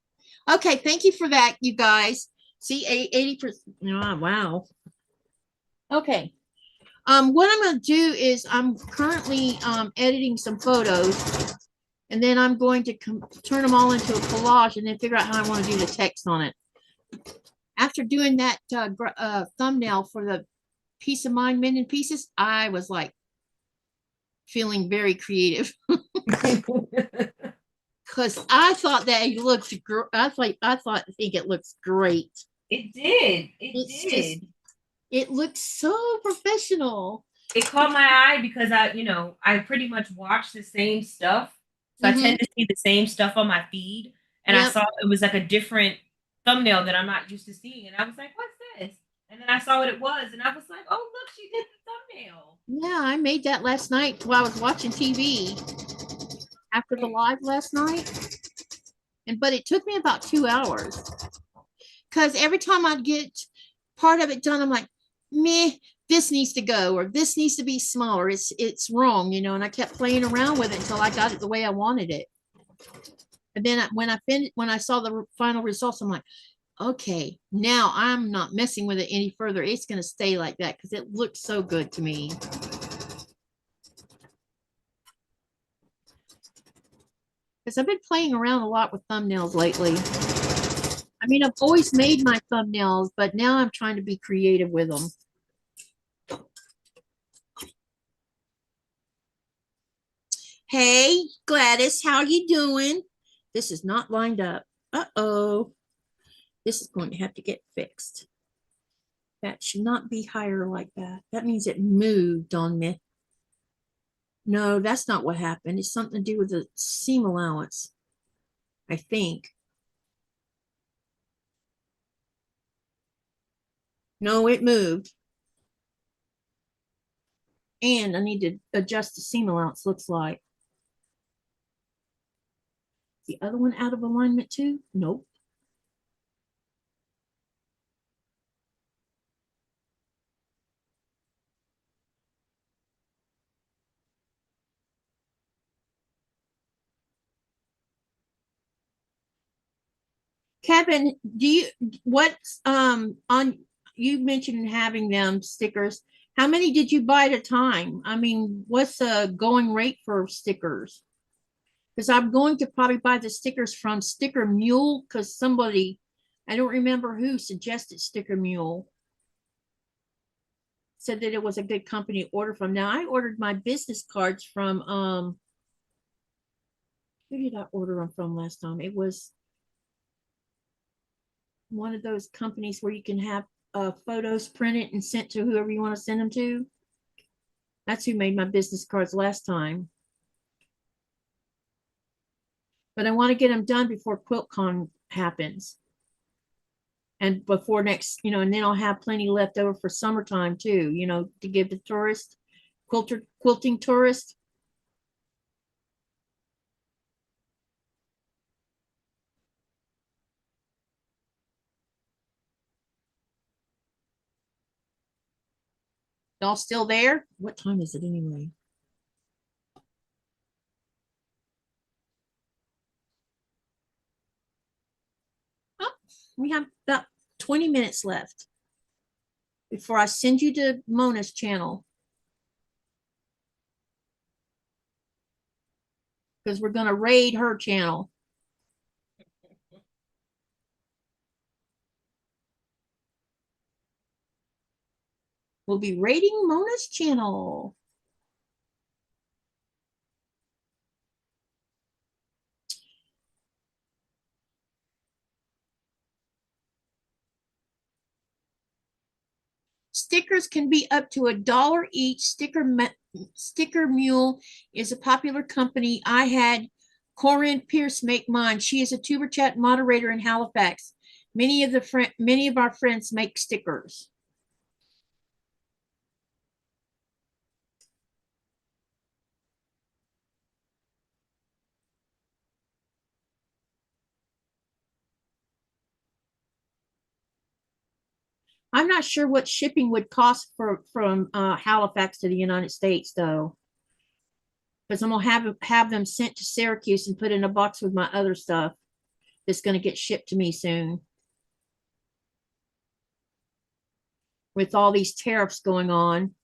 Okay, thank you for that, you guys. See, 80%. Oh, wow. Okay. What I'm going to do is I'm currently editing some photos, and then I'm going to turn them all into a collage and then figure out how I want to do the text on it. After doing that thumbnail for the Piece of Mind Men in Pieces, I was like feeling very creative because I thought that it looked I think it looks great. It did. It did. It looks so professional. It caught my eye because I pretty much watch the same stuff. So I tend to see the same stuff on my feed. And I saw it was like a different thumbnail that I'm not used to seeing. And I was like, what's this? And then I saw what it was. And I was like, oh, look, she did the thumbnail. Yeah, I made that last night while I was watching TV after the live last night. But it took me about 2 hours. Because every time I'd get part of it done, I'm like, meh, this needs to go, or this needs to be smaller. It's wrong, and I kept playing around with it until I got it the way I wanted it. And then when I saw the final results, I'm like, okay, now I'm not messing with it any further. It's going to stay like that because it looks so good to me. Because I've been playing around a lot with thumbnails lately. I mean, I've always made my thumbnails, but now I'm trying to be creative with them. Hey, Gladys, how you doing? This is not lined up. Uh-oh. This is going to have to get fixed. That should not be higher like that. That means it moved on me. No, that's not what happened. It's something to do with the seam allowance, I think. No, it moved. And I need to adjust the seam allowance, looks like. The other one out of alignment too? Nope. Kevin, you mentioned having them stickers. How many did you buy at a time? I mean, what's the going rate for stickers? Because I'm going to probably buy the stickers from Sticker Mule because somebody, I don't remember who suggested Sticker Mule, said that it was a good company to order from. Now I ordered my business cards from who did I order them from last time? It was one of those companies where you can have photos printed and sent to whoever you want to send them to. That's who made my business cards last time. But I want to get them done before QuiltCon happens. And before next, and then I'll have plenty left over for summertime too, to give to tourists, quilting tourists. Y'all still there? What time is it anyway? Oh, we have about 20 minutes left before I send you to Mona's channel. Because we're going to raid her channel. We'll be raiding Mona's channel. Stickers can be up to $1 each. Sticker Mule is a popular company. I had Corinne Pierce make mine. She is a Tuber Chat moderator in Halifax. Many of our friends make stickers. I'm not sure what shipping would cost from Halifax to the United States, though, because I'm gonna have them sent to Syracuse and put in a box with my other stuff that's gonna get shipped to me soon. With all these tariffs going on.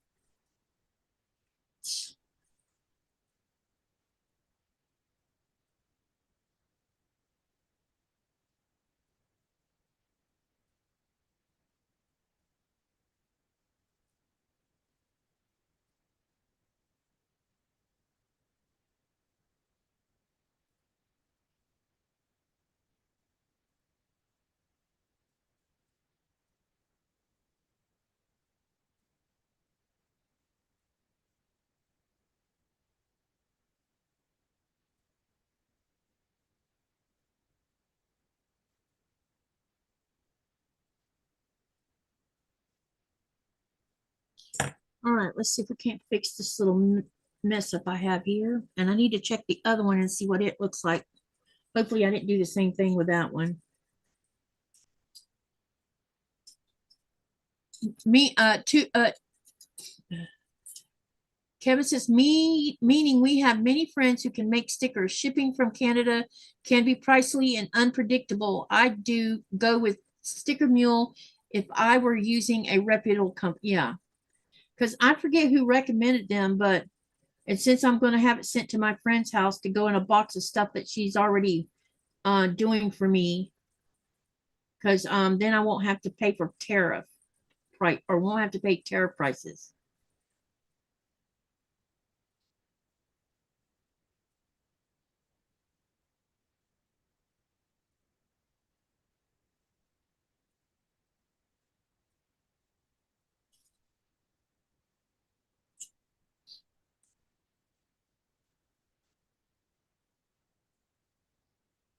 All right, let's see if we can't fix this little mess up I have here. And I need to check the other one and see what it looks like. Hopefully I didn't do the same thing with that one. Kevin says, meaning we have many friends who can make stickers. Shipping from Canada can be pricey and unpredictable. I do go with Sticker Mule if I were using a reputable company. Yeah, because I forget who recommended them, but and since I'm going to have it sent to my friend's house to go in a box of stuff that she's already doing for me, because then I won't have to pay for tariff price or won't have to pay tariff prices.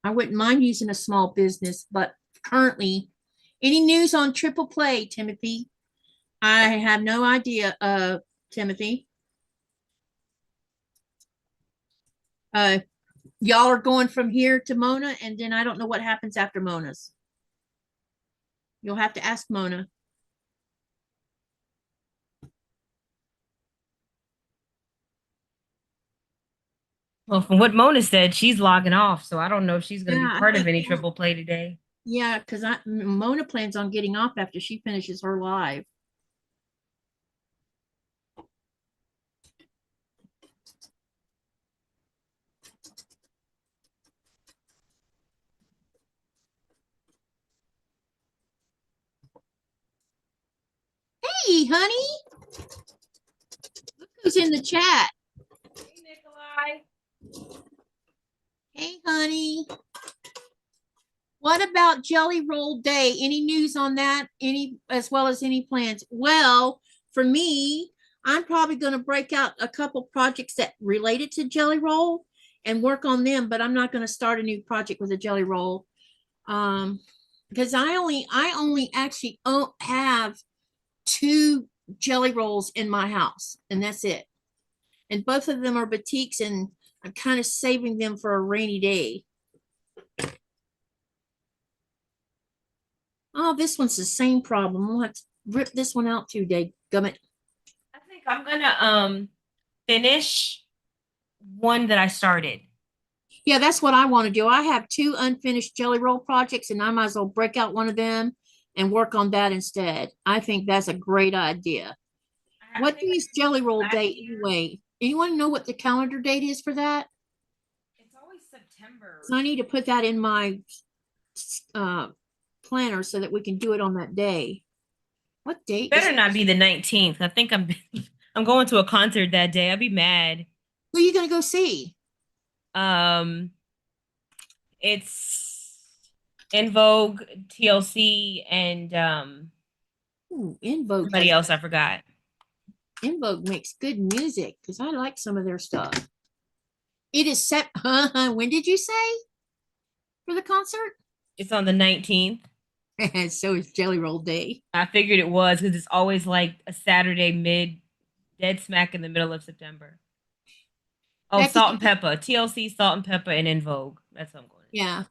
I wouldn't mind using a small business, but currently, any news on triple play, Timothy? I have no idea, Timothy. Y'all are going from here to Mona, and then I don't know what happens after Mona's. You'll have to ask Mona. Well, from what Mona said, she's logging off, so I don't know if she's going to Yeah, be part of any triple play today. Yeah, because Mona plans on getting off after she finishes her live. Hey, honey. Look who's in the chat. Hey, Nikolai. Hey, honey. What about Jelly Roll Day? Any news on that? Any, as well as any plans? Well, for me, I'm probably going to break out a couple projects that related to Jelly Roll and work on them, but I'm not going to start a new project with a Jelly Roll. Because I only actually have 2 Jelly Rolls in my house, and that's it. And both of them are batiks, and I'm kind of saving them for a rainy day. Oh, this one's the same problem. We'll have to rip this one out too, dadgummit. I think I'm gonna finish one that I started. Yeah, that's what I want to do. I have 2 unfinished Jelly Roll projects, and I might as well break out one of them and work on that instead. I think that's a great idea. What is Jelly Roll Day anyway? Anyone know what the calendar date is for that? It's always September. So I need to put that in my planner so that we can do it on that day. What date? Better not be the 19th. I think I'm going to a concert that day. I'd be mad. Who are you gonna go see? It's En Vogue, TLC, and En Vogue. somebody else I forgot. En Vogue makes good music because I like some of their stuff. It is set. When did you say for the concert? It's on the 19th. So it's Jelly Roll Day. I figured it was because it's always like a Saturday dead smack in the middle of September. Oh, Becky, Salt and Pepper. TLC, Salt and Pepper, and In Vogue. That's what I'm going to. yeah.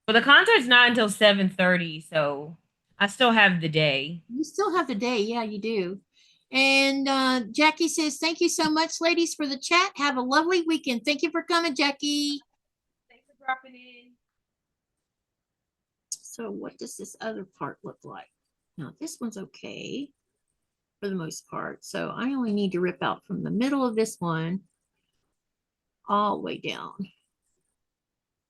But the concert's not until 7:30, so I still have the day. You still have the day. Yeah, you do. And Jackie says, thank you so much, ladies, for the chat. Have a lovely weekend. Thank you for coming, Jackie. Thanks for dropping in. So what does this other part look like? Now, this one's okay for the most part. So I only need to rip out from the middle of this one all the way down.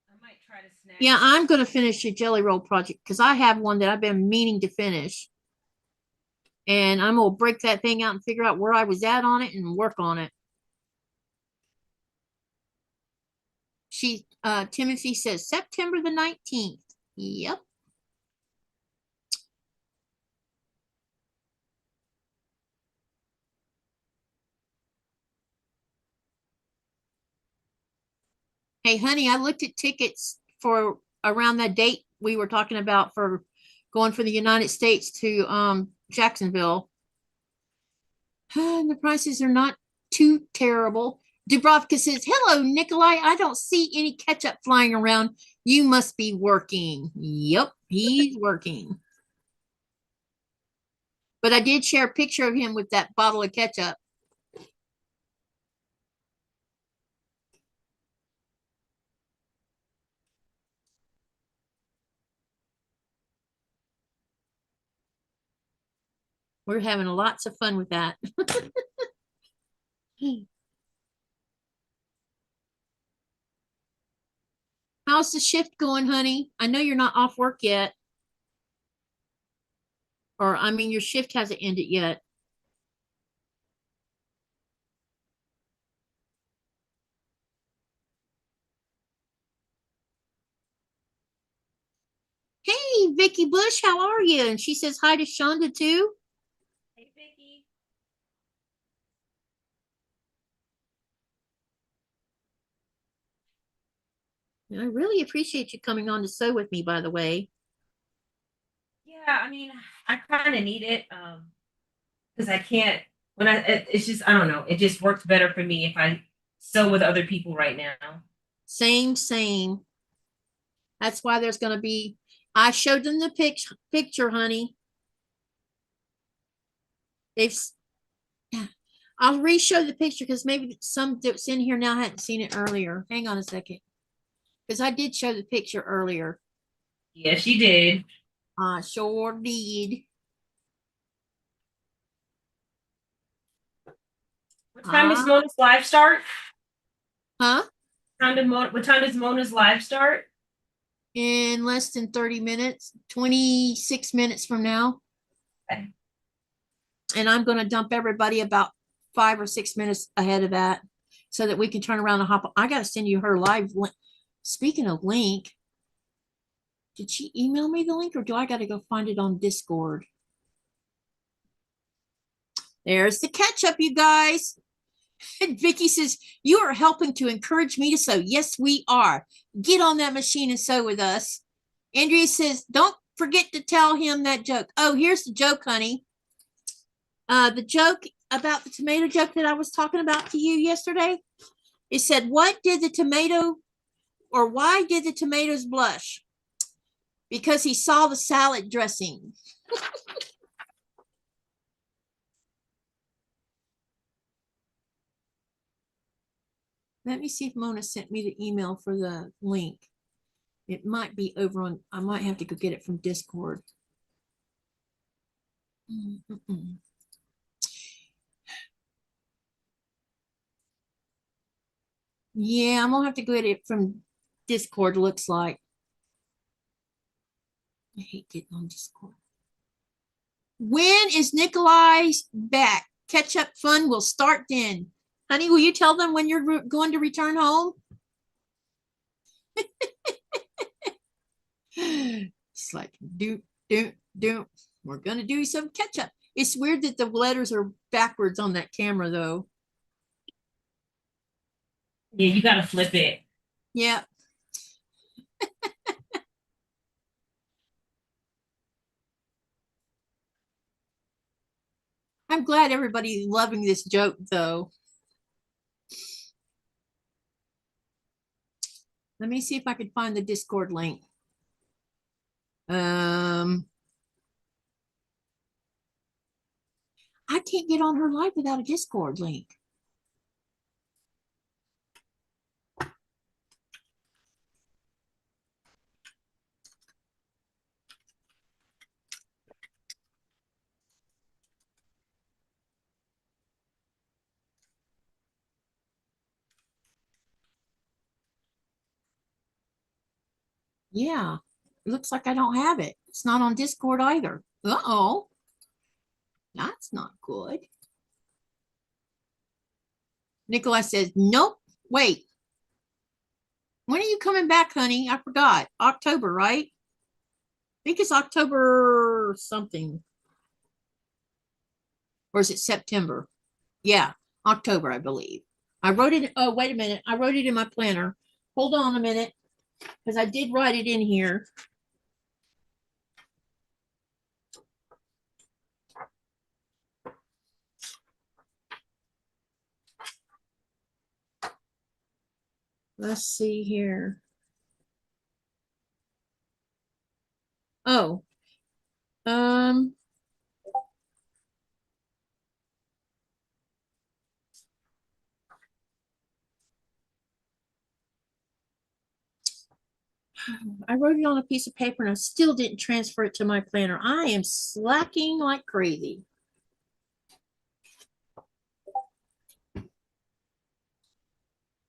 I might try to snag. Yeah, I'm going to finish the Jelly Roll project because I have one that I've been meaning to finish. And I'm going to break that thing out and figure out where I was at on it and work on it. Timothy says September the 19th. Yep. Hey, honey, I looked at tickets for around that date we were talking about for going for the United States to Jacksonville. And the prices are not too terrible. Dubrovka says, hello, Nikolai. I don't see any ketchup flying around. You must be working. Yep, he's working. But I did share a picture of him with that bottle of ketchup. We're having lots of fun with that. How's the shift going, honey? I know you're not off work yet. Or, I mean, your shift hasn't ended yet. Hey, Vicky Bush, how are you? And she says hi to Shonda too. Hey, Vicky. I really appreciate you coming on to sew with me, by the way. Yeah, I mean, I kind of need it because I can't it's just I don't know. It just works better for me if I sew with other people right now. Same. That's why there's going to be, I showed them the picture, honey. I'll re-show the picture because maybe some that's in here now hadn't seen it earlier. Hang on a second. Because I did show the picture earlier. Yeah, she did. I sure did. What time does Mona's live start? Huh? What time does Mona's live start? In less than 30 minutes, 26 minutes from now. Okay. And I'm going to dump everybody about 5 or 6 minutes ahead of that so that we can turn around and hop on. I got to send you her live link. Speaking of link, did she email me the link or do I got to go find it on Discord? There's the ketchup, you guys. And Vicky says, you are helping to encourage me to sew. Yes, we are. Get on that machine and sew with us. Andrea says, don't forget to tell him that joke. Oh, here's the joke, honey. The joke about the tomato joke that I was talking about to you yesterday. It said, why did the tomatoes blush? Because he saw the salad dressing. Let me see if Mona sent me the email for the link. It might be over on, I might have to go get it from Discord. Yeah, I'm gonna have to go get it from Discord, looks like. I hate getting on Discord. When is Nikolai's back? Catch-up fun will start then. Honey, will you tell them when you're going to return home? It's like, do. We're going to do some catch-up. It's weird that the letters are backwards on that camera, though. Yeah, you got to flip it. Yeah. I'm glad everybody's loving this joke though. Let me see if I can find the Discord link. I can't get on her live without a Discord link. Yeah, it looks like I don't have it. It's not on Discord either. Uh-oh. That's not good. Nikolai says, nope. Wait. When are you coming back, honey? I forgot. October, right? I think it's October something. Or is it September? Yeah, October, I believe. I wrote it. Oh, wait a minute. I wrote it in my planner. Hold on a minute, because I did write it in here. Let's see here. Oh, I wrote it on a piece of paper and I still didn't transfer it to my planner. I am slacking like crazy.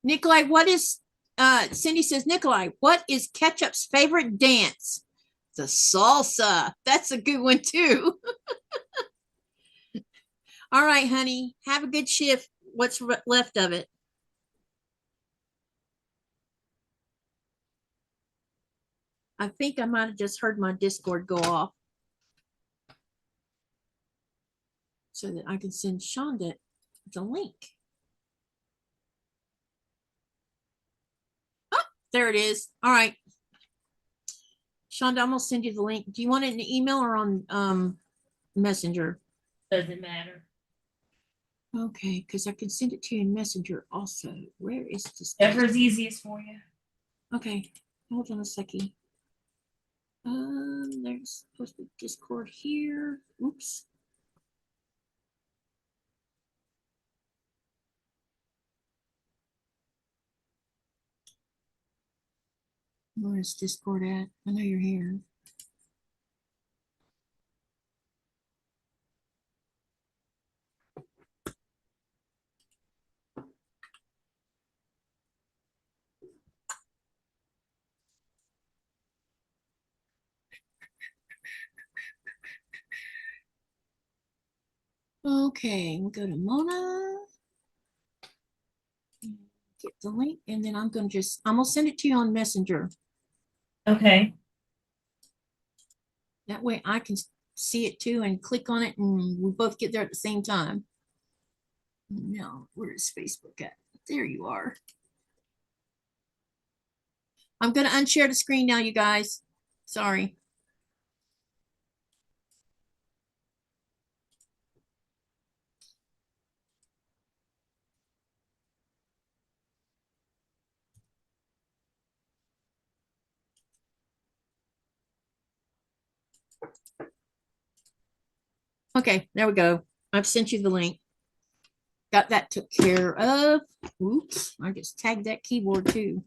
Nikolai, what is, Cindy says, Nikolai, what is Ketchup's favorite dance? The salsa. That's a good one too. All right, honey, have a good shift. What's left of it? I think I might have just heard my Discord go off so that I can send Shonda the link. Oh, there it is. All right. Shonda, I'm going to send you the link. Do you want it in the email or on Messenger? Doesn't matter. Okay, because I can send it to you in Messenger also. Where is this? Whatever's easiest for you. Okay, hold on a second. There's supposed to be Discord here. Oops. Where is Discord at? I know you're here. Okay, we'll go to Mona. Get the link, and then I'm gonna send it to you on Messenger. Okay. That way I can see it too and click on it and we both get there at the same time. No, where's Facebook at? There you are. I'm gonna unshare the screen now, you guys. Sorry. Okay, there we go. I've sent you the link. Got that took care of. Oops, I just tagged that keyboard too.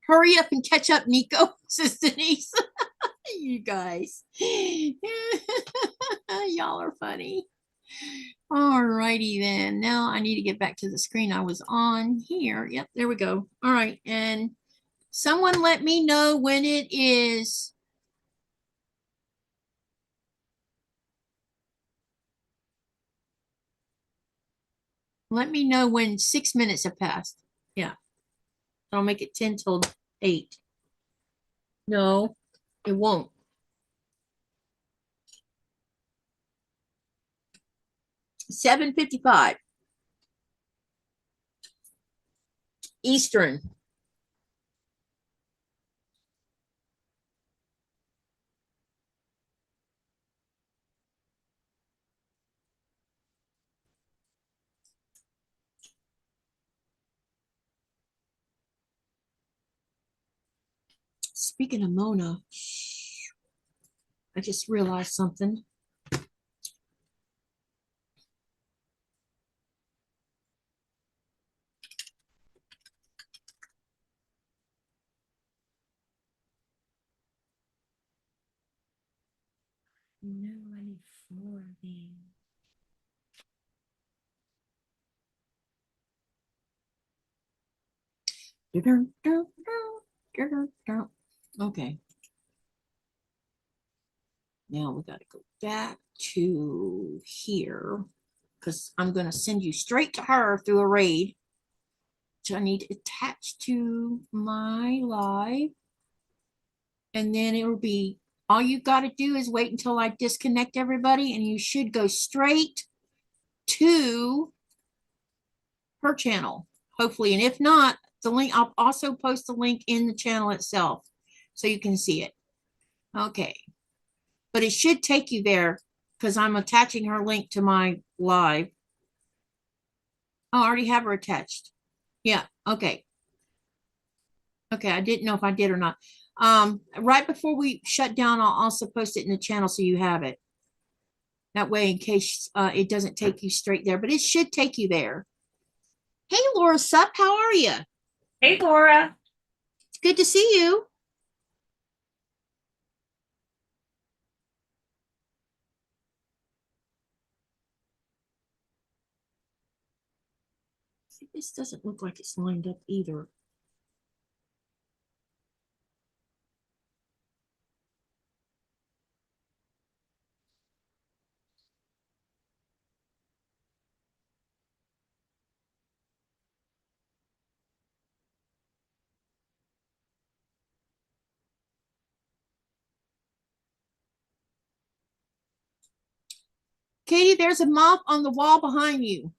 Hurry up and catch up, Nico, says Denise. You guys. Y'all are funny. All righty then. Now I need to get back to the screen I was on here. Yep, there we go. All right. And someone let me know when it is. Let me know when 6 minutes have passed. Yeah. I'll make it 10 till 8. No, it won't. $7:55 Eastern. Speaking of Mona, I just realized something. No, I need 4 of these. Okay. Now we got to go back to here because I'm going to send you straight to her through a raid. So I need to attach to my live. And then it will be, all you got to do is wait until I disconnect everybody and you should go straight to her channel, hopefully. And if not, the link, I'll also post the link in the channel itself so you can see it. Okay. But it should take you there because I'm attaching her link to my live. Oh, I already have her attached. Yeah. Okay. Okay. I didn't know if I did or not. Right before we shut down, I'll also post it in the channel so you have it. That way, in case it doesn't take you straight there, but it should take you there. Hey, Laura Sup, how are you? Hey, Laura. It's good to see you. See, this doesn't look like it's lined up either. Katie, there's a moth on the wall behind you.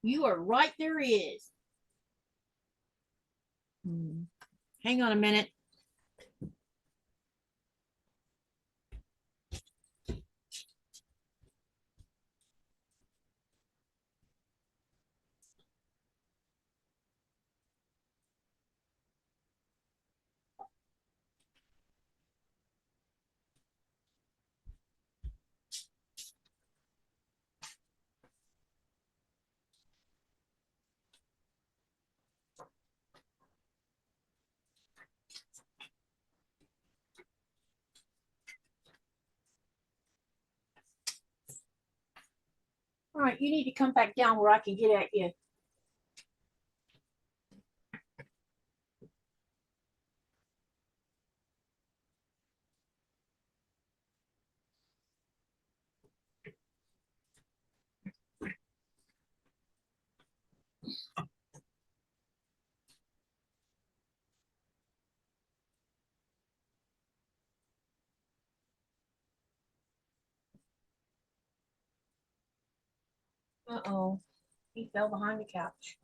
You are right, there is. Hang on a minute. All right, you need to come back down where I can get at you. Uh-oh, he fell behind the couch.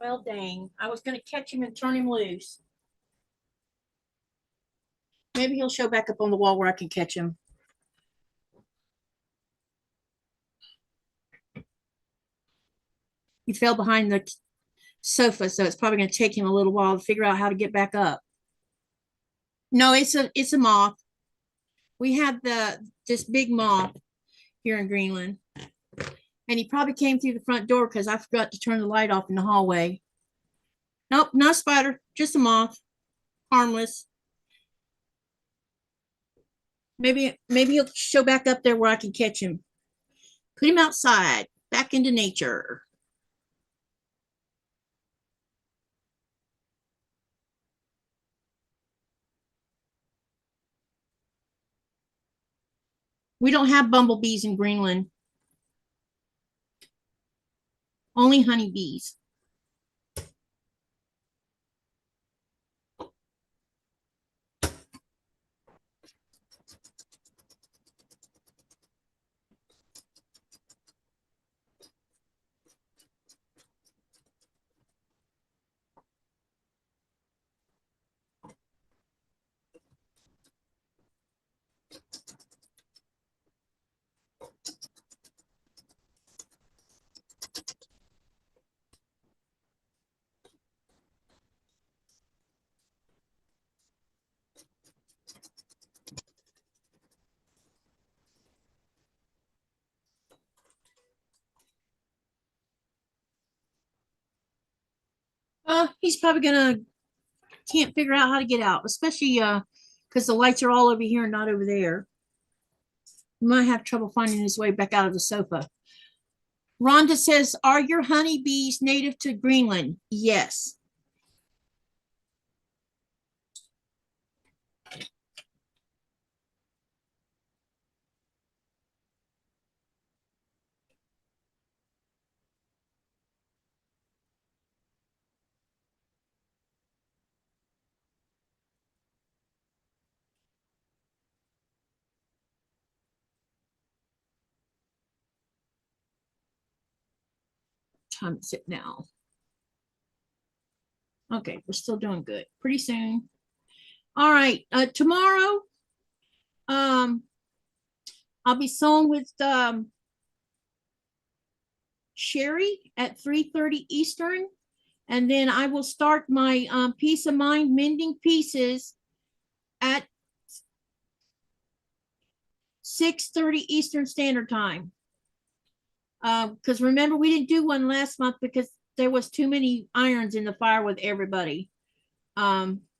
Well, dang, I was going to catch him and turn him loose. Maybe he'll show back up on the wall where I can catch him. He fell behind the sofa, so it's probably going to take him a little while to figure out how to get back up. No, it's a moth. We have this big moth here in Greenland. And he probably came through the front door because I forgot to turn the light off in the hallway. Nope, not a spider, just a moth. Harmless. Maybe he'll show back up there where I can catch him. Put him outside, back into nature. We don't have bumblebees in Greenland. Only honeybees. he's probably can't figure out how to get out, especially because the lights are all over here and not over there. He might have trouble finding his way back out of the sofa. Rhonda says, are your honeybees native to Greenland? Yes. Time is it now? Okay, we're still doing good. Pretty soon. All right, tomorrow, I'll be sewing with Sherry at 3:30 Eastern, and then I will start my Peace of Mind mending pieces at 6:30 Eastern Standard Time. Because remember, we didn't do one last month because there was too many irons in the fire with everybody.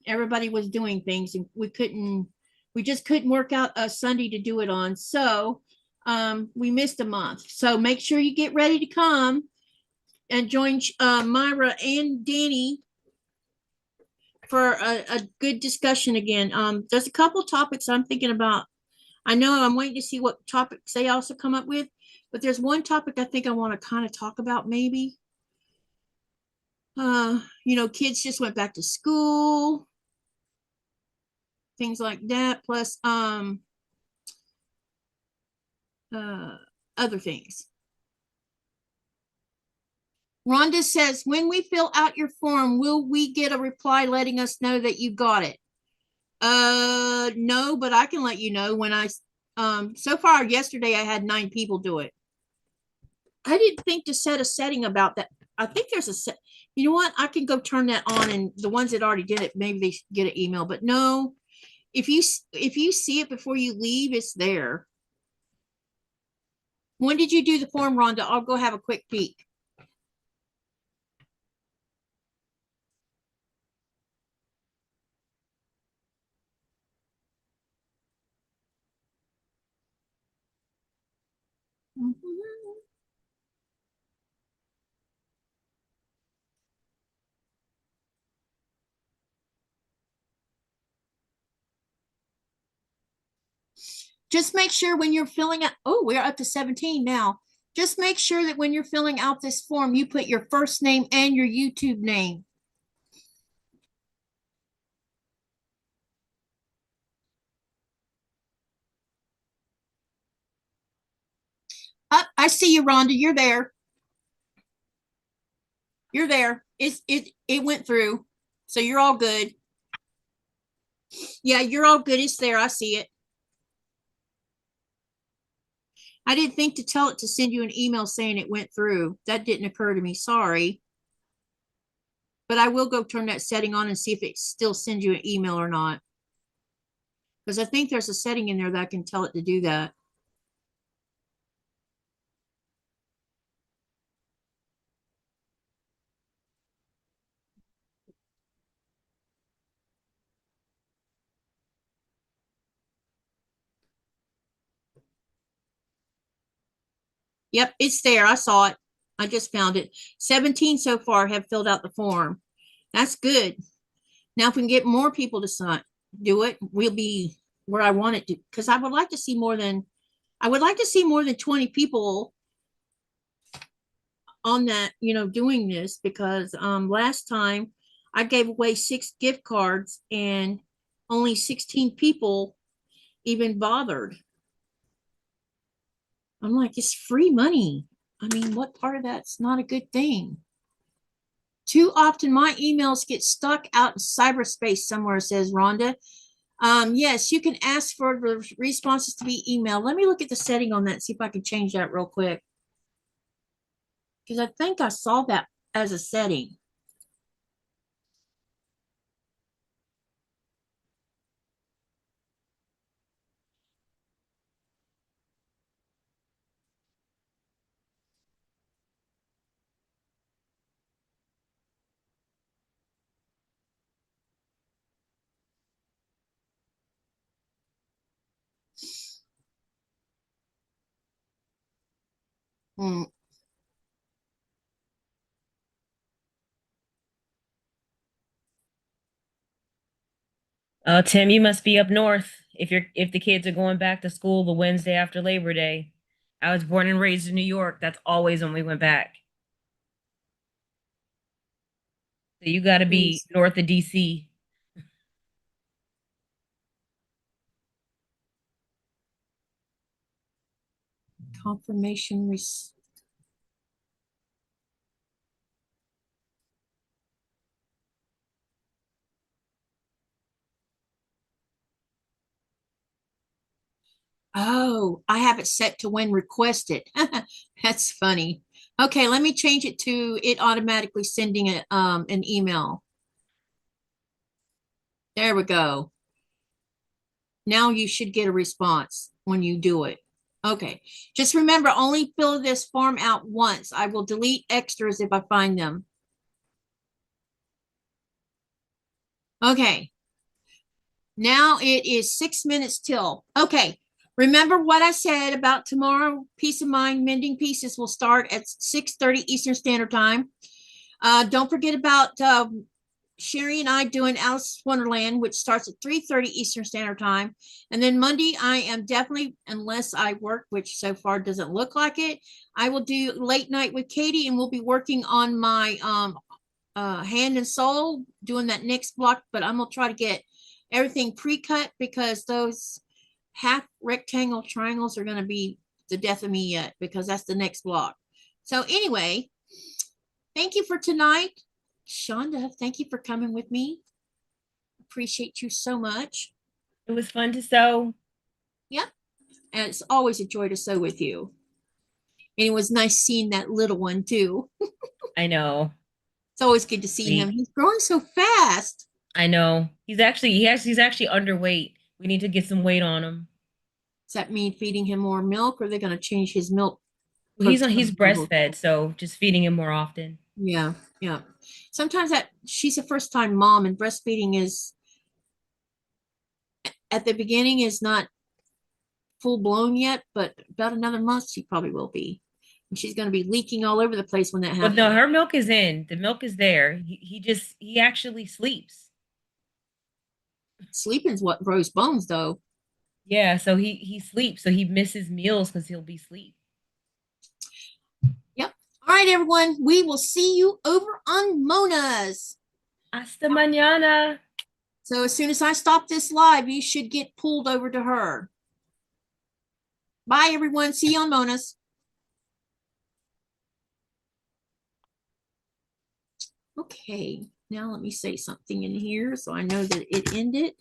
Everybody was doing things, and we just couldn't work out a Sunday to do it on. So we missed a month. So make sure you get ready to come and join Myra and Danny for a good discussion again. There's a couple topics I'm thinking about. I know I'm waiting to see what topics they also come up with, but there's one topic I think I want to kind of talk about maybe. Kids just went back to school, things like that, plus other things. Rhonda says, when we fill out your form, will we get a reply letting us know that you got it? No, but I can let you know when so far yesterday I had 9 people do it. I didn't think to set a setting about that. I think there's a set. You know what? I can go turn that on, and the ones that already did it, maybe they get an email. But no, if you see it before you leave, it's there. When did you do the form, Rhonda? I'll go have a quick peek. Just make sure when you're filling out, oh, we're up to 17 now. Just make sure that when you're filling out this form, you put your first name and your YouTube name. I see you, Rhonda. You're there. You're there. It went through. So you're all good. Yeah, you're all good. It's there. I see it. I didn't think to tell it to send you an email saying it went through. That didn't occur to me. Sorry. But I will go turn that setting on and see if it still sends you an email or not. Because I think there's a setting in there that I can tell it to do that. Yep, it's there. I saw it. I just found it. 17 so far have filled out the form. That's good. Now, if we can get more people to do it, we'll be where I want it to. Because I would like to see more than 20 people on that, doing this. Because last time I gave away 6 gift cards and only 16 people even bothered. I'm like, it's free money. I mean, what part of that's not a good thing? Too often my emails get stuck out in cyberspace somewhere, says Rhonda. Yes, you can ask for the responses to be emailed. Let me look at the setting on that, see if I can change that real quick. Because I think I saw that as a setting. Mm. Tim, you must be up north if the kids are going back to school the Wednesday after Labor Day. I was born and raised in New York. That's always when we went back. So you got to be Please. north of DC. Confirmation. Oh, I have it set to when requested. That's funny. Okay, let me change it to it automatically sending it an email. There we go. Now you should get a response when you do it. Okay, just remember, only fill this form out once. I will delete extras if I find them. Okay. Now it is 6 minutes till. Okay. Remember what I said about tomorrow? Peace of Mind Mending Pieces will start at 6:30 Eastern Standard Time. Don't forget about Sherry and I doing Alice Wonderland, which starts at 3:30 Eastern Standard Time. And then Monday, I am definitely, unless I work, which so far doesn't look like it, I will do Late Night with Katy, and we'll be working on my Hand and Soul, doing that next block. But I'm going to try to get everything pre-cut because those half rectangle triangles are going to be the death of me yet, because that's the next block. So anyway, thank you for tonight. Shonda, thank you for coming with me. Appreciate you so much. It was fun to sew. Yep. And it's always a joy to sew with you. And it was nice seeing that little one too. I know. It's always good to see him. He's growing so fast. I know. He's actually underweight. We need to get some weight on him. Does that mean feeding him more milk, or are they going to change his milk? He's breastfed, so just feeding him more often. Yeah, yeah. Sometimes she's a first time mom, and breastfeeding is at the beginning is not full blown yet, but about another month she probably will be. And she's going to be leaking all over the place when that happens. Well, no, her milk is in. The milk is there. He actually sleeps. Sleeping is what grows bones, though. Yeah, so he sleeps, so he misses meals because he'll be asleep. Yep. All right, everyone. We will see you over on Mona's. Hasta mañana. So as soon as I stop this live, you should get pulled over to her. Bye, everyone. See you on Mona's. Okay, now let me say something in here so I know that it ended.